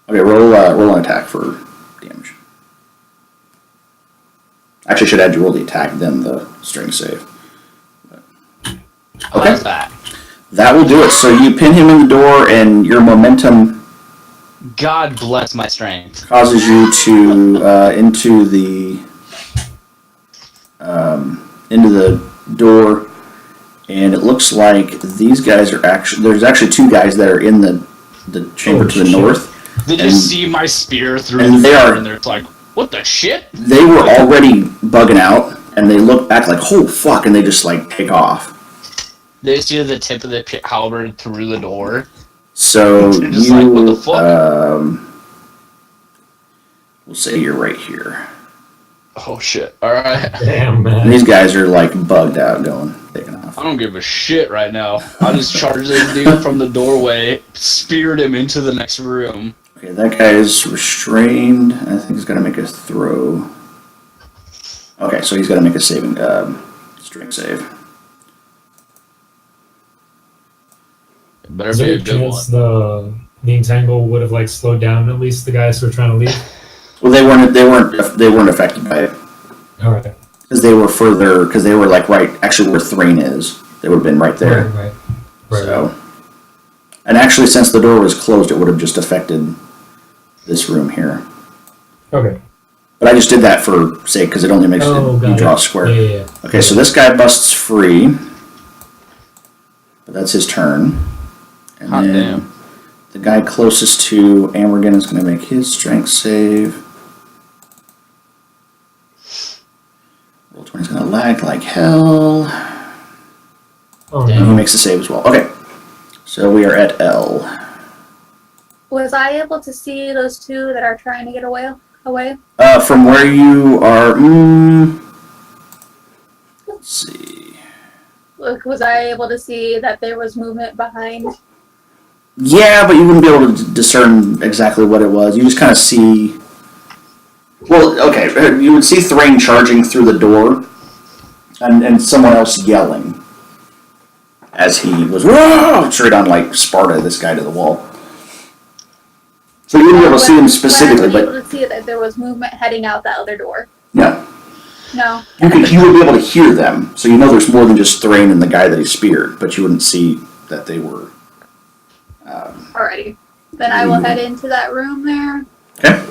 S1: Okay, roll an attack for damage. Actually, should add you roll the attack, then the strength save. Okay.
S5: How's that?
S1: That will do it. So you pin him in the door, and your momentum
S5: God bless my strength.
S1: causes you to into the door, And it looks like these guys are actually, there's actually two guys that are in the chamber
S2: Oh,
S1: to the
S2: shit.
S1: north.
S5: They just see my spear through
S1: and
S5: the
S1: they
S5: door,
S1: are-
S5: and they're like, "What the shit?"
S1: They were already bugging out, and they look back like, oh fuck, and they just like take off.
S5: They see the tip of the halberd through the door.
S1: So
S5: They're just
S1: you,
S5: like, "What the fuck?"
S1: We'll say you're right here.
S5: Oh shit! All right,
S2: Damn,
S1: And
S2: man.
S1: these guys are like bugged out, taking off.
S5: I don't give a shit right now. I just charged this dude from the doorway, speared him into the next room.
S1: Okay, that guy is restrained. I think he's got to make a throw. Okay, so he's got to make a strength save.
S5: It better
S2: Is
S5: be
S2: there
S5: a
S2: a
S5: good one.
S2: chance the entangle would have like slowed down at least the guys who were trying to leave?
S1: Well, they weren't affected by it
S2: All right.
S1: because they were further because they were like right actually where Thrane is. They would have been right there.
S2: Right.
S1: So, and actually, since the door was closed, it would have just affected this room here.
S2: Okay.
S1: But I just did that for sake because it only makes
S2: Oh,
S1: you
S2: got
S1: draw
S2: it.
S1: a square.
S2: Yeah.
S1: Okay, so this guy busts free, but that's his turn. And
S5: Hot
S1: then
S5: damn.
S1: the guy closest to Amergin is going to make his strength save. Roll 20 is going to lag like hell.
S2: Oh,
S1: And he
S2: no.
S1: makes the save as well. Okay, so we are at L.
S4: Was I able to see those two that are trying to get away?
S1: From where you are, let's see.
S4: Like, was I able to see that there was movement behind?
S1: Yeah, but you wouldn't be able to discern exactly what it was. You just kind of see. Well, okay, you would see Thrane charging through the door, and someone else yelling as he was straight on like Sparta, this guy to the wall. So you wouldn't be able to see him specifically,
S4: When I was
S1: but
S4: able to see that there was movement heading out that other door.
S1: no,
S4: No.
S1: you would be able to hear them. So you know there's more than just Thrane and the guy that he speared, but you wouldn't see that they were.
S4: Alrighty. Then I will head into that room there.
S1: Okay.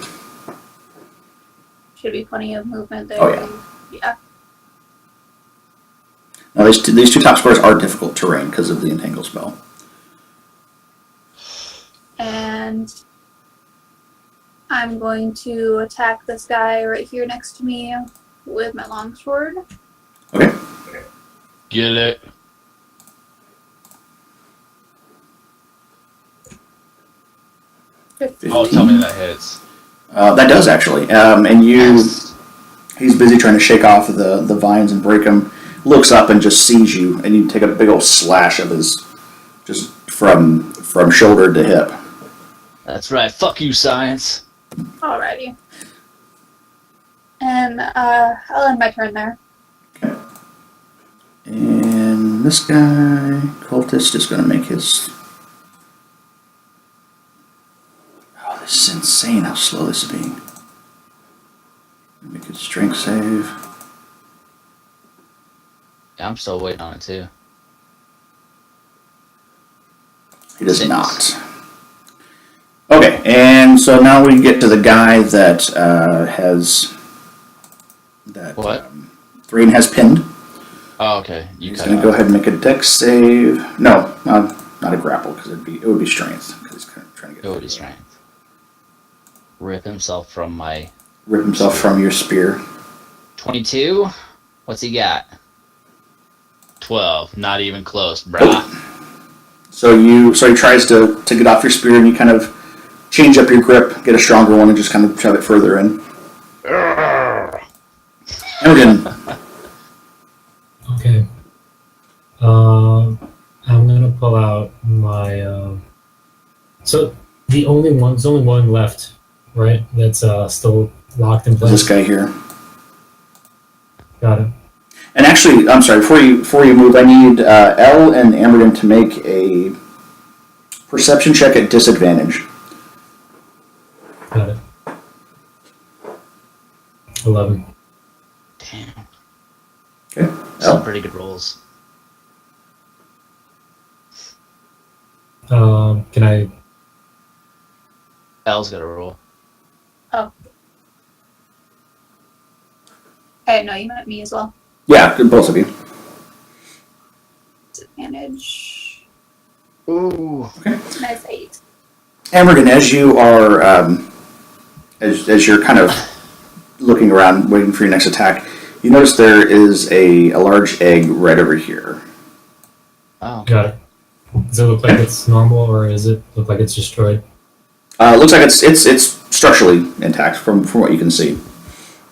S4: Should be plenty of movement there.
S1: Oh, yeah.
S4: Yeah.
S1: Now these two top squares are difficult terrain because of the entangle spell.
S4: And I'm going to attack this guy right here next to me with my longsword.
S1: Okay.
S5: Get it? Oh, tell me that hits.
S1: That does actually. And
S5: Yes.
S1: he's busy trying to shake off the vines and break them. Looks up and just sees you, and you take a big old slash of his, just from shoulder to hip.
S5: That's right. Fuck you, science.
S4: Alrighty. And I'll end my turn there.
S1: Okay. And this guy, cultist, is going to make his. Oh, this is insane how slow this is being. Make his strength save.
S5: Yeah, I'm still waiting on it too.
S1: He does
S5: Six.
S1: not. Okay, and so now we get to the guy that
S5: What?
S1: Thrane has pinned.
S5: Oh, okay. You
S1: He's
S5: cut
S1: going to
S5: it
S1: go
S5: off.
S1: ahead and make a dex save. No, not a grapple because it would be strength because he's trying to get.
S5: It would be strength. Rip himself from my
S1: Rip himself from your spear.
S5: 22. What's he got? 12. Not even close, brah.
S1: Nope. So he tries to get off your spear, and you kind of change up your grip, get a stronger one, and just kind of shove it further in. Amergin.
S2: Okay. I'm gonna pull out my. So there's only one left, right? That's still locked in place.
S1: This guy here.
S2: Got it.
S1: And actually, I'm sorry, before you move, I need Elle and Amergin to make a perception check at disadvantage.
S2: Got it. 11.
S5: Damn.
S1: Okay.
S5: Some
S1: Elle.
S5: pretty good rolls.
S2: Can I?
S5: L's got a roll.
S4: I didn't know you meant me as well.
S1: Yeah, both of you.
S4: disadvantage.
S5: Ooh.
S4: Nice 8.
S1: Amergin, as you are, as you're kind of looking around, waiting for your next attack, you notice there is a large egg right over here.
S5: Oh.
S2: Got it. Does it look like it's normal, or does it look like it's destroyed?
S1: It looks like it's structurally intact from what you can see.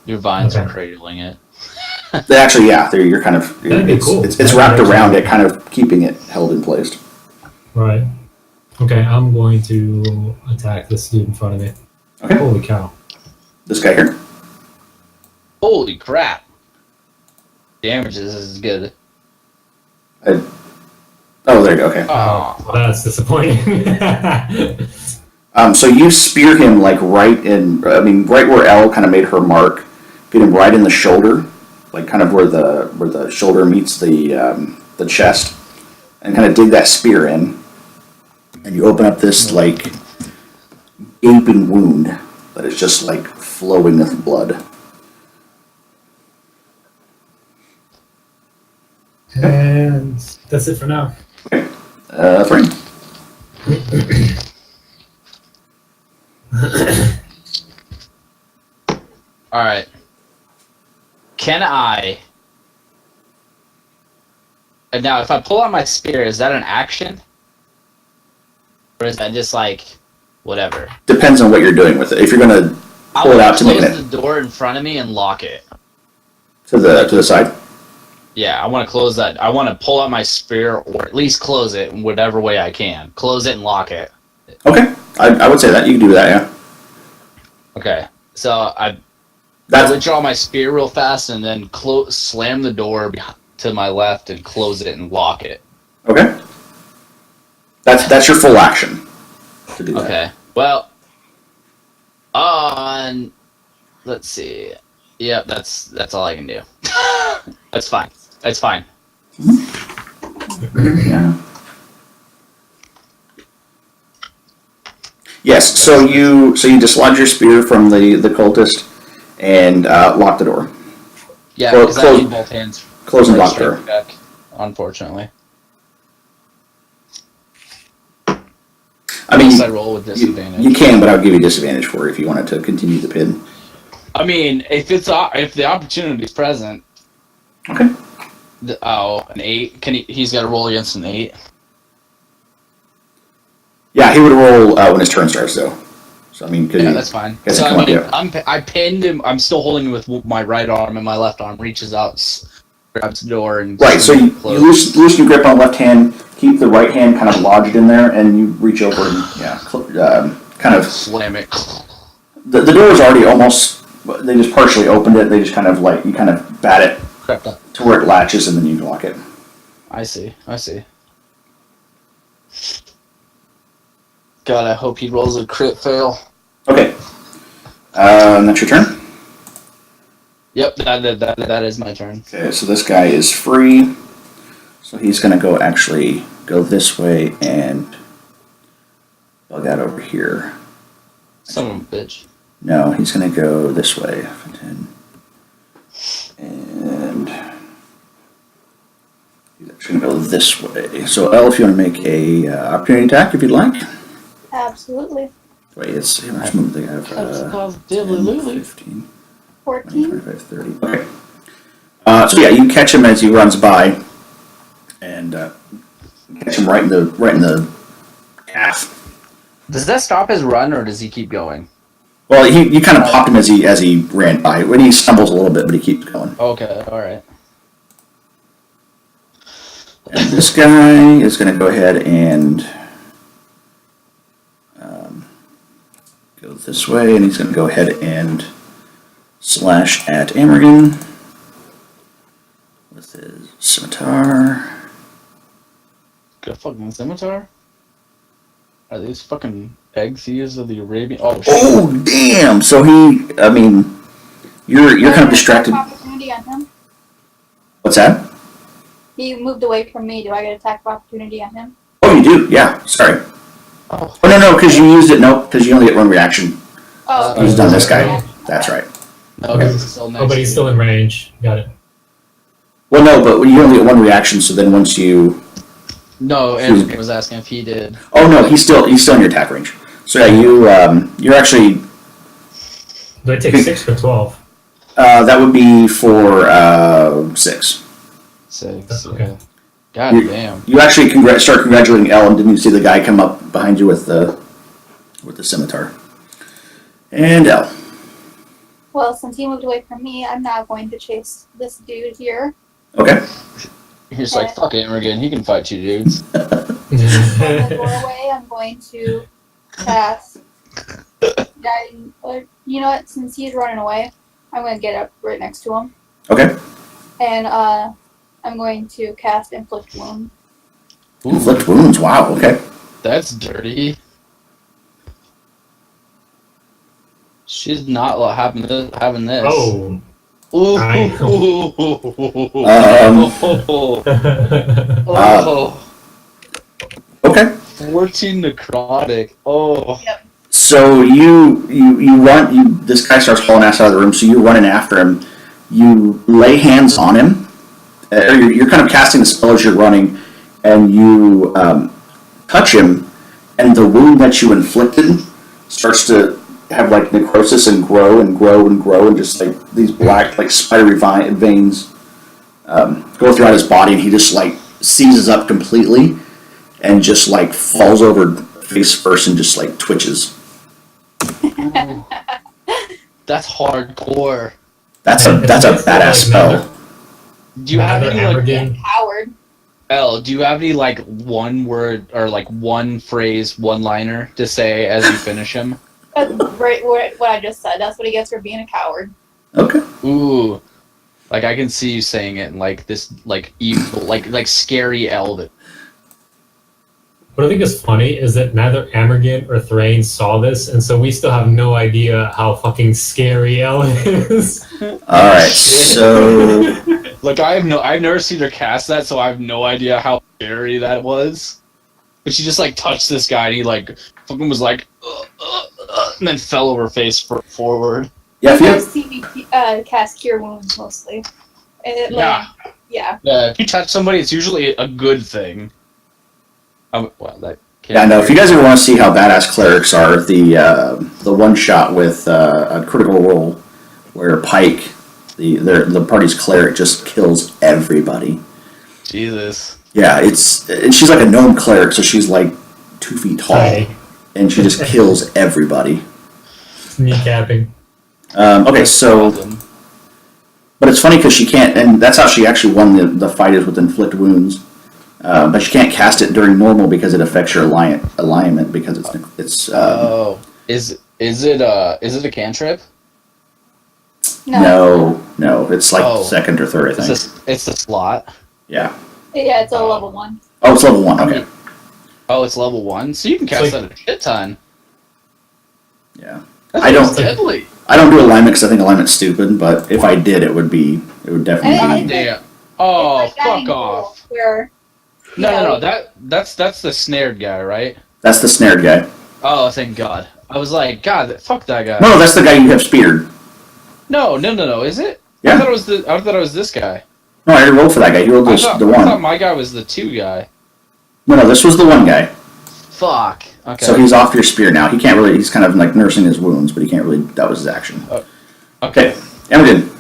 S5: Your vines
S2: Okay.
S5: are cradling it.
S1: They actually, yeah, you're kind of
S2: That'd be cool.
S1: it's
S2: That'd
S1: wrapped
S2: be
S1: around
S2: actually-
S1: it, kind of keeping it held in place.
S2: Right. Okay, I'm going to attack this dude in front of me.
S1: Okay,
S2: Holy cow.
S1: this guy here.
S5: Holy crap! Damage is good.
S1: Oh, there you go. Okay.
S5: Oh.
S2: Well, that's disappointing.
S1: So you spear him like right where Elle kind of made her mark. Get him right in the shoulder, like kind of where the shoulder meets the chest, and kind of dig that spear in. And you open up this like gaping wound that is just like flowing with blood.
S2: And that's it for now.
S1: Thrane.
S5: Alright. Can I... And now, if I pull out my spear, is that an action? Or is that just like, whatever?
S1: Depends on what you're doing with it. If you're gonna pull it out to make
S5: close
S1: it
S5: the door in front of me and lock it.
S1: to the side.
S5: Yeah, I want to close that. I want to pull out my spear, or at least close it in whatever way I can. Close it and lock it.
S1: Okay, I would say that you can do that. Yeah.
S5: Okay, so I
S1: That's
S5: withdraw my spear real fast and then slam the door to my left and close it and lock it.
S1: okay. That's your full action to do that.
S5: Okay. Well, on let's see. Yep, that's all I can do. That's fine. That's fine.
S1: Yeah. Yes. So you dislodge your spear from the cultist and lock the door.
S5: Yeah,
S1: Close-
S5: because I need both hands.
S1: Close and
S5: for a
S1: lock door.
S5: strength check, unfortunately.
S1: I mean,
S5: Unless I roll with disadvantage.
S1: you can, but I would give you disadvantage for it if you wanted to continue the pin.
S5: I mean, if the opportunity is present.
S1: Okay.
S5: An 8. He's got to roll against an 8.
S1: Yeah, he would roll when his turn starts, though. So I mean,
S5: Yeah, that's fine.
S1: Guess
S5: So
S1: come
S5: I
S1: up,
S5: mean,
S1: yeah.
S5: I pinned him. I'm still holding him with my right arm, and my left arm reaches out, grabs the door, and
S1: Right. So you
S5: closes.
S1: loosen your grip on the left hand, keep the right hand kind of lodged in there, and you reach over and kind of.
S5: Slam it.
S1: The door is already almost. They just partially opened it. They just kind of you kind of bat it
S5: Crept up.
S1: to where it latches, and then you lock it.
S5: I see. God, I hope he rolls a crit fail.
S1: Okay. That's your turn.
S5: Yep, that is my turn.
S1: Okay, so this guy is free. So he's going to go this way and bug out over here.
S5: Son of a bitch.
S1: No, he's going to go this way. And he's actually going to go this way. So Elle, if you want to make a opportunity attack, if you'd like.
S4: Absolutely.
S1: Wait, let's move the guy. 10, 15, 20,
S4: 14.
S1: 25, 30. Okay. So yeah, you catch him as he runs by, and catch him right in the calf.
S5: Does that stop his run, or does he keep going?
S1: Well, you kind of popped him as he ran by. When he stumbles a little bit, but he keeps going.
S5: Okay, all right.
S1: And this guy is going to go ahead and go this way, and he's going to go ahead and slash at Amergin with his scimitar.
S5: Got a fucking scimitar? Are these fucking eggs he uses of the Arabian? Oh, shit.
S1: Oh, damn! So you're kind of distracted.
S4: Opportunity on him.
S1: What's that?
S4: He moved away from me. Do I get attack of opportunity on him?
S1: Oh, you do? Yeah, sorry.
S5: Oh.
S1: Oh, no, because you used it. Nope, because you only get one reaction.
S4: Oh,
S1: He's done this guy. That's right.
S5: Okay, he's still next
S2: Oh, but
S5: to
S2: he's
S5: you.
S2: still in range. Got it.
S1: Well, no, but you only get one reaction, so then once you
S5: No, Amergin was asking if he did.
S1: Oh no, he's still in your attack range. So yeah, you're actually
S2: Do I take 6 or 12?
S1: that would be for 6.
S5: 6.
S2: Okay.
S5: Yeah. God damn.
S1: You actually start congratulating El, and didn't you see the guy come up behind you with the scimitar? And El.
S4: Well, since he moved away from me, I'm now going to chase this dude here.
S1: Okay.
S5: You're just like, fuck Amergin, he can fight you dudes.
S4: From the doorway, I'm going to cast. You know what? Since he's running away, I'm going to get up right next to him.
S1: Okay.
S4: And I'm going to cast Inflict Wound.
S1: Inflict wounds. Wow. Okay.
S5: That's dirty. She's not having this.
S2: Oh.
S5: Ooh.
S2: I-
S5: Oh.
S1: Okay.
S5: 14 necrotic. Oh.
S1: So you run. This guy starts hauling ass out of the room. So you run in after him. You lay hands on him. You're kind of casting the spell as you're running, and you touch him, and the wound that you inflicted starts to have like necrosis and grow and grow and grow, and just like these black like spidery veins go throughout his body, and he just like seizes up completely, and just like falls over face first and just like twitches.
S5: That's hardcore.
S1: That's a badass spell.
S5: Do you have any like
S2: Amergin?
S4: Howard.
S5: L? Do you have any like one word or like one phrase, one liner to say as you finish him?
S4: That's right what I just said. That's what he gets for being a coward.
S1: Okay.
S5: Ooh, like I can see you saying it in like this like evil like scary elven.
S2: What I think is funny is that neither Amergin or Thrane saw this, and so we still have no idea how fucking scary El is.
S1: Alright, so
S5: Like I've never seen her cast that, so I have no idea how scary that was. But she just like touched this guy, and he like fucking was like, and then fell over face forward.
S1: yeah, if you
S4: I
S1: have,
S4: see me cast Cure Wounds mostly. And it,
S5: Yeah.
S4: Yeah.
S5: Yeah, if you touch somebody, it's usually a good thing. Well, that can't
S1: yeah, no, if you guys ever want to see how badass clerics are, the one shot with a critical roll where Pike, the party's cleric, just kills everybody.
S5: Jesus.
S1: Yeah, and she's like a gnome cleric, so she's like 2 feet tall,
S2: Hi.
S1: and she just kills everybody.
S2: Kneecapping.
S1: Okay, so, but it's funny because she can't, and that's how she actually won the fight, is with inflict wounds. But she can't cast it during normal because it affects your alignment because it's.
S5: Is it a cantrip?
S1: No, it's like
S5: Oh.
S1: second or third, I think.
S5: It's the slot.
S1: Yeah.
S4: Yeah, it's a level 1.
S1: Oh, it's level 1. Okay.
S5: Oh, it's level 1, so you can cast
S2: Like-
S5: that a shit ton.
S1: Yeah.
S5: That's
S1: I don't-
S5: deadly.
S1: I don't do alignment because I think alignment's stupid. But if I did, it would definitely
S4: I-
S1: be.
S5: Damn. Oh,
S4: It's like Guiding
S5: fuck off.
S4: Bolt, Where,
S5: No. That's the snared guy, right?
S1: That's the snared guy.
S5: Oh, thank God. I was like, God, fuck that guy.
S1: No, that's the guy you have speared.
S5: No. Is it?
S1: Yeah.
S5: I thought it was this guy.
S1: No, I already rolled for that guy. You rolled
S5: I thought
S1: the one.
S5: my guy was the 2 guy.
S1: No, this was the one guy.
S5: Fuck. Okay.
S1: So he's off your spear now. He can't really. He's kind of like nursing his wounds, but he can't really. That was his action. Okay, Amergin.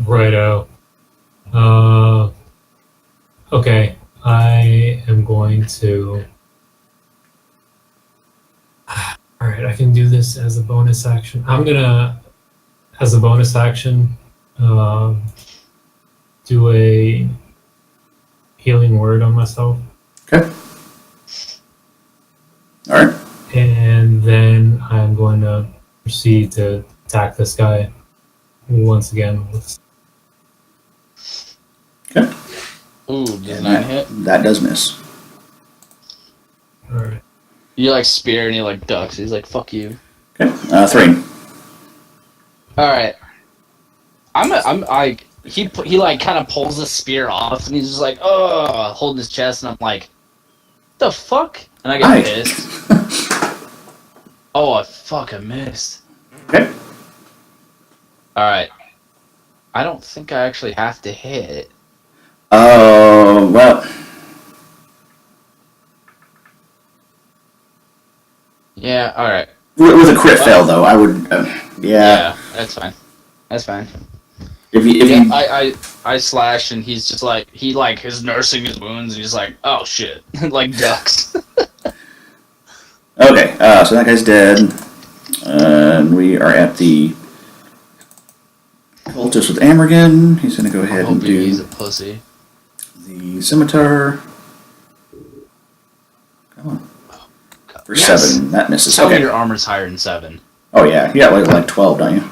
S2: Righto. Okay, I am going to. Alright, I can do this as a bonus action. I'm gonna, as a bonus action, do a healing word on myself.
S1: Okay. All right.
S2: And then I'm going to proceed to attack this guy once again.
S1: Okay.
S5: Ooh, does
S1: And
S5: 9 hit?
S1: that does miss.
S2: Alright.
S5: You like spear and he like ducks. He's like, fuck you.
S1: Okay. Thrane.
S5: Alright. He like kind of pulls the spear off and he's just like, oh, holding his chest, and I'm like, the fuck? And I get
S1: Hi.
S5: pissed. Oh, fuck, I missed.
S1: Okay.
S5: Alright. I don't think I actually have to hit.
S1: Well,
S5: Yeah, alright.
S1: with a crit fail though, I would. Yeah.
S5: That's fine. That's fine.
S1: If you
S5: I slash and he's just like he like is nursing his wounds and he's like, oh shit. Like ducks.
S1: okay, so that guy's dead. And we are at the cultist with Amergin. He's gonna go ahead and
S5: He's
S1: do
S5: a pussy.
S1: the scimitar. Come on. For
S5: Yes!
S1: 7, that misses.
S5: Tell me
S1: Okay.
S5: your armor's higher than 7.
S1: Oh yeah, you got like 12, don't you?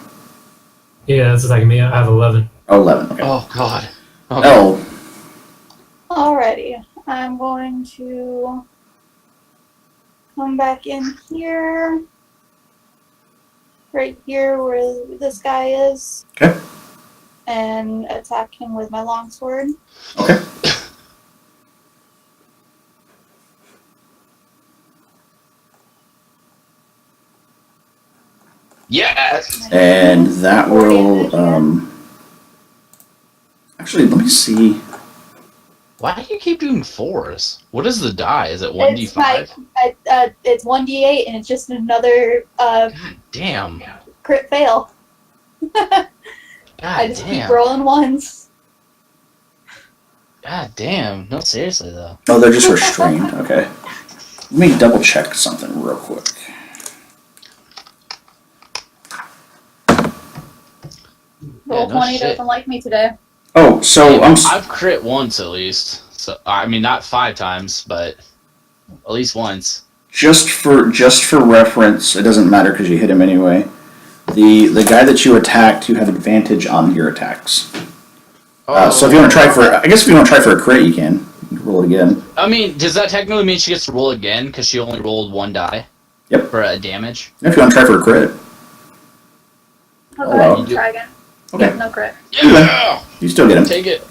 S2: Yeah, that's attacking me. I have 11.
S1: Oh, 11. Okay.
S5: Oh god. Okay.
S1: L.
S4: Alrighty, I'm going to come back in here. Right here where this guy is.
S1: Okay.
S4: And attack him with my longsword.
S1: Okay.
S5: Yes!
S1: And that will, actually, let me see.
S5: Why do you keep doing 4s? What is the die? Is it
S4: It's
S5: 1d5?
S4: it's 1d8 and it's just another
S5: God damn.
S4: crit fail.
S5: God
S4: I just
S5: damn.
S4: keep rolling ones.
S5: God damn. No, seriously though.
S1: Oh, they're just restrained. Okay. Let me double check something real quick.
S4: Roll
S5: no
S4: 20
S5: shit.
S4: doesn't like me today.
S1: Oh, so
S5: I've crit once at least. So I mean, not 5 times, but at least once.
S1: just for reference, it doesn't matter because you hit him anyway. The guy that you attacked, you have advantage on your attacks. So if you want to try for, I guess if you want to try for a crit, you can roll it again.
S5: I mean, does that technically mean she gets to roll again because she only rolled 1 die?
S1: Yep.
S5: For a damage.
S1: If you want to try for a crit,
S4: I'll
S1: Oh,
S4: go ahead
S1: well.
S4: and try again.
S1: okay,
S4: Yep, no crit.
S5: Yeah.
S1: you still get him.
S5: Take it.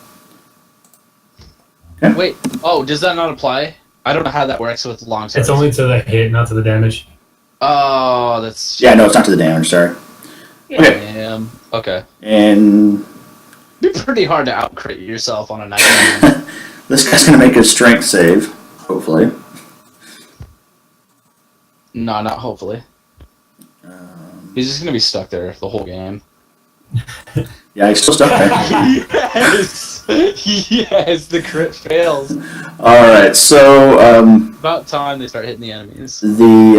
S1: Okay.
S5: Wait. Oh, does that not apply? I don't know how that works with long swords.
S2: It's only to the hit, not to the damage.
S5: Oh, that's.
S1: Yeah, no, it's not to the damage. Sorry.
S4: Yeah.
S1: Okay,
S5: Damn. Okay.
S1: and
S5: It'd be pretty hard to outcrit yourself on a 19.
S1: this guy's gonna make a strength save, hopefully.
S5: No, not hopefully. He's just gonna be stuck there the whole game.
S1: Yeah, he's still stuck there.
S5: Yes! Yes, the crit fails.
S1: All right, so
S5: About time they start hitting the enemies.
S1: you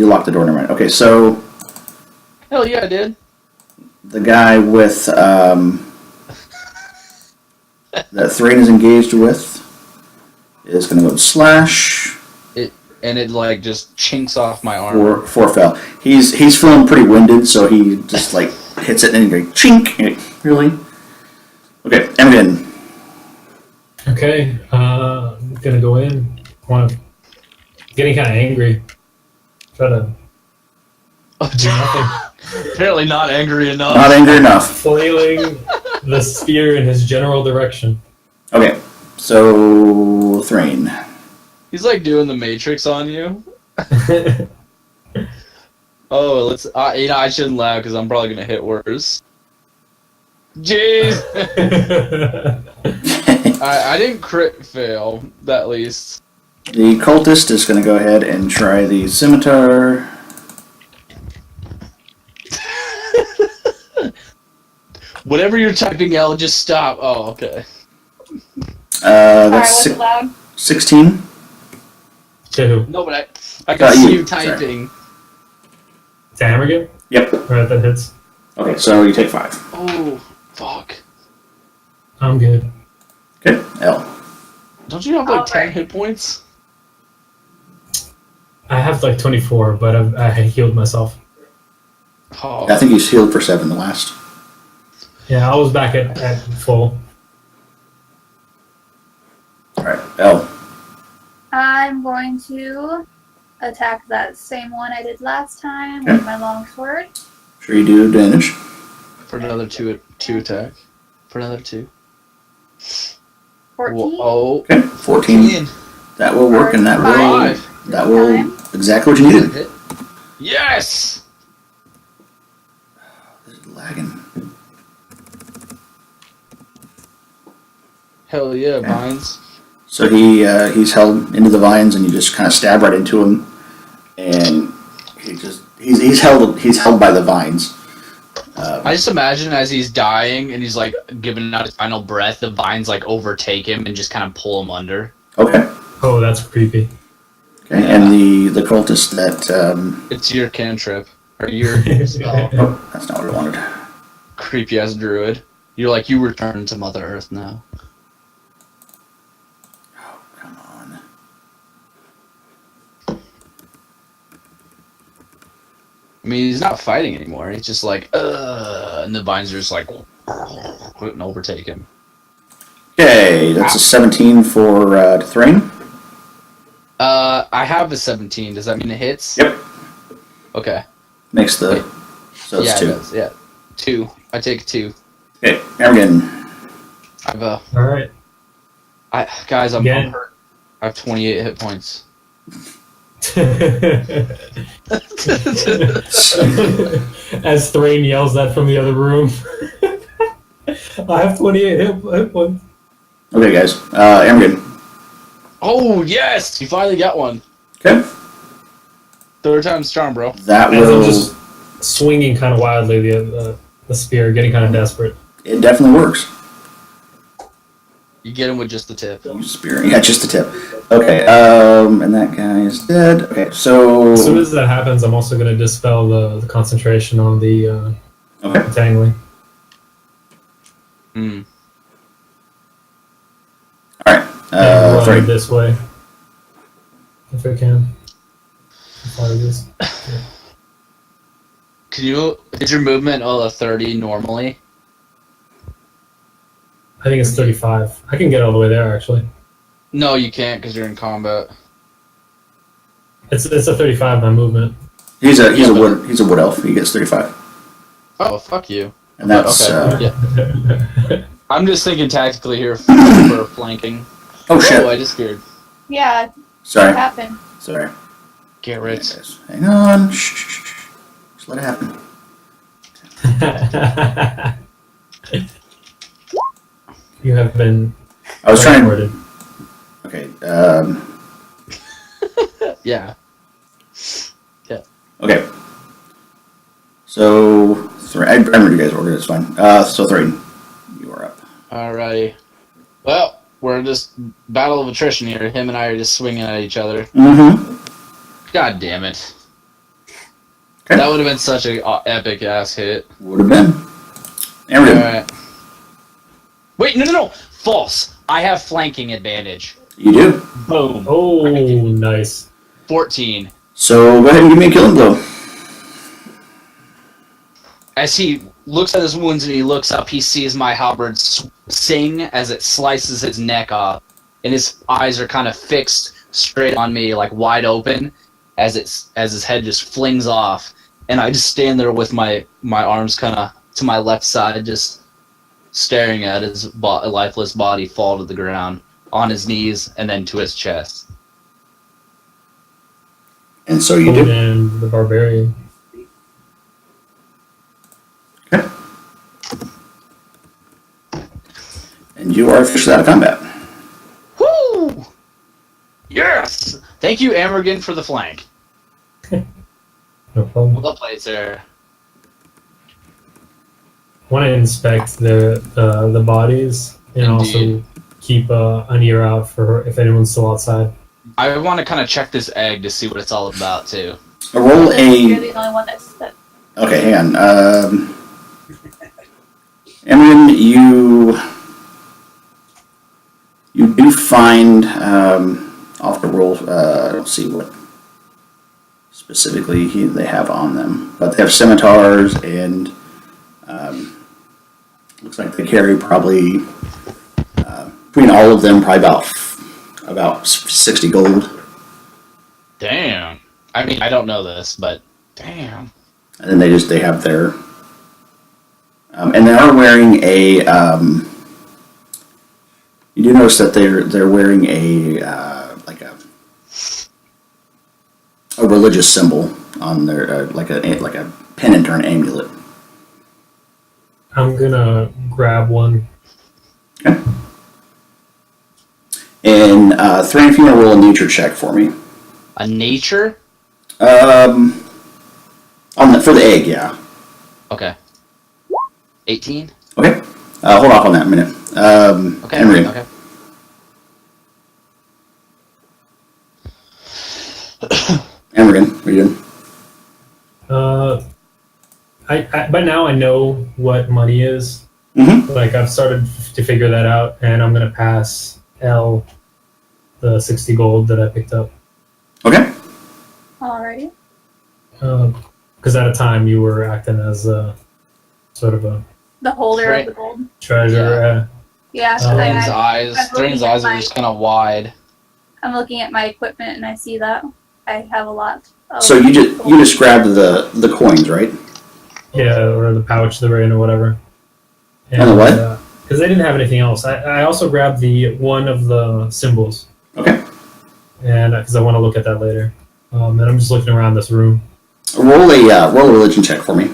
S1: locked the door. Never mind. Okay, so
S5: Hell yeah, I did.
S1: the guy with that Thrane is engaged with is going to go slash.
S5: And it like just chinks off my armor.
S1: Four fell. He's feeling pretty winded, so he just like hits it and he goes chink. Really? Okay, Amergin.
S2: Okay, I'm gonna go in. Getting kind of angry. Try to do nothing.
S5: Apparently not angry enough.
S1: Not angry enough.
S2: Flailing the spear in his general direction.
S1: Okay, so Thrane.
S5: He's like doing the Matrix on you. Oh, let's. I shouldn't laugh because I'm probably gonna hit worse. Jeez. I didn't crit fail, at least.
S1: The cultist is going to go ahead and try the scimitar.
S5: Whatever you're typing, L, just stop. Oh, okay.
S4: Sorry,
S1: That's
S4: was it loud?
S1: 16.
S2: To who?
S5: No, but I can see you typing.
S2: To Amergin?
S1: Yep.
S2: Alright, that hits.
S1: Okay, so you take 5.
S5: Oh, fuck.
S2: I'm good.
S1: Okay, L.
S5: Don't you have like 10
S4: Alright.
S5: hit points?
S2: I have like 24, but I healed myself.
S5: Oh.
S1: I think he's healed for 7 the last.
S2: Yeah, I was back at full.
S1: Alright, L.
S4: I'm going to attack that same one I did last time with my longsword.
S1: Sure you do damage.
S5: For another two attack. For another 2.
S4: 14.
S5: Oh.
S1: Okay, 14. That will work and that will... That will... Exactly what you needed.
S5: Hit. Yes!
S1: This is lagging.
S5: Hell yeah, vines.
S1: So he's held into the vines, and you just kind of stab right into him, and he's held by the vines.
S5: I just imagine as he's dying and he's like giving out his final breath, the vines like overtake him and just kind of pull him under.
S1: Okay.
S2: Oh, that's creepy.
S1: Okay.
S5: Yeah.
S1: And the cultist that
S5: It's your cantrip or your
S1: oh, that's not what I wanted.
S5: creepy ass druid. You're like, you return to Mother Earth now.
S1: Oh, come on.
S5: I mean, he's not fighting anymore. He's just like, and the vines are just like, and overtake him.
S1: Okay, that's a 17 for Thrane.
S5: I have a 17. Does that mean it hits?
S1: Yep.
S5: Okay.
S1: Makes the so
S5: Yeah,
S1: it's
S5: it
S1: 2.
S5: does. Yeah, 2. I take 2.
S1: Okay, Amergin.
S5: I've
S2: All right.
S5: guys, I'm
S2: Again.
S5: hurt. I have 28 hit points.
S2: As Thrane yells that from the other room. I have 28 hit points.
S1: Okay, guys. Amergin.
S5: Oh yes, you finally got one.
S1: Okay.
S5: Third time's charm, bro.
S1: That
S2: As I'm
S1: will.
S2: just swinging kind of wildly the spear, getting kind of desperate.
S1: It definitely works.
S5: You get him with just the tip.
S1: Use spear. Yeah, just the tip. Okay. And that guy is dead. Okay, so.
S2: As soon as that happens, I'm also going to dispel the concentration on the
S1: Okay.
S2: entangling.
S5: Hmm.
S1: All right.
S2: And run
S1: Thrane.
S2: this way. If I can. How far it is.
S5: Can you? Is your movement a 30 normally?
S2: I think it's 35. I can get all the way there, actually.
S5: No, you can't because you're in combat.
S2: It's a 35 my movement.
S1: He's a wood elf. He gets 35,
S5: Oh, fuck you.
S1: and that's
S5: Okay. Yeah. I'm just thinking tactically here for flanking.
S1: oh shit.
S5: Oh, I just scared.
S4: Yeah, what
S1: Sorry.
S4: happened?
S1: Sorry.
S5: Garrett.
S1: Guys, hang on. Shh. Just let it happen.
S2: You have been.
S1: I was trying.
S2: recorded.
S1: Okay.
S5: Yeah.
S1: Okay. So I remember you guys ordered. It's fine. So Thrane, you are up.
S5: Alrighty. Well, we're just battle of attrition here. Him and I are just swinging at each other.
S1: Mm-hmm.
S5: God damn it.
S1: Okay.
S5: That would have been such a epic ass hit.
S1: Would have been. Amergin.
S5: Alright. Wait, no. False. I have flanking advantage.
S1: You do.
S5: Boom.
S2: Oh, nice.
S5: 14.
S1: So go ahead and give me a killing blow.
S5: As he looks at his wounds and he looks up, he sees my halberd sing as it slices his neck off, and his eyes are kind of fixed straight on me, like wide open, as his head just flings off, and I just stand there with my arms kind of to my left side, just staring at his lifeless body fall to the ground, on his knees, and then to his chest.
S1: And so you do.
S2: And the barbarian.
S1: Okay. And you are officially out of combat.
S5: Woo! Yes! Thank you, Amergin, for the flank.
S2: No problem.
S5: Well played, sir.
S2: I want to inspect the bodies and
S5: Indeed.
S2: also keep an ear out for if anyone's still outside.
S5: I want to kind of check this egg to see what it's all about, too.
S1: Roll
S4: You're
S1: a.
S4: the only one that
S1: Okay, hang on. Amergin, you do find off the roll. I don't see what specifically they have on them, but they have scimitars and looks like they carry probably between all of them probably about 60 gold.
S5: Damn. I mean, I don't know this, but damn.
S1: And then they have their and they are wearing a you do notice that they're wearing a like a religious symbol on their like a pendant or an amulet.
S2: I'm gonna grab one.
S1: Okay. And Thrane, if you want to roll a nature check for me.
S5: A nature?
S1: For the egg, yeah.
S5: Okay. 18?
S1: Okay. Hold off on that a minute.
S5: Okay.
S1: Henry.
S5: Okay.
S1: Amergin, what are you doing?
S2: By now I know what money is.
S1: Mm-hmm.
S2: Like I've started to figure that out, and I'm gonna pass L the 60 gold that I picked up.
S1: Okay.
S4: Alrighty.
S2: Because at a time you were acting as a sort of a
S4: The holder
S5: Right.
S4: of the gold.
S2: treasure.
S4: Yeah.
S5: Thrane's
S4: I'm
S5: eyes.
S4: looking
S5: Thrane's
S4: at
S5: eyes are
S4: my-
S5: just kind of wide.
S4: I'm looking at my equipment and I see that I have a lot.
S1: So you just grabbed the coins, right?
S2: Yeah, or the pouch they're in or whatever.
S1: And the what?
S2: Because they didn't have anything else. I also grabbed the one of the symbols,
S1: Okay.
S2: and because I want to look at that later. And I'm just looking around this room.
S1: Roll a religion check for me.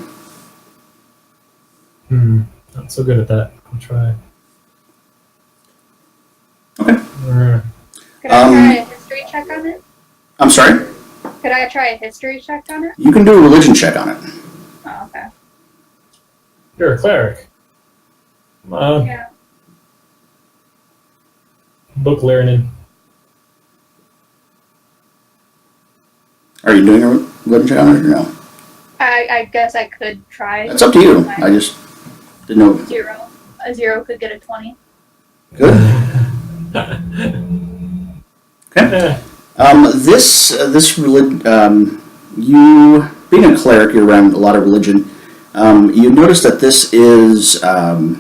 S2: Not so good at that. I'll try.
S1: Okay.
S4: Could I try a history check on it?
S1: I'm sorry?
S4: Could I try a history check on it?
S1: You can do a religion check on it.
S4: Oh, okay.
S2: You're a cleric.
S4: Yeah.
S2: Book learning.
S1: Are you doing a religion check on it or no?
S4: I guess I could try.
S1: That's up to you. I just didn't know.
S4: 0. A 0 could get a 20.
S1: Good. Okay. You being a cleric, you're around a lot of religion. You notice that this is that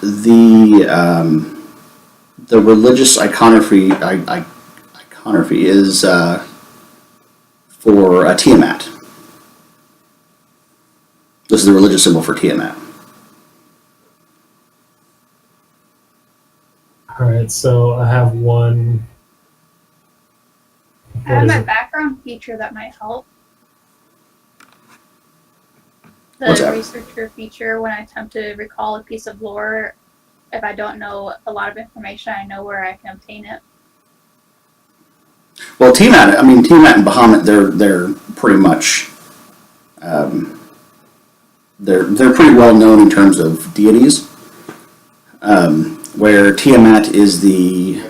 S1: the religious iconography is for Tiamat. This is the religious symbol for Tiamat.
S2: Alright, so I have one.
S4: I have
S2: What is
S4: my
S2: it?
S4: background feature that might help. The
S1: What's that?
S4: researcher feature, when I attempt to recall a piece of lore, if I don't know a lot of information, I know where I can obtain it.
S1: Well, Tiamat and Bahamut, they're pretty much they're pretty well known in terms of deities. Where Tiamat is the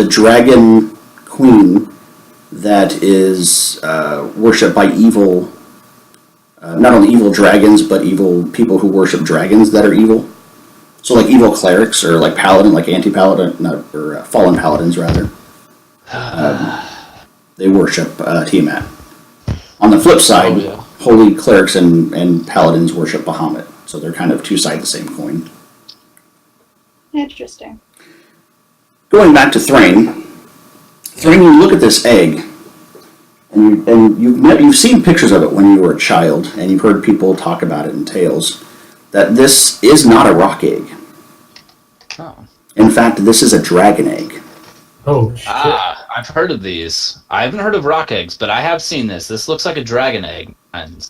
S1: dragon queen that is worshipped by evil, not only evil dragons, but evil people who worship dragons that are evil. So like evil clerics or like paladin, like anti-paladin, or fallen paladins rather. They worship Tiamat. On the flip side,
S5: Oh, yeah.
S1: holy clerics and paladins worship Bahamut. So they're kind of two sides of the same coin.
S4: Interesting.
S1: Going back to Thrane, you look at this egg, and you've seen pictures of it when you were a child, and you've heard people talk about it in tales, that this is not a rock egg.
S5: Oh.
S1: In fact, this is a dragon egg.
S2: Oh, shit.
S5: I've heard of these. I haven't heard of rock eggs, but I have seen this. This looks like a dragon egg. And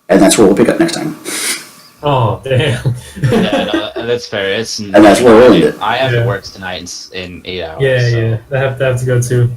S1: And that's where we'll pick up next time.
S2: Oh, damn.
S5: yeah, no, that's fair.
S1: And that's where we'll end it.
S5: I have
S2: Yeah.
S5: to work tonight in 8 hours.
S2: Yeah,
S5: so.
S2: yeah. I have to go too.